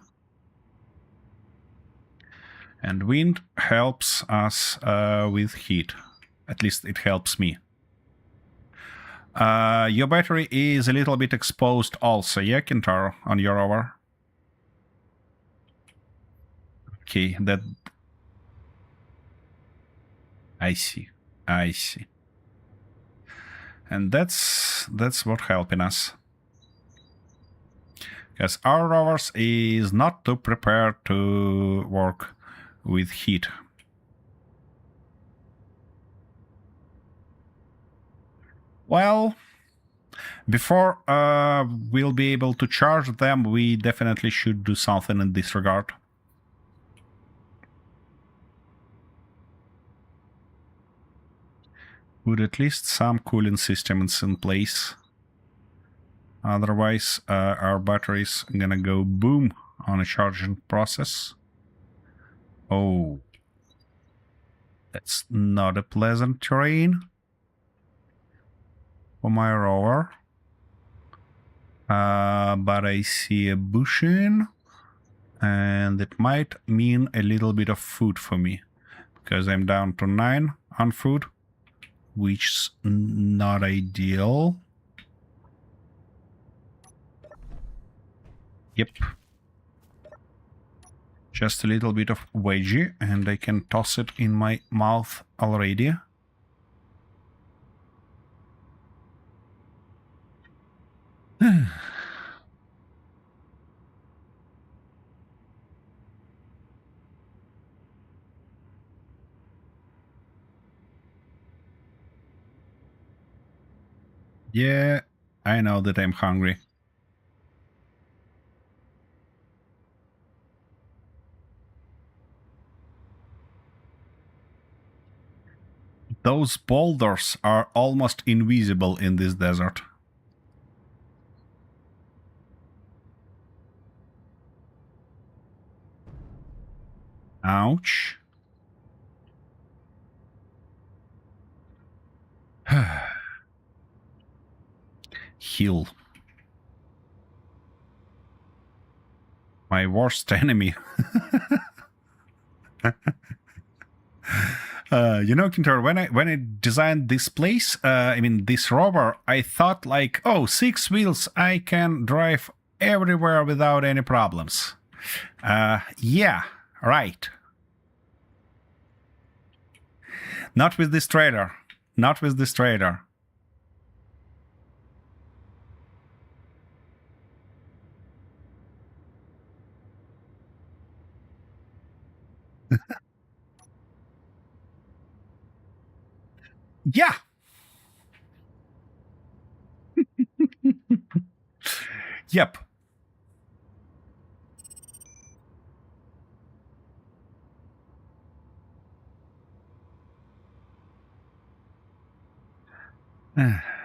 And wind helps us with heat. At least it helps me. Your battery is a little bit exposed also, yeah, Kintaro, on your rover? Okay, that... I see. I see. And that's what helping us. Because our rovers is not too prepared to work with heat. Well, before we'll be able to charge them, we definitely should do something in this regard. Put at least some cooling systems in place. Otherwise, our battery's gonna go boom on a charging process. Oh. That's not a pleasant terrain for my rover. But I see a bushing, and it might mean a little bit of food for me, because I'm down to 9 on food, which is not ideal. Yep. Just a little bit of veggie, and I can toss it in my mouth already. Yeah, I know that I'm hungry. Those boulders are almost invisible in this desert. Ouch. Heal. My worst enemy. You know, Kintor, when I designed this place, this rover, I thought like, oh, 6 wheels, I can drive everywhere without any problems. Yeah, right. Not with this trailer. Not with this trailer. Yeah. Yep.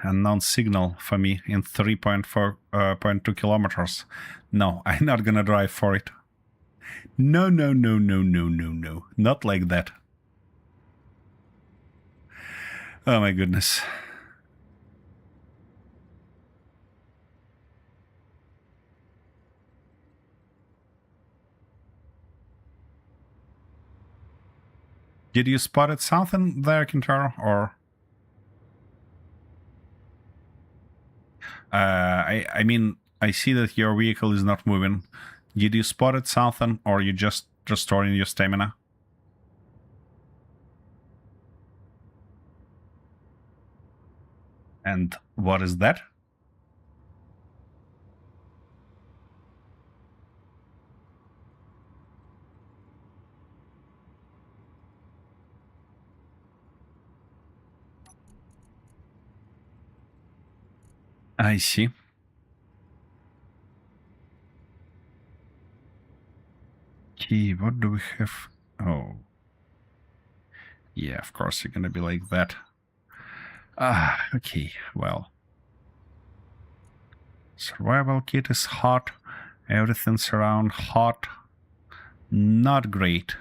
Unknown signal for me in 3.4.2 kilometers. No, I'm not gonna drive for it. No, no, no, no, no, no, no. Not like that. Oh my goodness. Did you spot it something there, Kintaro, or? I mean, I see that your vehicle is not moving. Did you spot it something, or you just restoring your stamina? And what is that? I see. Okay, what do we have? Oh. Yeah, of course you're gonna be like that. Okay, well. Survival kit is hot. Everything's around hot. Not great.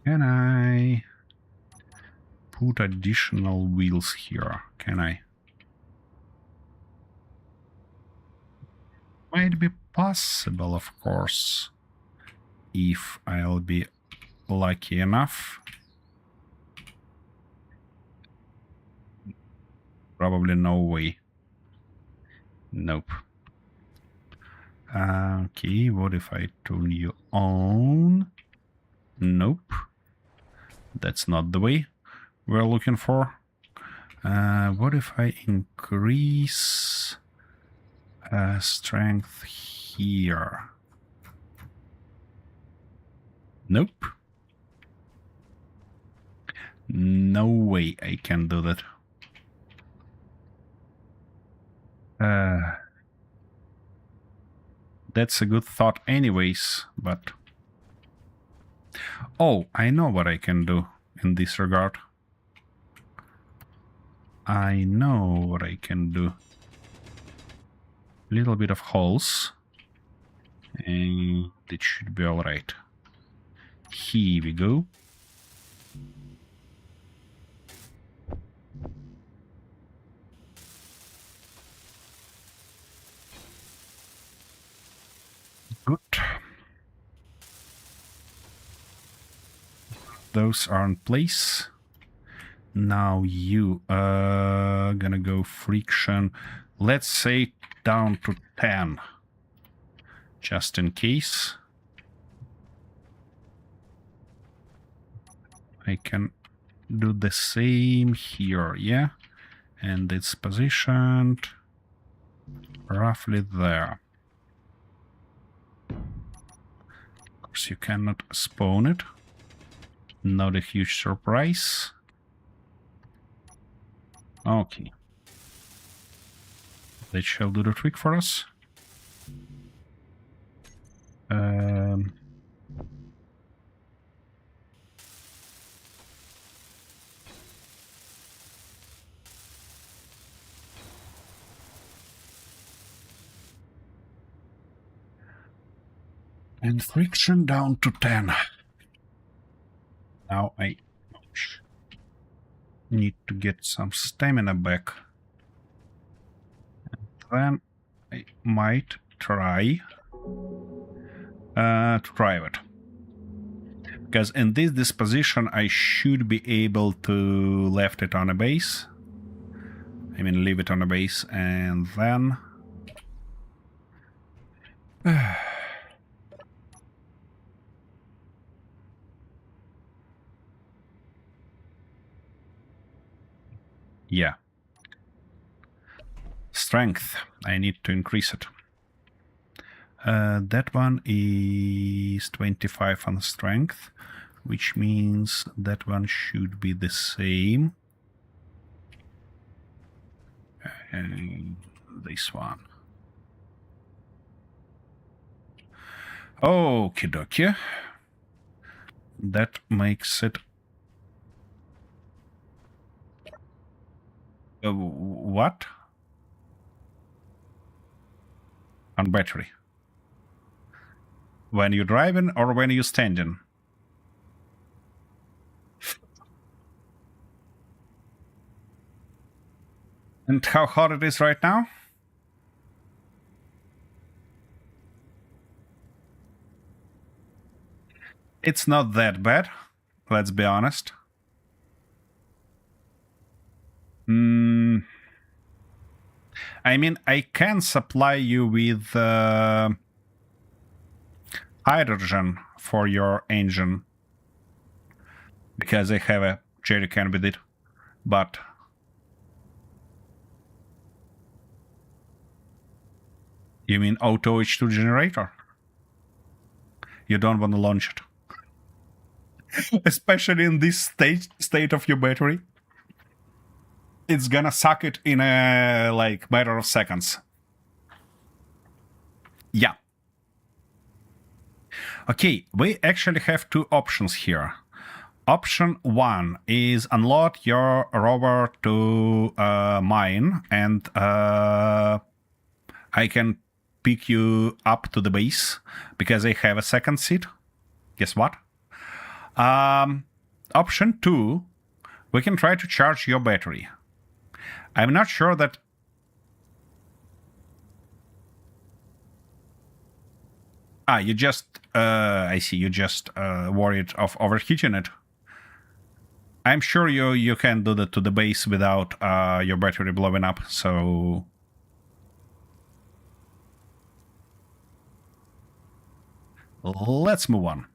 Can I put additional wheels here? Can I? Might be possible, of course, if I'll be lucky enough. Probably no way. Nope. Okay, what if I turn you on? Nope. That's not the way we're looking for. What if I increase strength here? Nope. No way I can do that. That's a good thought anyways, but... Oh, I know what I can do in this regard. I know what I can do. Little bit of holes. And it should be alright. Here we go. Good. Those are in place. Now you are gonna go friction. Let's say down to 10. Just in case. I can do the same here, yeah? And it's positioned roughly there. course, you cannot spawn it. Not a huge surprise. Okay. That shall do the trick for us. And friction down to 10. Now I need to get some stamina back. And then I might try to drive it. Because in this disposition I should be able to left it on a base. I mean leave it on a base and then... yeah. Strength. I need to increase it. That one is 25 on strength, which means that one should be the same. And this one. Okie dokie. That makes it... what? On battery. When you're driving or when you're standing? And how hot it is right now? It's not that bad, let's be honest. I mean, I can supply you with hydrogen for your engine, because I have a jerry can with it, but... You mean auto H2 generator? You don't want to launch it. Especially in this state of your battery. It's gonna suck it in a, like, matter of seconds. Yeah. Okay, we actually have two options here. Option 1 is unload your rover to mine, and I can pick you up to the base, because I have a second seat. Guess what? Option 2, we can try to charge your battery. I'm not sure that... you just... I see, you just worried of overheating it. I'm sure you can do that to the base without your battery blowing up, so... Let's move on.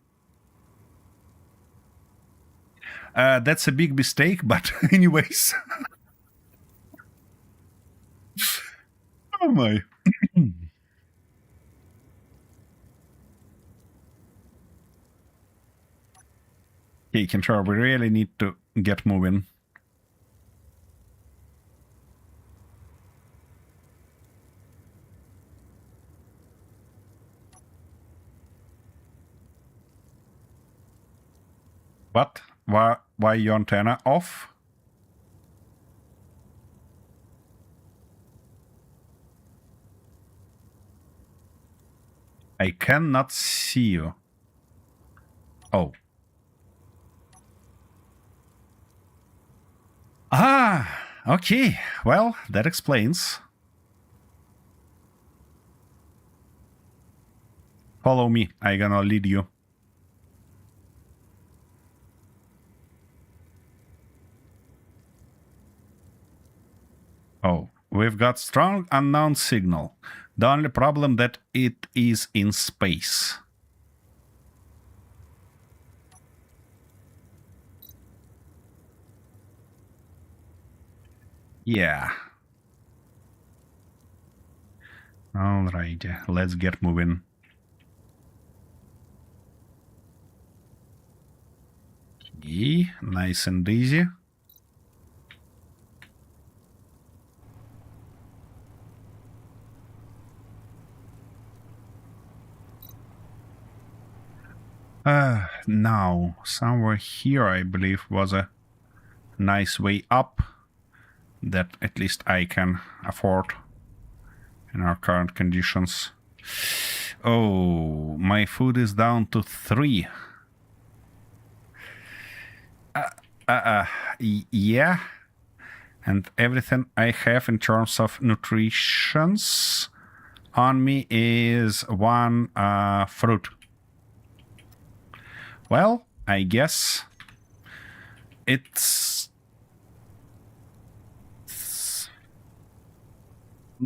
That's a big mistake, but anyways... Oh my. Okay, control, we really need to get moving. What? Why your antenna off? I cannot see you. Oh. Ah, okay. Well, that explains. Follow me. I'm gonna lead you. Oh, we've got strong unknown signal. The only problem that it is in space. Yeah. Alright, let's get moving. Nice and easy. Now, somewhere here, I believe, was a nice way up that at least I can afford in our current conditions. Oh, my food is down to 3. Yeah. And everything I have in terms of nutritions on me is 1 fruit. Well, I guess it's...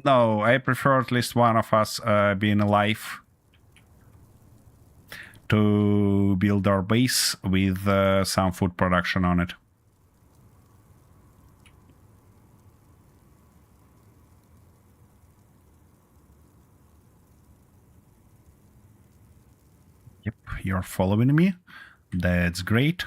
No, I prefer at least one of us being alive to build our base with some food production on it. Yep, you're following me. That's great.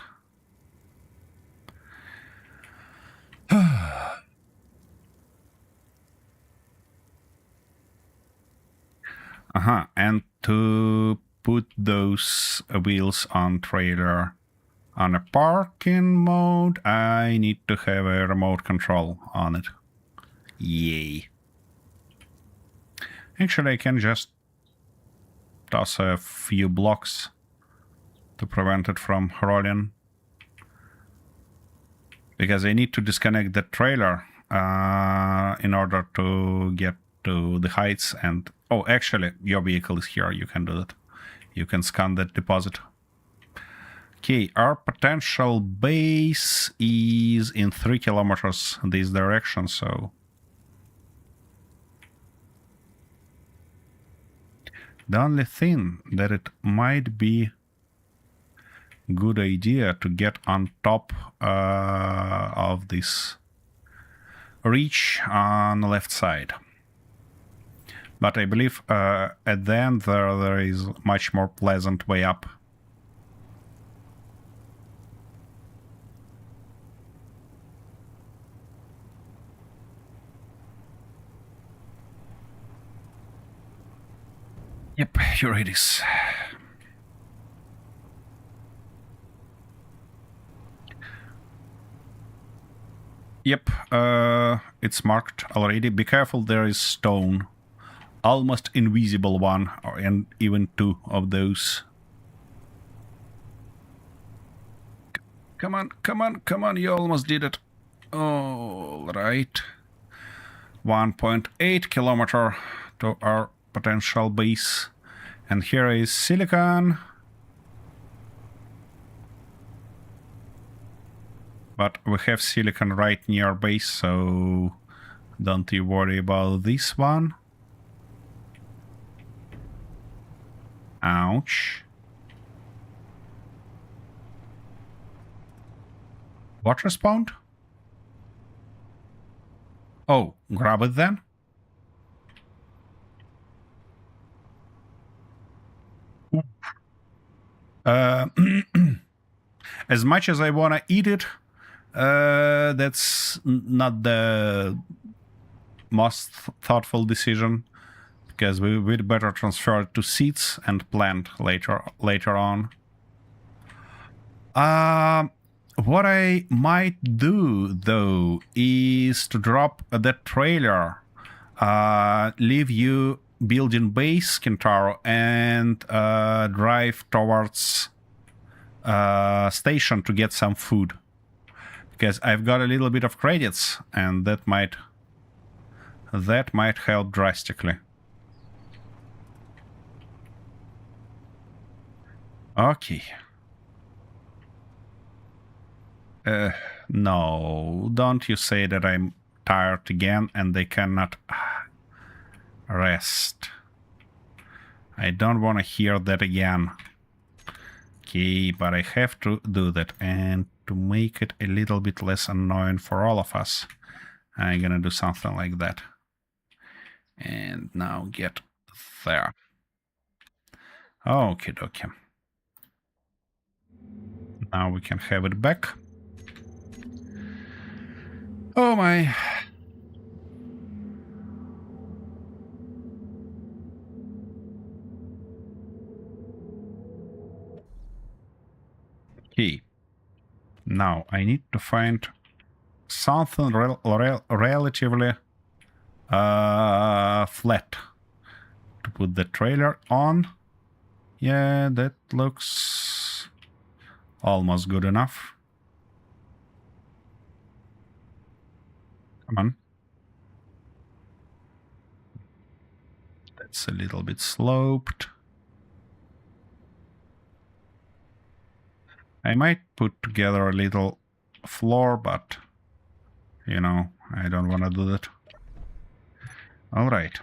And to put those wheels on trailer on a parking mode, I need to have a remote control on it. Yay. Actually, I can just toss a few blocks to prevent it from rolling. Because I need to disconnect the trailer in order to get to the heights. And oh, actually, your vehicle is here. You can do that. You can scan that deposit. Okay, our potential base is in 3 kilometers this direction, so... The only thing that it might be good idea to get on top of this ridge on the left side. But I believe at the end there is much more pleasant way up. Yep, here it is. Yep, it's marked already. Be careful, there is stone. Almost invisible one, and even 2 of those. Come on, come on, come on, you almost did it. All right. 1.8 kilometer to our potential base. And here is silicon. But we have silicon right near base, so don't you worry about this one. Ouch. What respawned? Oh, grab it then. As much as I want to eat it, that's not the most thoughtful decision, because we'd better transfer it to seeds and plant later on. What I might do, though, is to drop that trailer, leave you building base, Kintaro, and drive towards station to get some food. Because I've got a little bit of credits, and that might help drastically. Okay. No, don't you say that I'm tired again and they cannot rest. I don't want to hear that again. Okay, but I have to do that, and to make it a little bit less annoying for all of us, I'm gonna do something like that. And now get there. Okie dokie. Now we can have it back. Oh my. Okay. Now I need to find something relatively flat to put the trailer on. Yeah, that looks almost good enough. Come on. That's a little bit sloped. I might put together a little floor, but, you know, I don't want to do that. All right.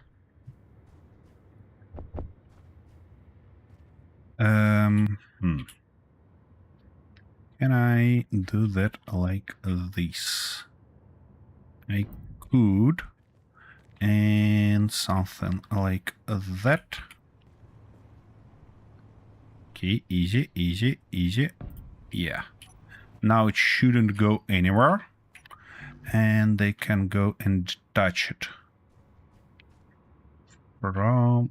Can I do that like this? I could. And something like that. Okay, easy, easy, easy. Yeah. Now it shouldn't go anywhere. And they can go and touch it. From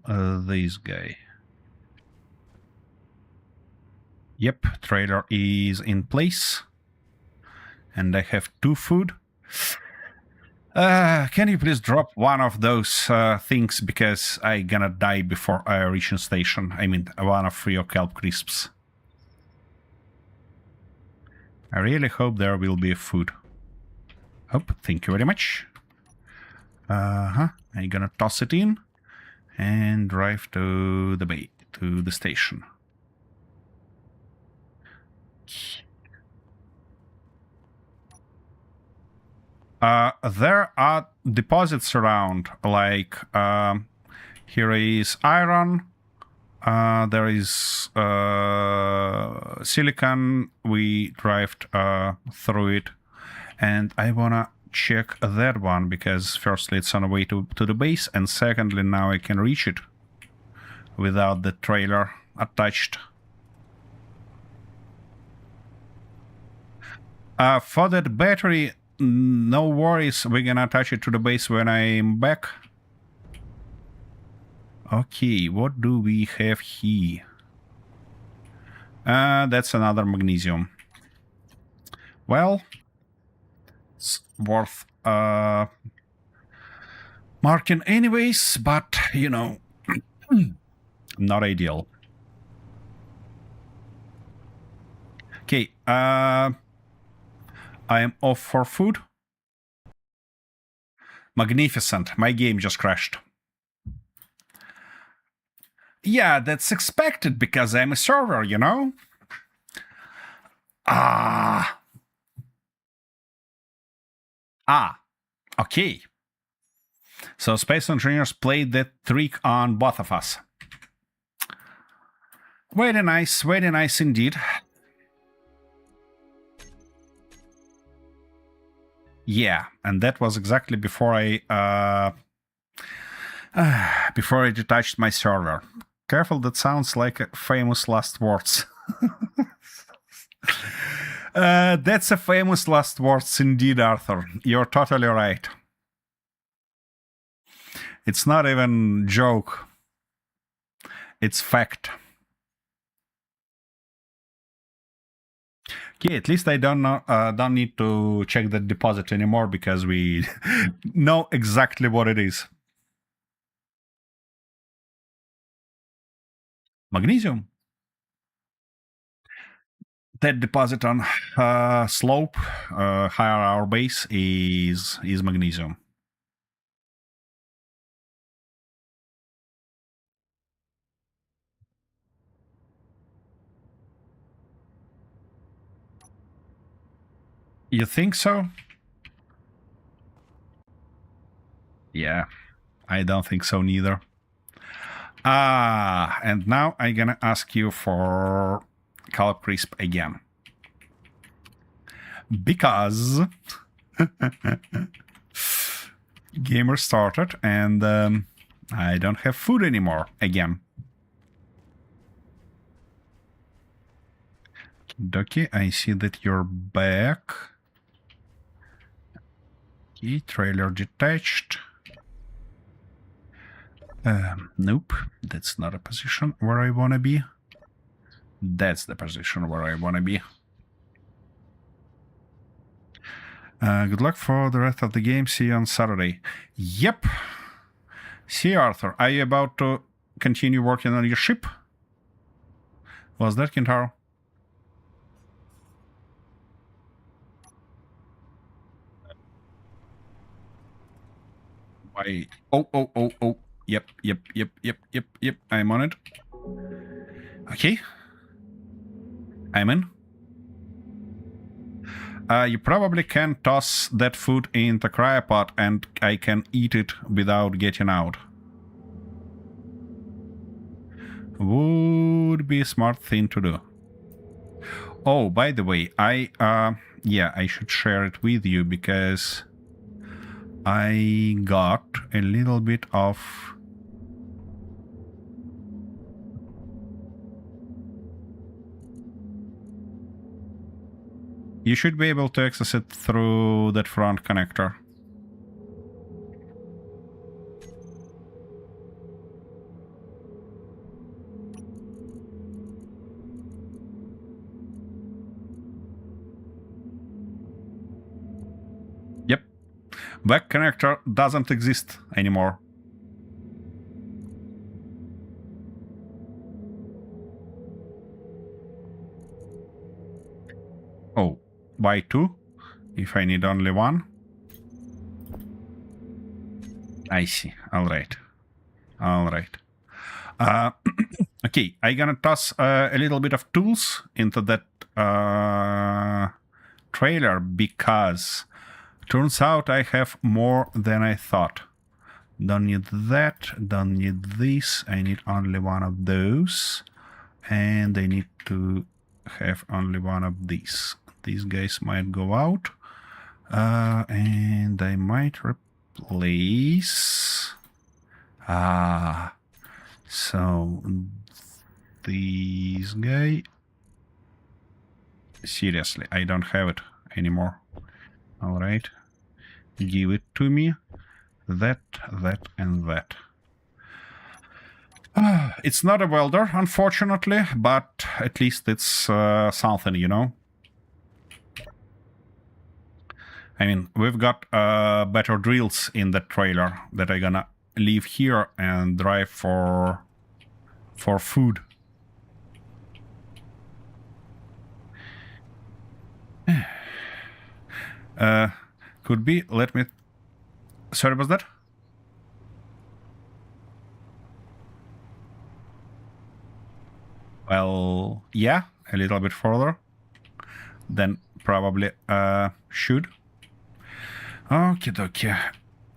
this guy. Yep, trailer is in place. And I have 2 food. Can you please drop one of those things, because I gonna die before I reach the station. I mean, one of your kelp crisps. I really hope there will be food. Oh, thank you very much. I'm gonna toss it in and drive to the bay, to the station. There are deposits around, like here is iron, there is silicon, we drive through it, and I wanna check that one, because firstly it's on the way to the base, and secondly now I can reach it without the trailer attached. For that battery, no worries, we're gonna attach it to the base when I'm back. Okay, what do we have here? That's another magnesium. Well, it's worth marking anyways, but, you know, not ideal. Okay, I am off for food. Magnificent. My game just crashed. Yeah, that's expected because I'm a server, you know? Okay. So Space Engineers played that trick on both of us. Very nice indeed. Yeah, and that was exactly before I detached my server. Careful, that sounds like famous last words. That's a famous last words indeed, Arthur. You're totally right. It's not even joke. It's fact. Okay, at least I don't need to check the deposit anymore, because we know exactly what it is. Magnesium. That deposit on slope higher our base is magnesium. You think so? Yeah, I don't think so neither. And now I'm gonna ask you for Calip Crisp again. Because gamer started and I don't have food anymore again. Doki, I see that you're back. Okay, trailer detached. Nope, that's not a position where I want to be. That's the position where I want to be. Good luck for the rest of the game. See you on Saturday. Yep. See you, Arthur. Are you about to continue working on your ship? Was that Kintaro? Why? Oh. Yep. I'm on it. Okay. I'm in. You probably can toss that food in the cryopod and I can eat it without getting out. Would be a smart thing to do. Oh, by the way, yeah, I should share it with you because I got a little bit of... You should be able to access it through that front connector. Yep. Back connector doesn't exist anymore. Oh, buy two if I need only one. I see. All right. Okay, I'm gonna toss a little bit of tools into that trailer because turns out I have more than I thought. Don't need that, don't need this, I need only one of those, and I need to have only one of these. These guys might go out, and I might replace... so this guy... Seriously, I don't have it anymore. Alright, give it to me. That, and that. It's not a welder, unfortunately, but at least it's something, you know? I mean, we've got better drills in the trailer that I'm gonna leave here and drive for food. Could be, let me... Sorry, was that? Well, yeah, a little bit further. Then probably should. Okie dokie.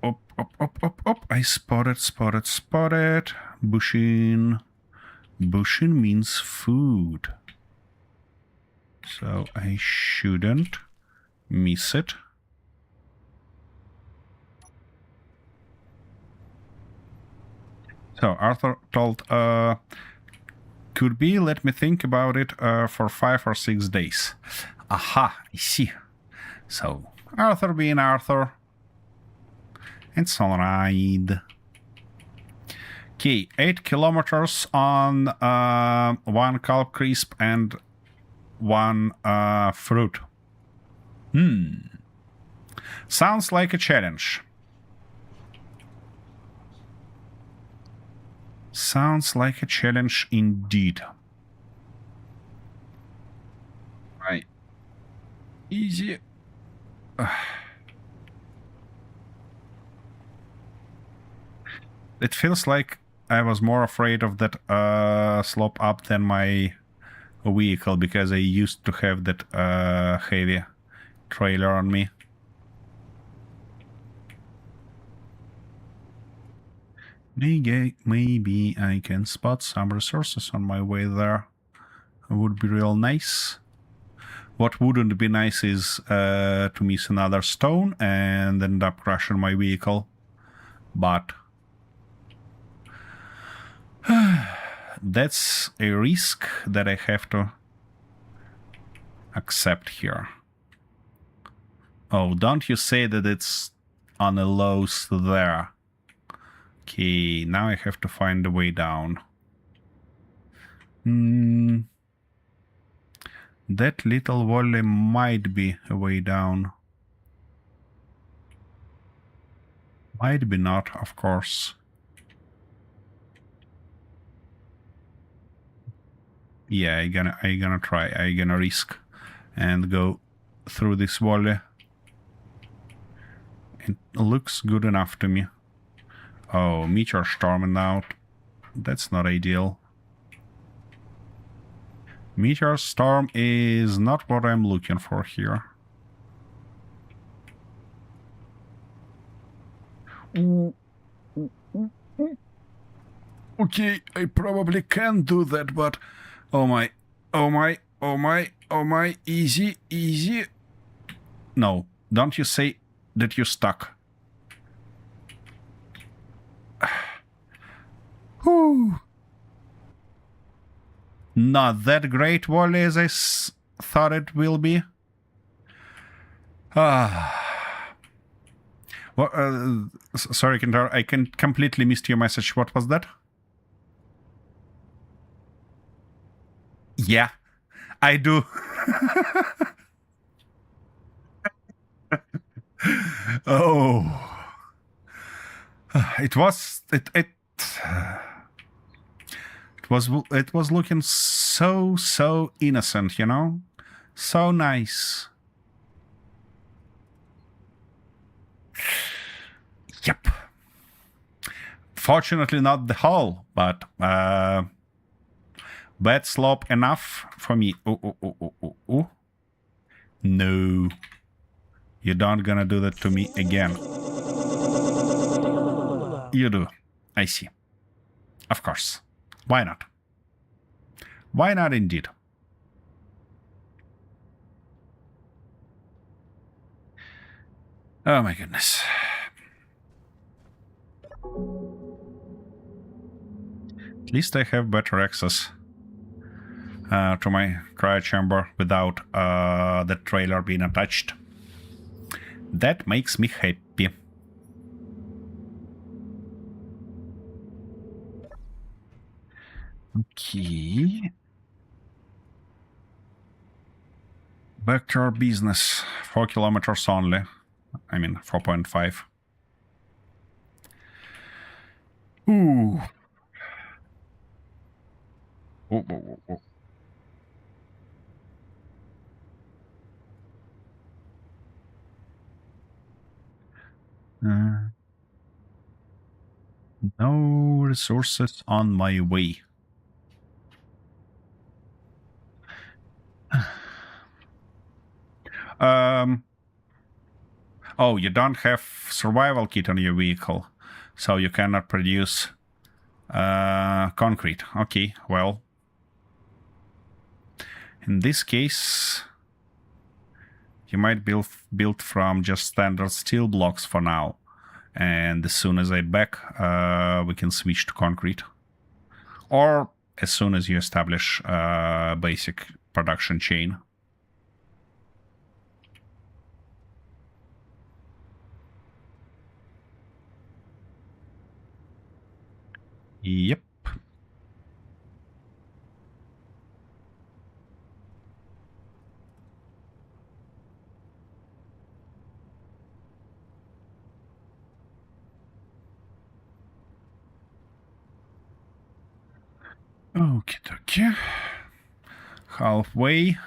Up. I spotted. Bushing. Bushing means food. So I shouldn't miss it. So Arthur told, could be, let me think about it for 5 or 6 days. Aha, I see. So, Arthur being Arthur. It's alright. Okay, 8 kilometers on 1 Calp Crisp and 1 fruit. Sounds like a challenge. Sounds like a challenge indeed. Right. Easy. It feels like I was more afraid of that slope up than my vehicle because I used to have that heavy trailer on me. Maybe I can spot some resources on my way there. It would be real nice. What wouldn't be nice is to miss another stone and end up crashing my vehicle. But that's a risk that I have to accept here. Oh, don't you say that it's on a lows there. Okay, now I have to find a way down. That little volley might be a way down. Might be not, of course. Yeah, I gonna try. I gonna risk and go through this volley. It looks good enough to me. Oh, meteor storming out. That's not ideal. Meteor storm is not what I'm looking for here. Okay, I probably can do that, but oh my, easy, easy. No, don't you say that you're stuck. Whew. Not that great volley as I thought it will be. Well, sorry, Kentaro, I completely missed your message. What was that? Yeah, I do. Oh, it was looking so innocent, you know, so nice. Yep. Fortunately, not the hull, but bad slope enough for me. Oh. No. You're not gonna do that to me again. You do. I see. Of course. Why not? Why not indeed? Oh my goodness. At least I have better access to my cryo chamber without the trailer being attached. That makes me happy. Okay. Back to our business. 4 kilometers only. I mean, 4.5. Ooh. Oh. No resources on my way. Oh, you don't have survival kit on your vehicle, so you cannot produce concrete. Okay, well, in this case, you might build from just standard steel blocks for now, and as soon as I back, we can switch to concrete, or as soon as you establish a basic production chain. Yep. Okay. Halfway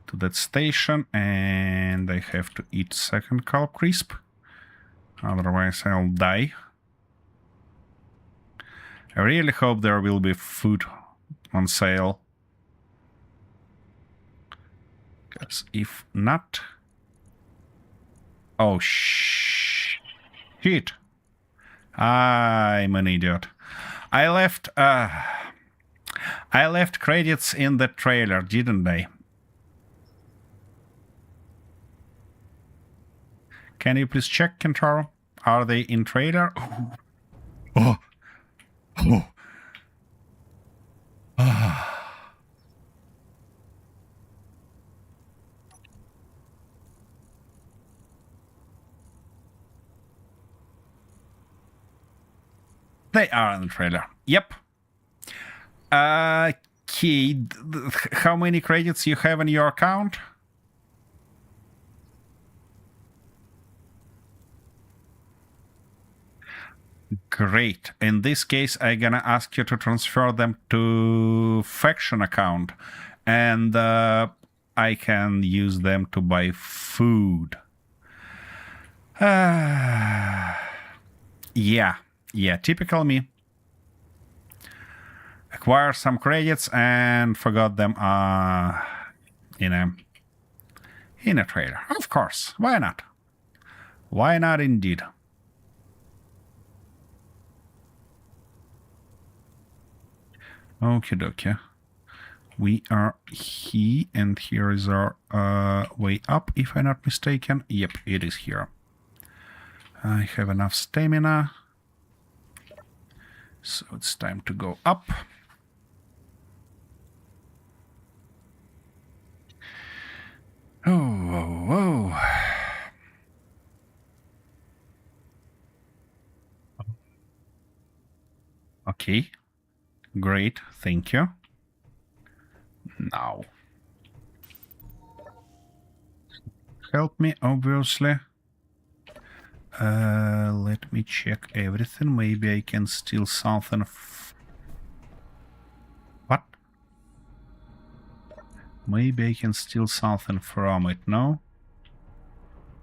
to that station, and I have to eat second carb crisp. Otherwise, I'll die. I really hope there will be food on sale. Because if not... Oh, shit. I'm an idiot. I left credits in the trailer, didn't I? Can you please check, Kentaro? Are they in trailer? Oh. They are in the trailer. Yep. Okay. How many credits you have in your account? Great. In this case, I'm gonna ask you to transfer them to faction account, and I can use them to buy food. Yeah, typical me. Acquire some credits and forgot them in a trailer. Of course, why not? Why not indeed? Okie dokie. We are here, and here is our way up, if I'm not mistaken. Yep, it is here. I have enough stamina, so it's time to go up. Oh. Okay, great, thank you. Now, help me, obviously. Let me check everything. Maybe I can steal something. What? Maybe I can steal something from it, no?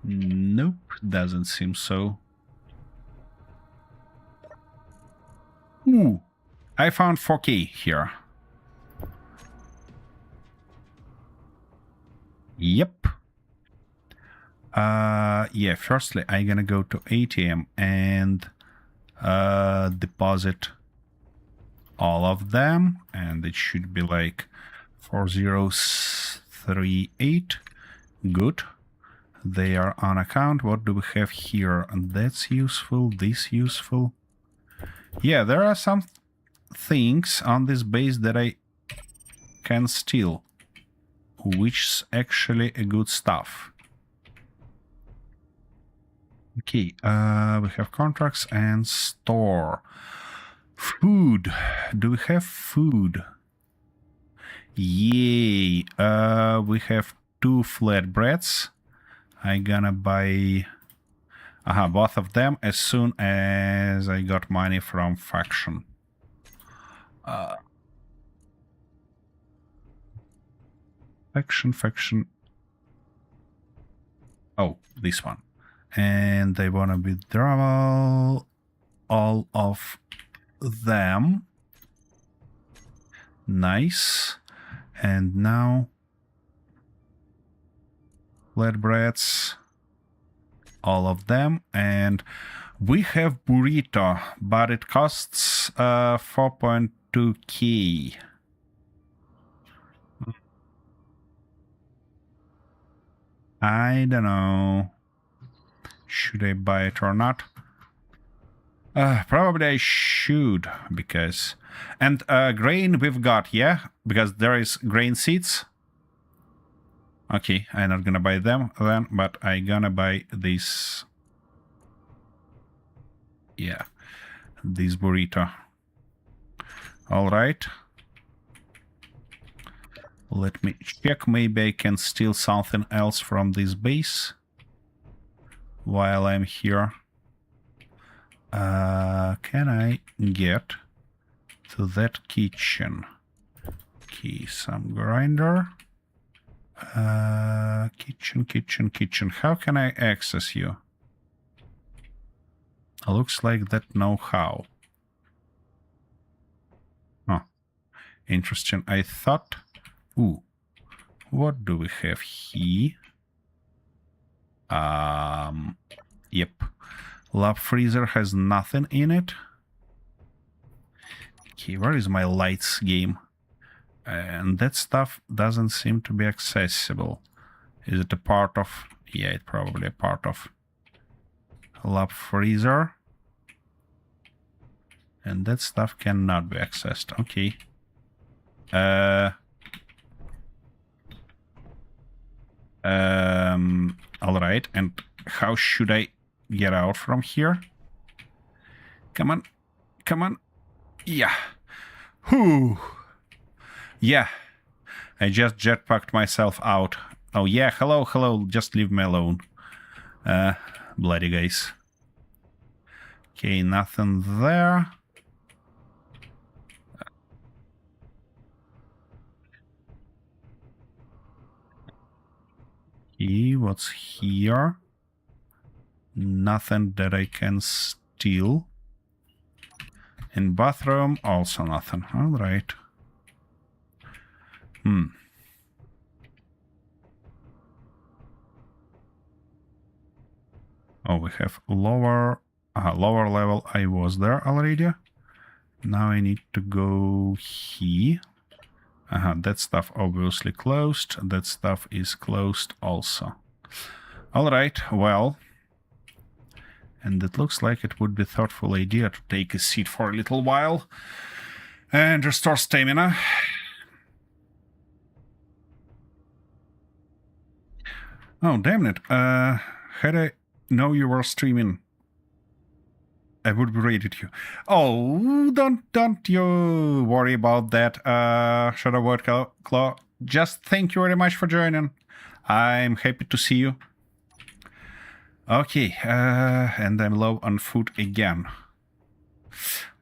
Nope, doesn't seem so. Ooh, I found 4K here. Yep. Yeah, firstly, I'm gonna go to ATM and deposit all of them, and it should be like 4038. Good. They are on account. What do we have here? And that's useful. This useful. Yeah, there are some things on this base that I can steal, which is actually a good stuff. Okay, we have contracts and store. Food. Do we have food? Yay. We have 2 flatbreads. I'm gonna buy both of them as soon as I got money from faction. Faction. Oh, this one. And they wanna be all of them. Nice. And now flatbreads, all of them, and we have burrito, but it costs 4.2k. I don't know. Should I buy it or not? Probably I should, because... And grain we've got, yeah? Because there is grain seeds. Okay, I'm not gonna buy them then, but I'm gonna buy this... Yeah, this burrito. Alright. Let me check, maybe I can steal something else from this base while I'm here. Can I get to that kitchen? Okay, some grinder. Kitchen. How can I access you? Looks like that know-how. Oh, interesting. I thought... Ooh, what do we have here? Yep. Lab freezer has nothing in it. Okay, where is my lights game? And that stuff doesn't seem to be accessible. Is it a part of... Yeah, it's probably a part of lab freezer. And that stuff cannot be accessed. Okay. Alright, and how should I get out from here? Come on. come on. Yeah. Whew. Yeah. I just jetpacked myself out. Oh, yeah. Hello, hello. Just leave me alone. Bloody guys. Okay, nothing there. Okay, what's here? Nothing that I can steal. In bathroom, also nothing. All right. Oh, we have lower level. I was there already. Now I need to go here. That stuff obviously closed. That stuff is closed also. All right, well. And it looks like it would be a thoughtful idea to take a seat for a little while and restore stamina. Oh, damn it. Had I know you were streaming, I would be rated you. Oh, don't you worry about that, Shadow Word Claw. Just thank you very much for joining. I'm happy to see you. Okay, and I'm low on food again.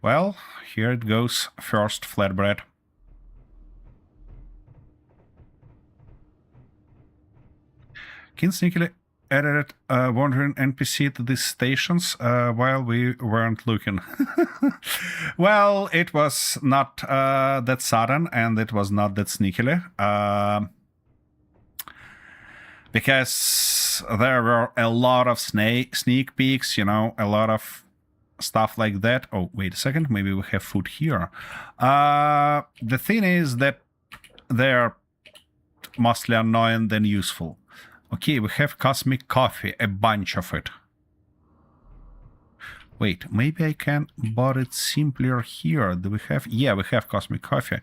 Well, here it goes. First flatbread. King sneakily added wandering NPC to these stations while we weren't looking. Well, it was not that sudden, and it was not that sneakily. Because there were a lot of sneak peeks, you know, a lot of stuff like that. Oh, wait a second, maybe we have food here. The thing is that they're mostly annoying than useful. Okay, we have cosmic coffee, a bunch of it. Wait, maybe I can bought it simpler here. Do we have? Yeah, we have cosmic coffee.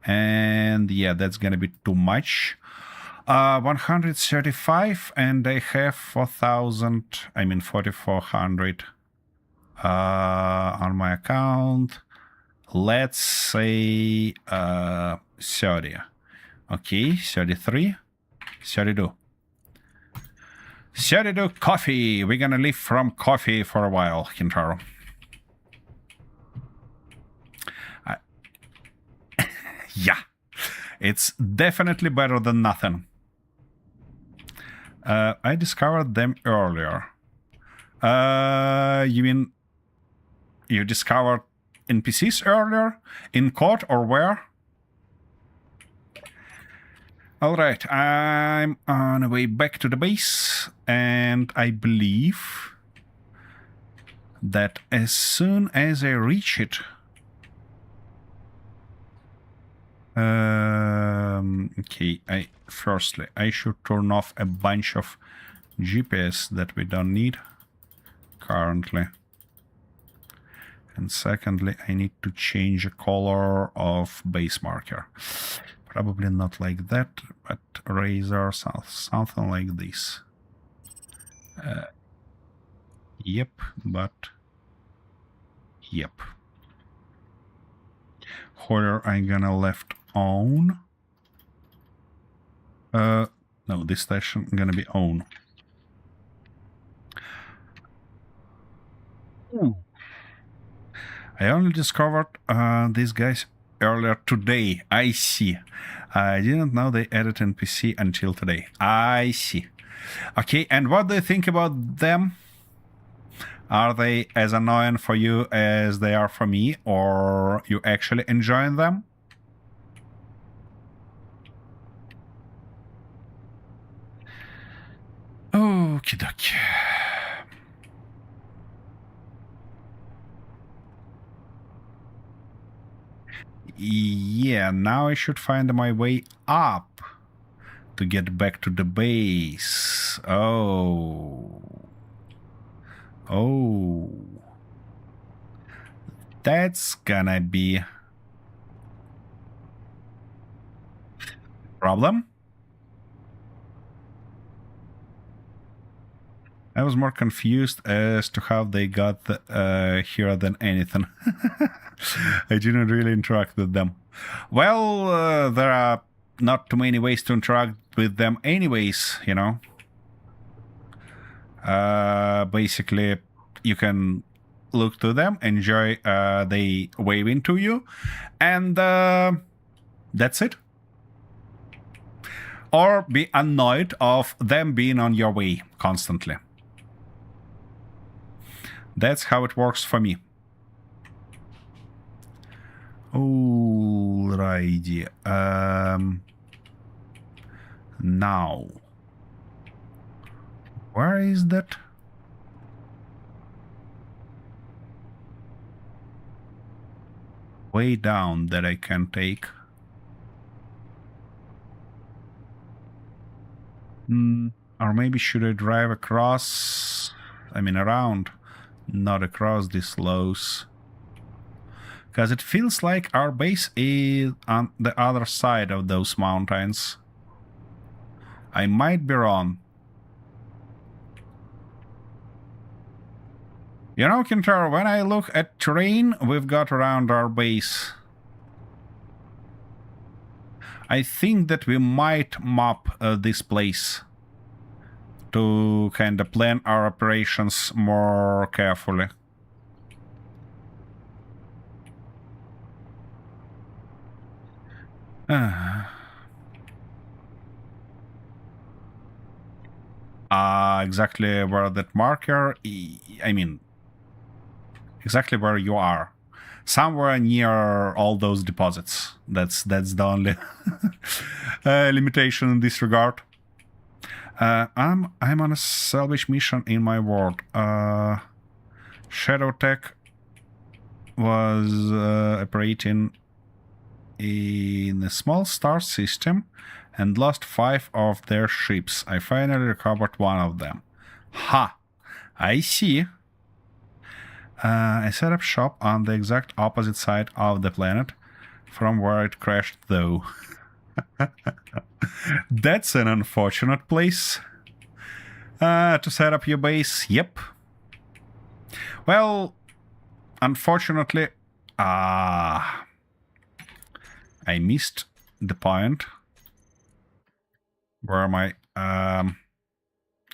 And yeah, that's gonna be too much. 135, and I have 4,400 on my account. Let's say 30. Okay, 33, 32. 32 coffee. We're gonna live from coffee for a while, Kintaro. Yeah, it's definitely better than nothing. I discovered them earlier. You mean you discovered NPCs earlier? In court or where? Alright, I'm on the way back to the base, and I believe that as soon as I reach it... okay, firstly, I should turn off a bunch of GPS that we don't need currently. And secondly, I need to change the color of base marker. Probably not like that, but razor, something like this. Yep, but... Yep. Hoiler I'm gonna left on. No, this station gonna be on. Ooh. I only discovered these guys earlier today. I see. I didn't know they added NPC until today. I see. Okay, and what do you think about them? Are they as annoying for you as they are for me, or you actually enjoying them? Okie dokie. Yeah, now I should find my way up to get back to the base. Oh. Oh. That's gonna be... problem? I was more confused as to how they got here than anything. I didn't really interact with them. Well, there are not too many ways to interact with them anyways, you know. Basically, you can look to them, enjoy they wave into you, and that's it. Or be annoyed of them being on your way constantly. That's how it works for me. Alrighty. Now. Where is that? Way down that I can take. Or maybe should I drive across? I mean around, not across these lows. Because it feels like our base is on the other side of those mountains. I might be wrong. You know, Kintaro, when I look at terrain we've got around our base, I think that we might map this place to kind of plan our operations more carefully. Exactly where that marker, I mean, exactly where you are. Somewhere near all those deposits. That's the only limitation in this regard. I'm on a salvage mission in my world. Shadow Tech was operating in a small star system and lost 5 of their ships. I finally recovered one of them. Ha! I see. I set up shop on the exact opposite side of the planet from where it crashed, though. That's an unfortunate place to set up your base. Yep. Well, unfortunately, I missed the point where my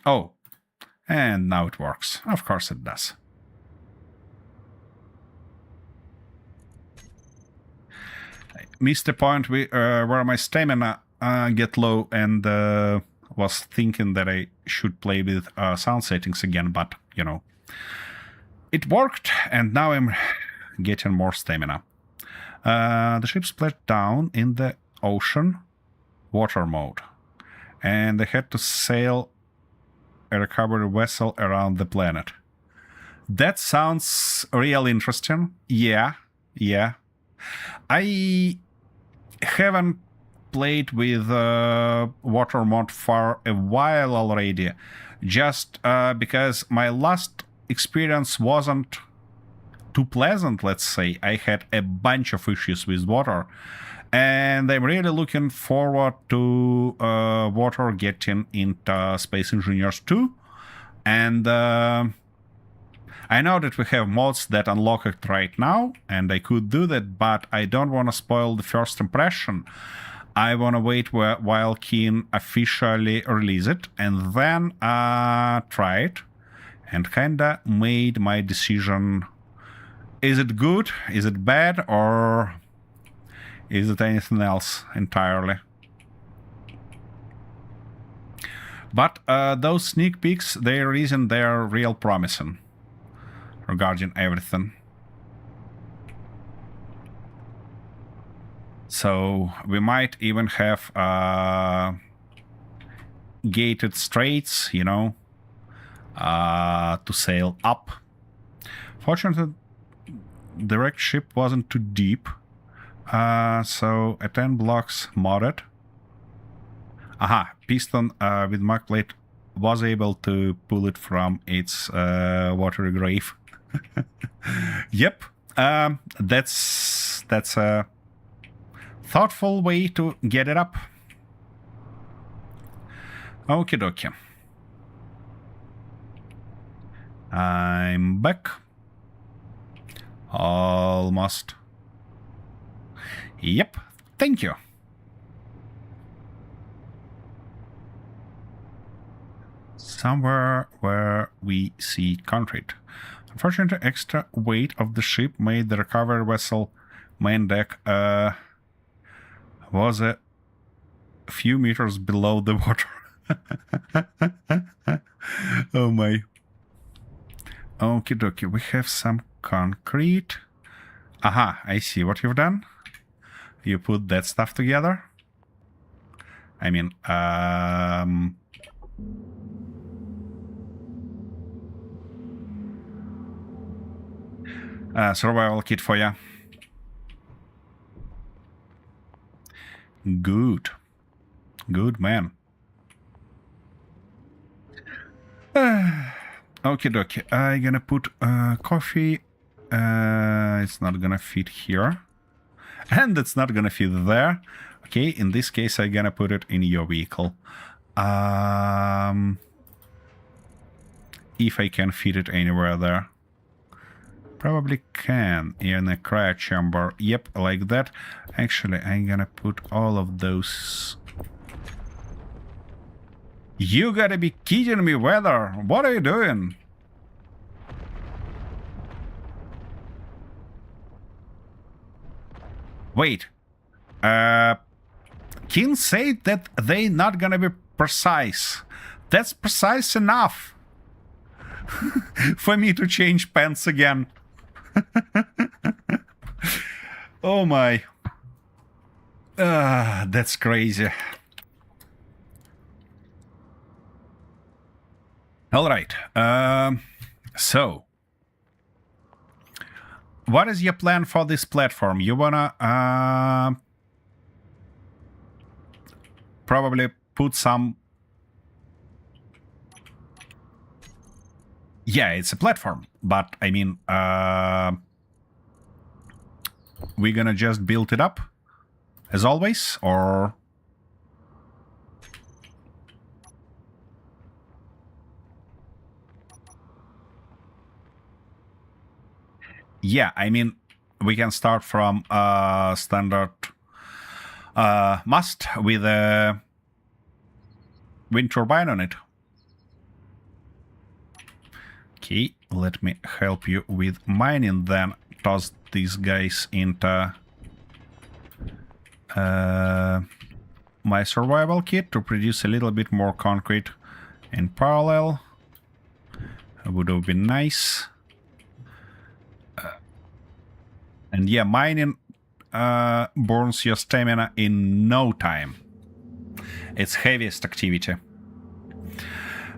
oh, and now it works. Of course it does. I missed the point where my stamina get low, and was thinking that I should play with sound settings again, but you know, it worked, and now I'm getting more stamina. The ship splashed down in the ocean water mode, and they had to sail a recovery vessel around the planet. That sounds real interesting. Yeah. I haven't played with water mode for a while already, just because my last experience wasn't too pleasant, let's say. I had a bunch of issues with water, and I'm really looking forward to water getting into Space Engineers 2. And I know that we have mods that unlock it right now, and I could do that, but I don't want to spoil the first impression. I want to wait while Keen officially release it, and then try it, and kinda made my decision. Is it good? Is it bad? Or is it anything else entirely? But those sneak peeks, they're reason they're real promising regarding everything. So we might even have gated straits, you know, to sail up. Fortunately, the wrecked ship wasn't too deep, so a 10 blocks modded. Aha, piston with mark plate was able to pull it from its watery grave. Yep, that's a thoughtful way to get it up. Okie dokie. I'm back. Almost. Yep, thank you. Somewhere where we see concrete. Unfortunately, extra weight of the ship made the recovery vessel main deck was a few meters below the water. Oh my. Okie dokie, we have some concrete. Aha, I see what you've done. You put that stuff together. I mean, survival kit for ya. Good. Good, man. Okie dokie. I'm gonna put coffee. It's not gonna fit here. And it's not gonna fit there. Okay, in this case, I'm gonna put it in your vehicle. If I can fit it anywhere there. Probably can in a cryo chamber. Yep, like that. Actually, I'm gonna put all of those. You gotta be kidding me, weather. What are you doing? Wait. King said that they not gonna be precise. That's precise enough for me to change pants again. Oh my. That's crazy. All right. So, what is your plan for this platform? You wanna probably put some. Yeah, it's a platform, but I mean, we're gonna just build it up as always, or. Yeah, I mean, we can start from standard mast with a wind turbine on it. Okay, let me help you with mining then. Toss these guys into my survival kit to produce a little bit more concrete in parallel. It would have been nice. And yeah, mining burns your stamina in no time. It's heaviest activity.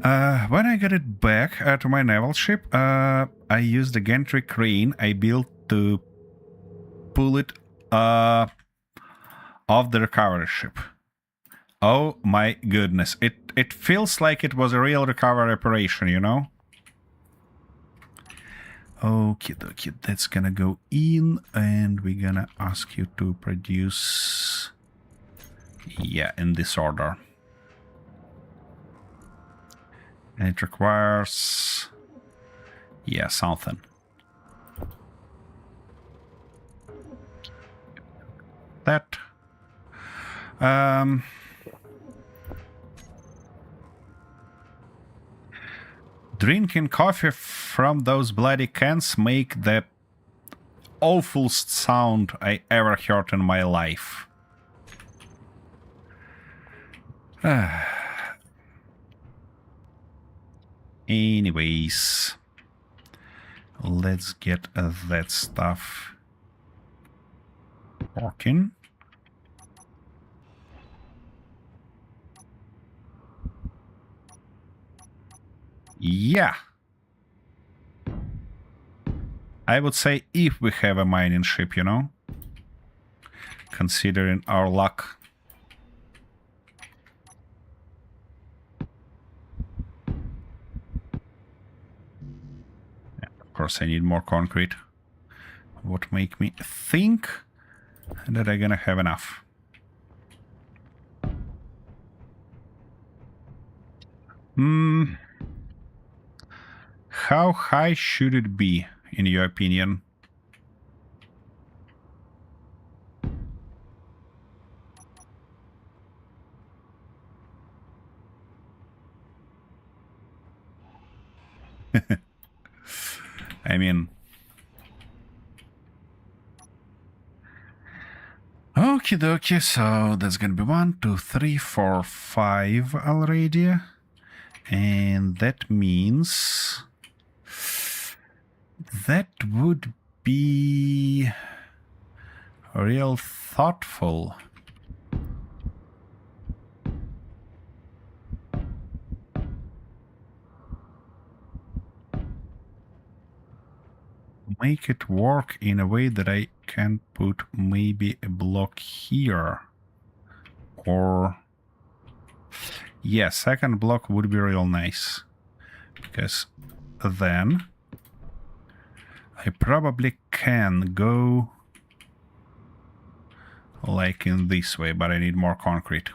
When I got it back to my naval ship, I used the gantry crane I built to pull it off the recovery ship. Oh my goodness. It feels like it was a real recovery operation, you know? Okay, dokie, that's gonna go in, and we're gonna ask you to produce. Yeah, in this order. And it requires. Yeah, something. That. Drinking coffee from those bloody cans make the awfulest sound I ever heard in my life. Anyways, let's get that stuff working. Yeah. I would say if we have a mining ship, you know? Considering our luck. Of course, I need more concrete. What make me think that I'm gonna have enough? How high should it be, in your opinion? I mean... Okie dokie, so that's gonna be 1, 2, 3, 4, 5 already. And that means... that would be... real thoughtful. Make it work in a way that I can put maybe a block here. Or... yeah, second block would be real nice. Because then I probably can go like in this way, but I need more concrete.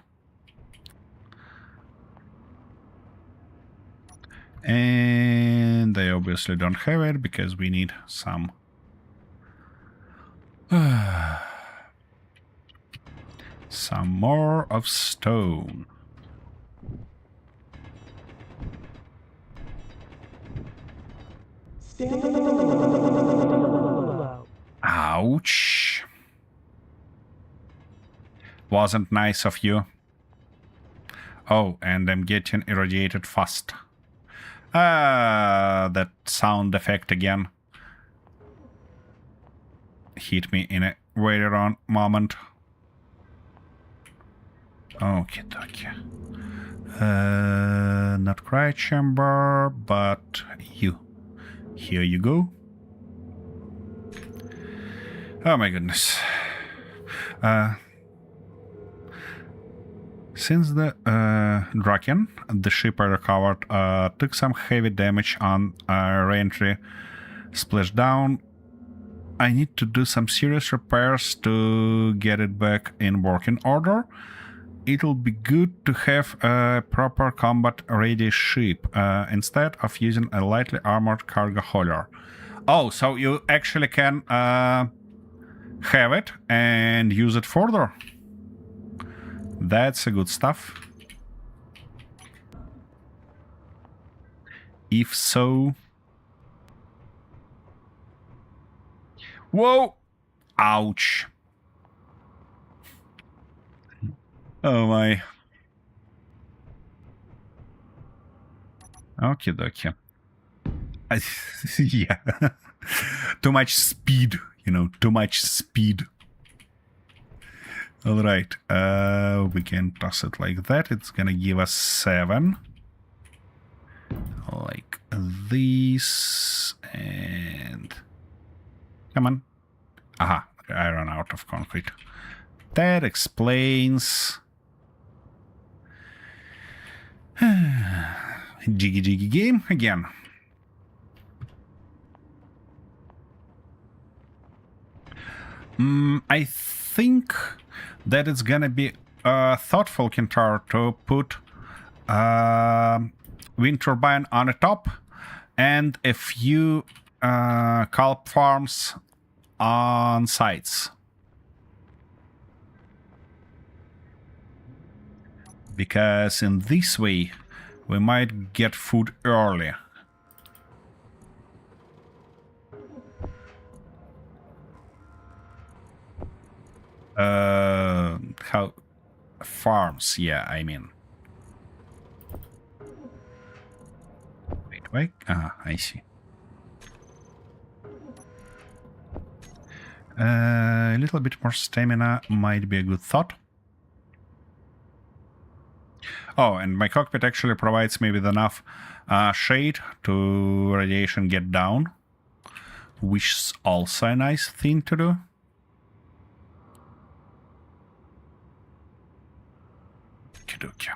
And I obviously don't have it because we need some... some more of stone. Ouch. Wasn't nice of you. Oh, and I'm getting irradiated fast. That sound effect again. Hit me in a very wrong moment. Okay, okay. Not cry chamber, but you. Here you go. Oh my goodness. Since the Draken, the ship I recovered, took some heavy damage on re-entry splashdown, I need to do some serious repairs to get it back in working order. It'll be good to have a proper combat-ready ship instead of using a lightly armored cargo hauler. Oh, so you actually can have it and use it further. That's a good stuff. If so... whoa! Ouch. Oh my. Okie dokie. Yeah. Too much speed, you know, too much speed. Alright, we can toss it like that. It's gonna give us 7. Like this, and... come on. Aha, I ran out of concrete. That explains... jiggy jiggy game again. I think that it's gonna be thoughtful, Kintaro, to put wind turbine on the top and a few kelp farms on sides. Because in this way, we might get food early. How... farms, yeah, I mean. Wait, I see. A little bit more stamina might be a good thought. Oh, and my cockpit actually provides maybe enough shade to radiation get down, which is also a nice thing to do. Okie-dokie.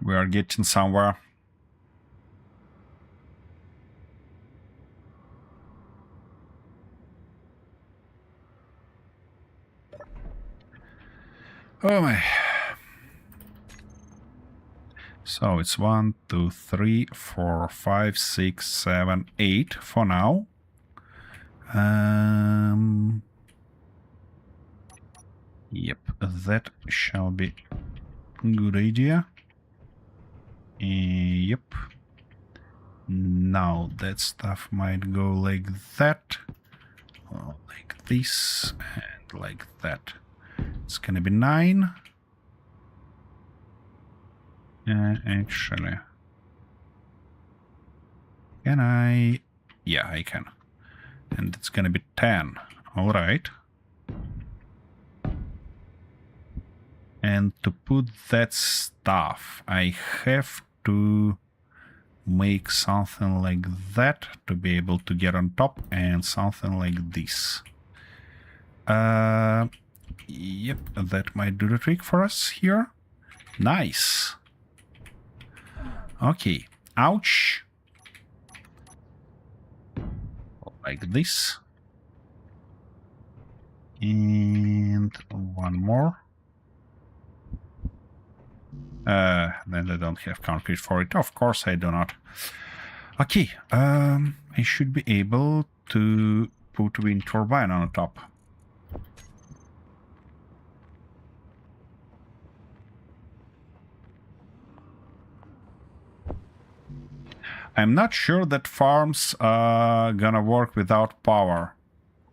We are getting somewhere. Oh my. So So it's 1, 2, 3, 4, 5, 6, 7, 8 for now. Yep, that shall be a good idea. Yep. Now that stuff might go like that, or like this, and like that. It's gonna be 9. Actually, can I? Yeah, I can. And it's gonna be 10. All right. And to put that stuff, I have to make something like that to be able to get on top, and something like this. Yep, that might do the trick for us here. Nice. Okay, ouch. Like this. And one more. Then I don't have concrete for it. Of course I do not. Okay, I should be able to put wind turbine on the top. I'm not sure that farms are gonna work without power.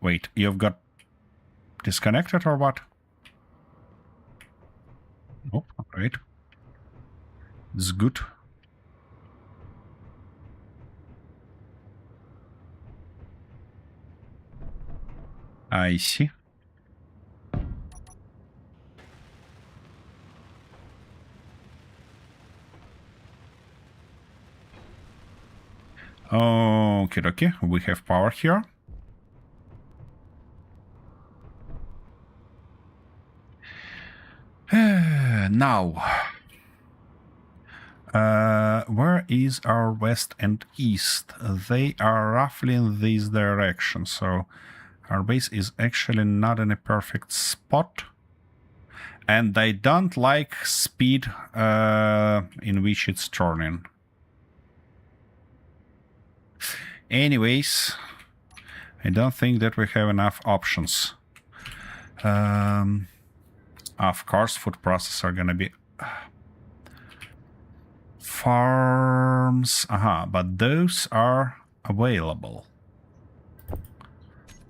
Wait, you've got disconnected or what? Oh, great. It's good. I see. Okay, okay, we have power here. Now, where is our west and east? They are roughly in this direction, so our base is actually not in a perfect spot. And I don't like speed in which it's turning. Anyways, I don't think that we have enough options. Of course, food processors are gonna be farms. But those are available.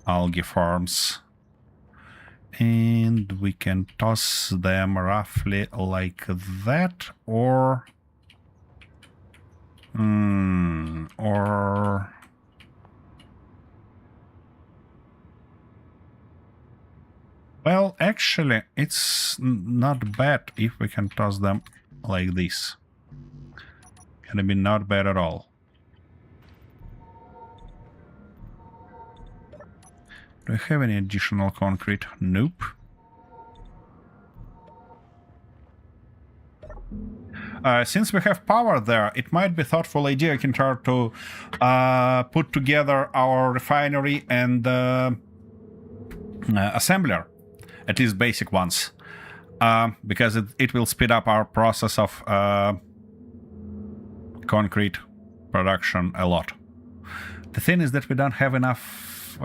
Algae farms. And we can toss them roughly like that, or well, actually, it's not bad if we can toss them like this. Gonna be not bad at all. Do I have any additional concrete? Nope. Since we have power there, it might be a thoughtful idea, Kintar, to put together our refinery and assembler, at least basic ones, because it will speed up our process of concrete production a lot. The thing is that we don't have enough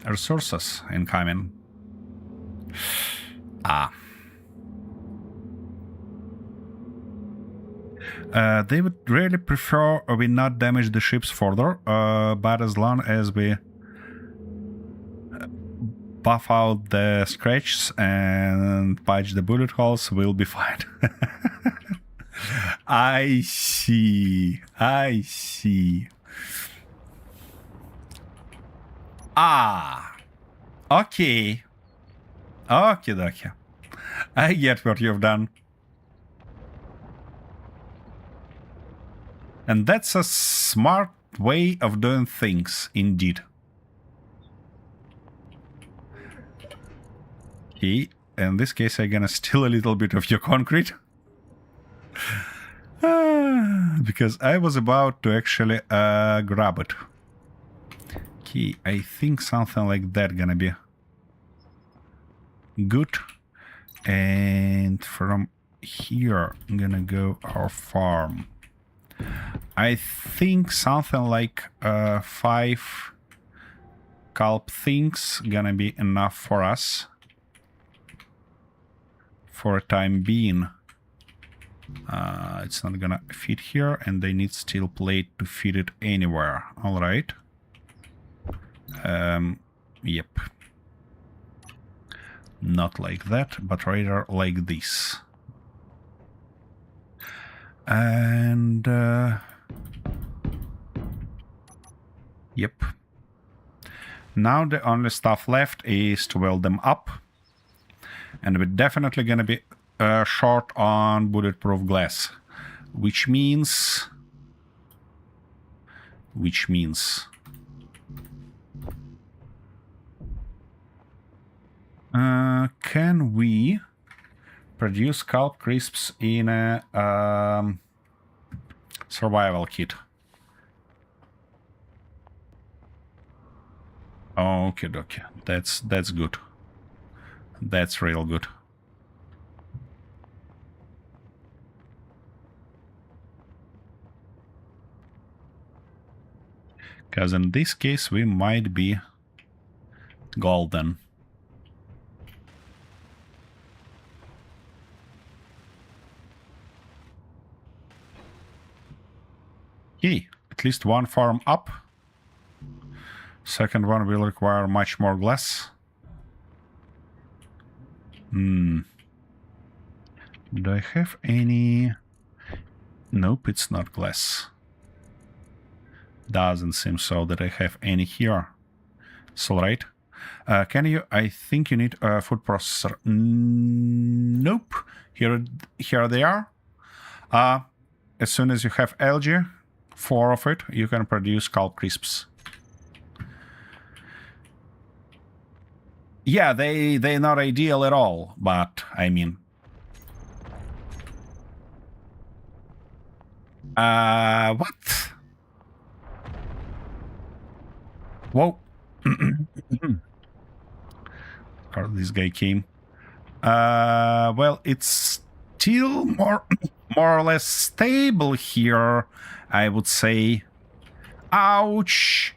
resources incoming. They would really prefer we not damage the ships further, but as long as we buff out the scratches and patch the bullet holes, we'll be fine. I see. I see. Okay. Okie dokie. I get what you've done. And that's a smart way of doing things, indeed. Okay, in this case, I'm gonna steal a little bit of your concrete. Because I was about to actually grab it. Okay, I think something like that gonna be good. And from here gonna go our farm? I think something like 5 culp things gonna be enough for us for a time being. It's not gonna fit here, and they need steel plate to fit it anywhere. All right. Yep. Not like that, but rather like this. And yep. Now the only stuff left is to weld them up, and we're definitely gonna be short on bulletproof glass, which means can we produce scalp crisps in a survival kit? Okay, dokie. That's good. That's real good. Because in this case we might be golden. Okay, at least one farm up. Second one will require much more glass. Do I have any? Nope, it's not glass. Doesn't seem so that I have any here. It's alright. Can you? I think you need a food processor. Nope. Here they are. As soon as you have algae, 4 of it, you can produce scalp crisps. Yeah, they're not ideal at all, but I mean, what? Whoa. How this guy came. Well, it's still more or less stable here, I would say. Ouch!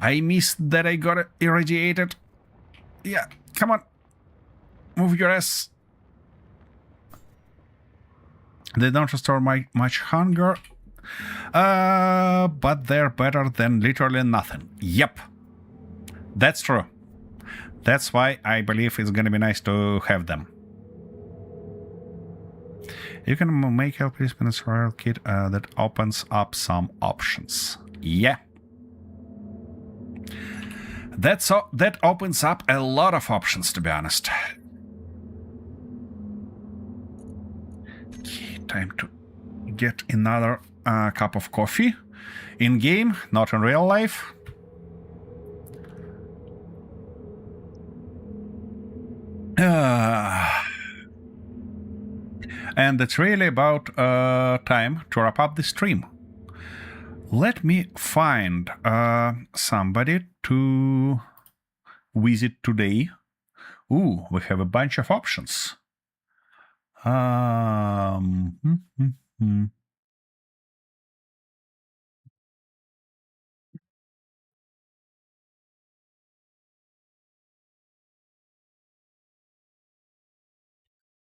I missed that I got irradiated. Yeah, come on. Move your ass. They don't restore much hunger. But they're better than literally nothing. Yep. That's true. That's why I believe it's gonna be nice to have them. You can make help in a survival kit that opens up some options. Yeah. That opens up a lot of options, to be honest. Okay, time to get another cup of coffee. In game, not in real life. And it's really about time to wrap up the stream. Let me find somebody to visit today. Ooh, we have a bunch of options.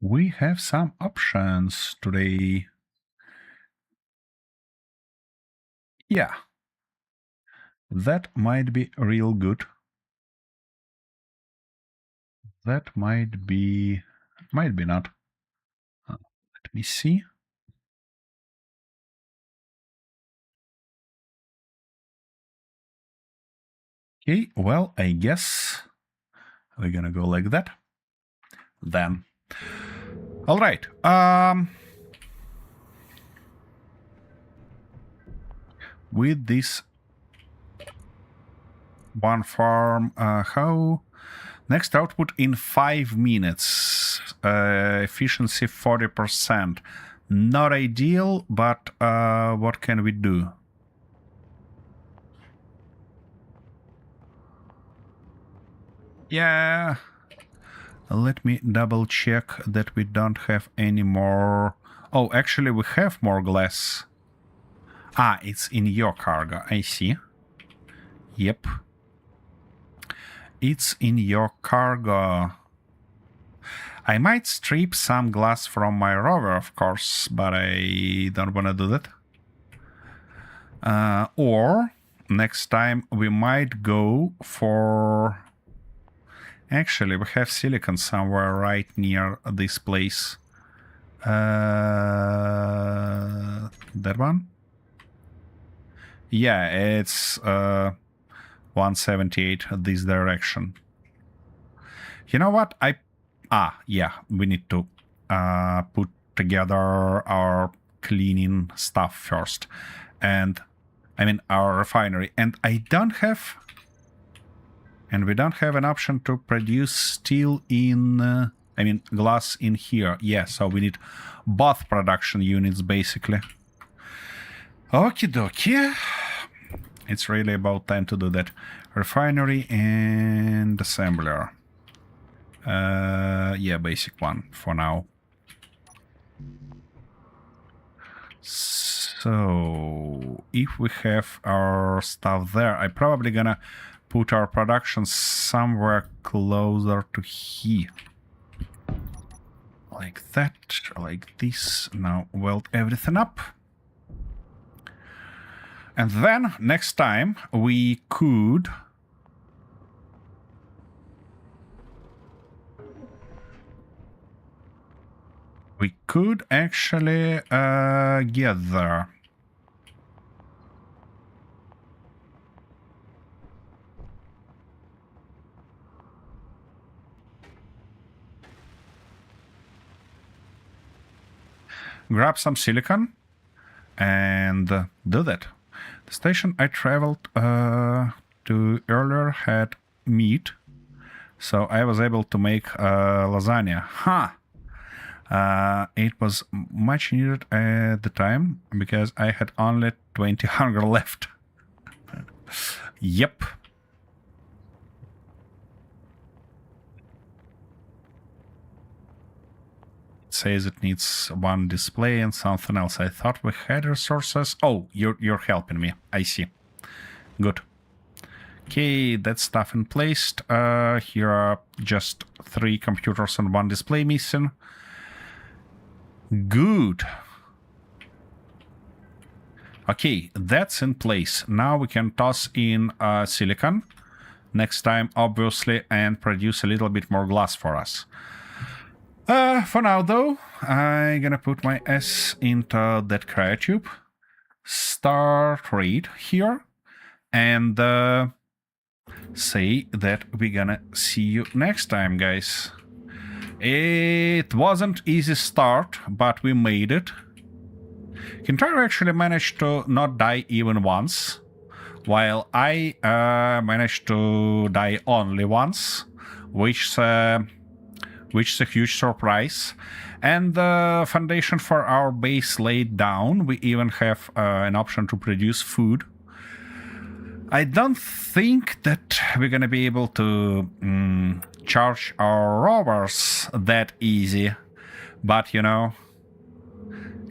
We have some options today. Yeah. That might be real good. That might be not. Let me see. Okay, well, I guess we're gonna go like that. Then. All right. With this one farm, how next output in 5 minutes, efficiency 40%. Not ideal, but what can we do? Yeah, Let me double check that we don't have any more. Oh, actually, we have more glass. Ah, it's in your cargo. I see. Yep. It's in your cargo. I might strip some glass from my rover, of course, but I don't want to do that. Or next time we might go for... Actually, we have silicon somewhere right near this place. That one? Yeah, it's 178 this direction. You know what? Yeah, we need to put together our cleaning stuff first. And, I mean, our refinery. And we don't have an option to produce steel in... glass in here. Yeah, so we need both production units, basically. Okie dokie. It's really about time to do that. Refinery and assembler. Yeah, basic one for now. So, if we have our stuff there, I'm probably gonna put our production somewhere closer to here. Like that, like this. Now weld everything up. And then, next time, we could... actually get there. Grab some silicon and do that. The station I traveled to earlier had meat, so I was able to make lasagna. It was much needed at the time because I had only 20 hunger left. Yep. It says it needs one display and something else. I thought we had resources. Oh, you're helping me. I see. Good. Okay, that stuff in place. Here are just 3 computers and 1 display missing. Good. Okay, that's in place. Now we can toss in silicon next time, obviously, and produce a little bit more glass for us. For now, though, I'm gonna put my S into that cryotube, start read here, and say that we're gonna see you next time, guys. It wasn't easy start, but we made it. Kintaro actually managed to not die even once, while I managed to die only once, which is a huge surprise. And the foundation for our base laid down. We even have an option to produce food. I don't think that we're gonna be able to charge our rovers that easy, but you know,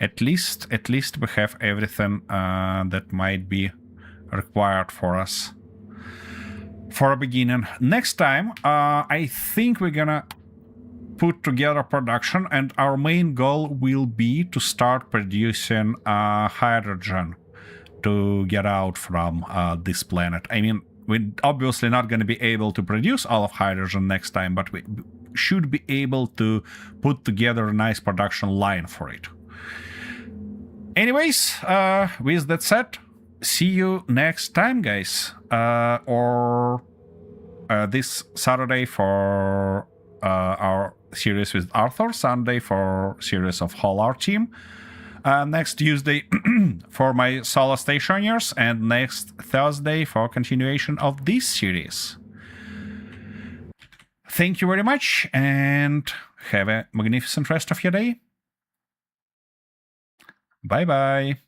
at least we have everything that might be required for us for a beginning. Next time, I think we're gonna put together production, and our main goal will be to start producing hydrogen to get out from this planet. I mean, we're obviously not going to be able to produce all of hydrogen next time, but we should be able to put together a nice production line for it. Anyways, with that said, see you next time, guys. Or this Saturday for our series with Arthur, Sunday for series of whole our team. Next Tuesday for my solo stationers, and next Thursday for continuation of this series. Thank you very much, and have a magnificent rest of your day. Bye-bye.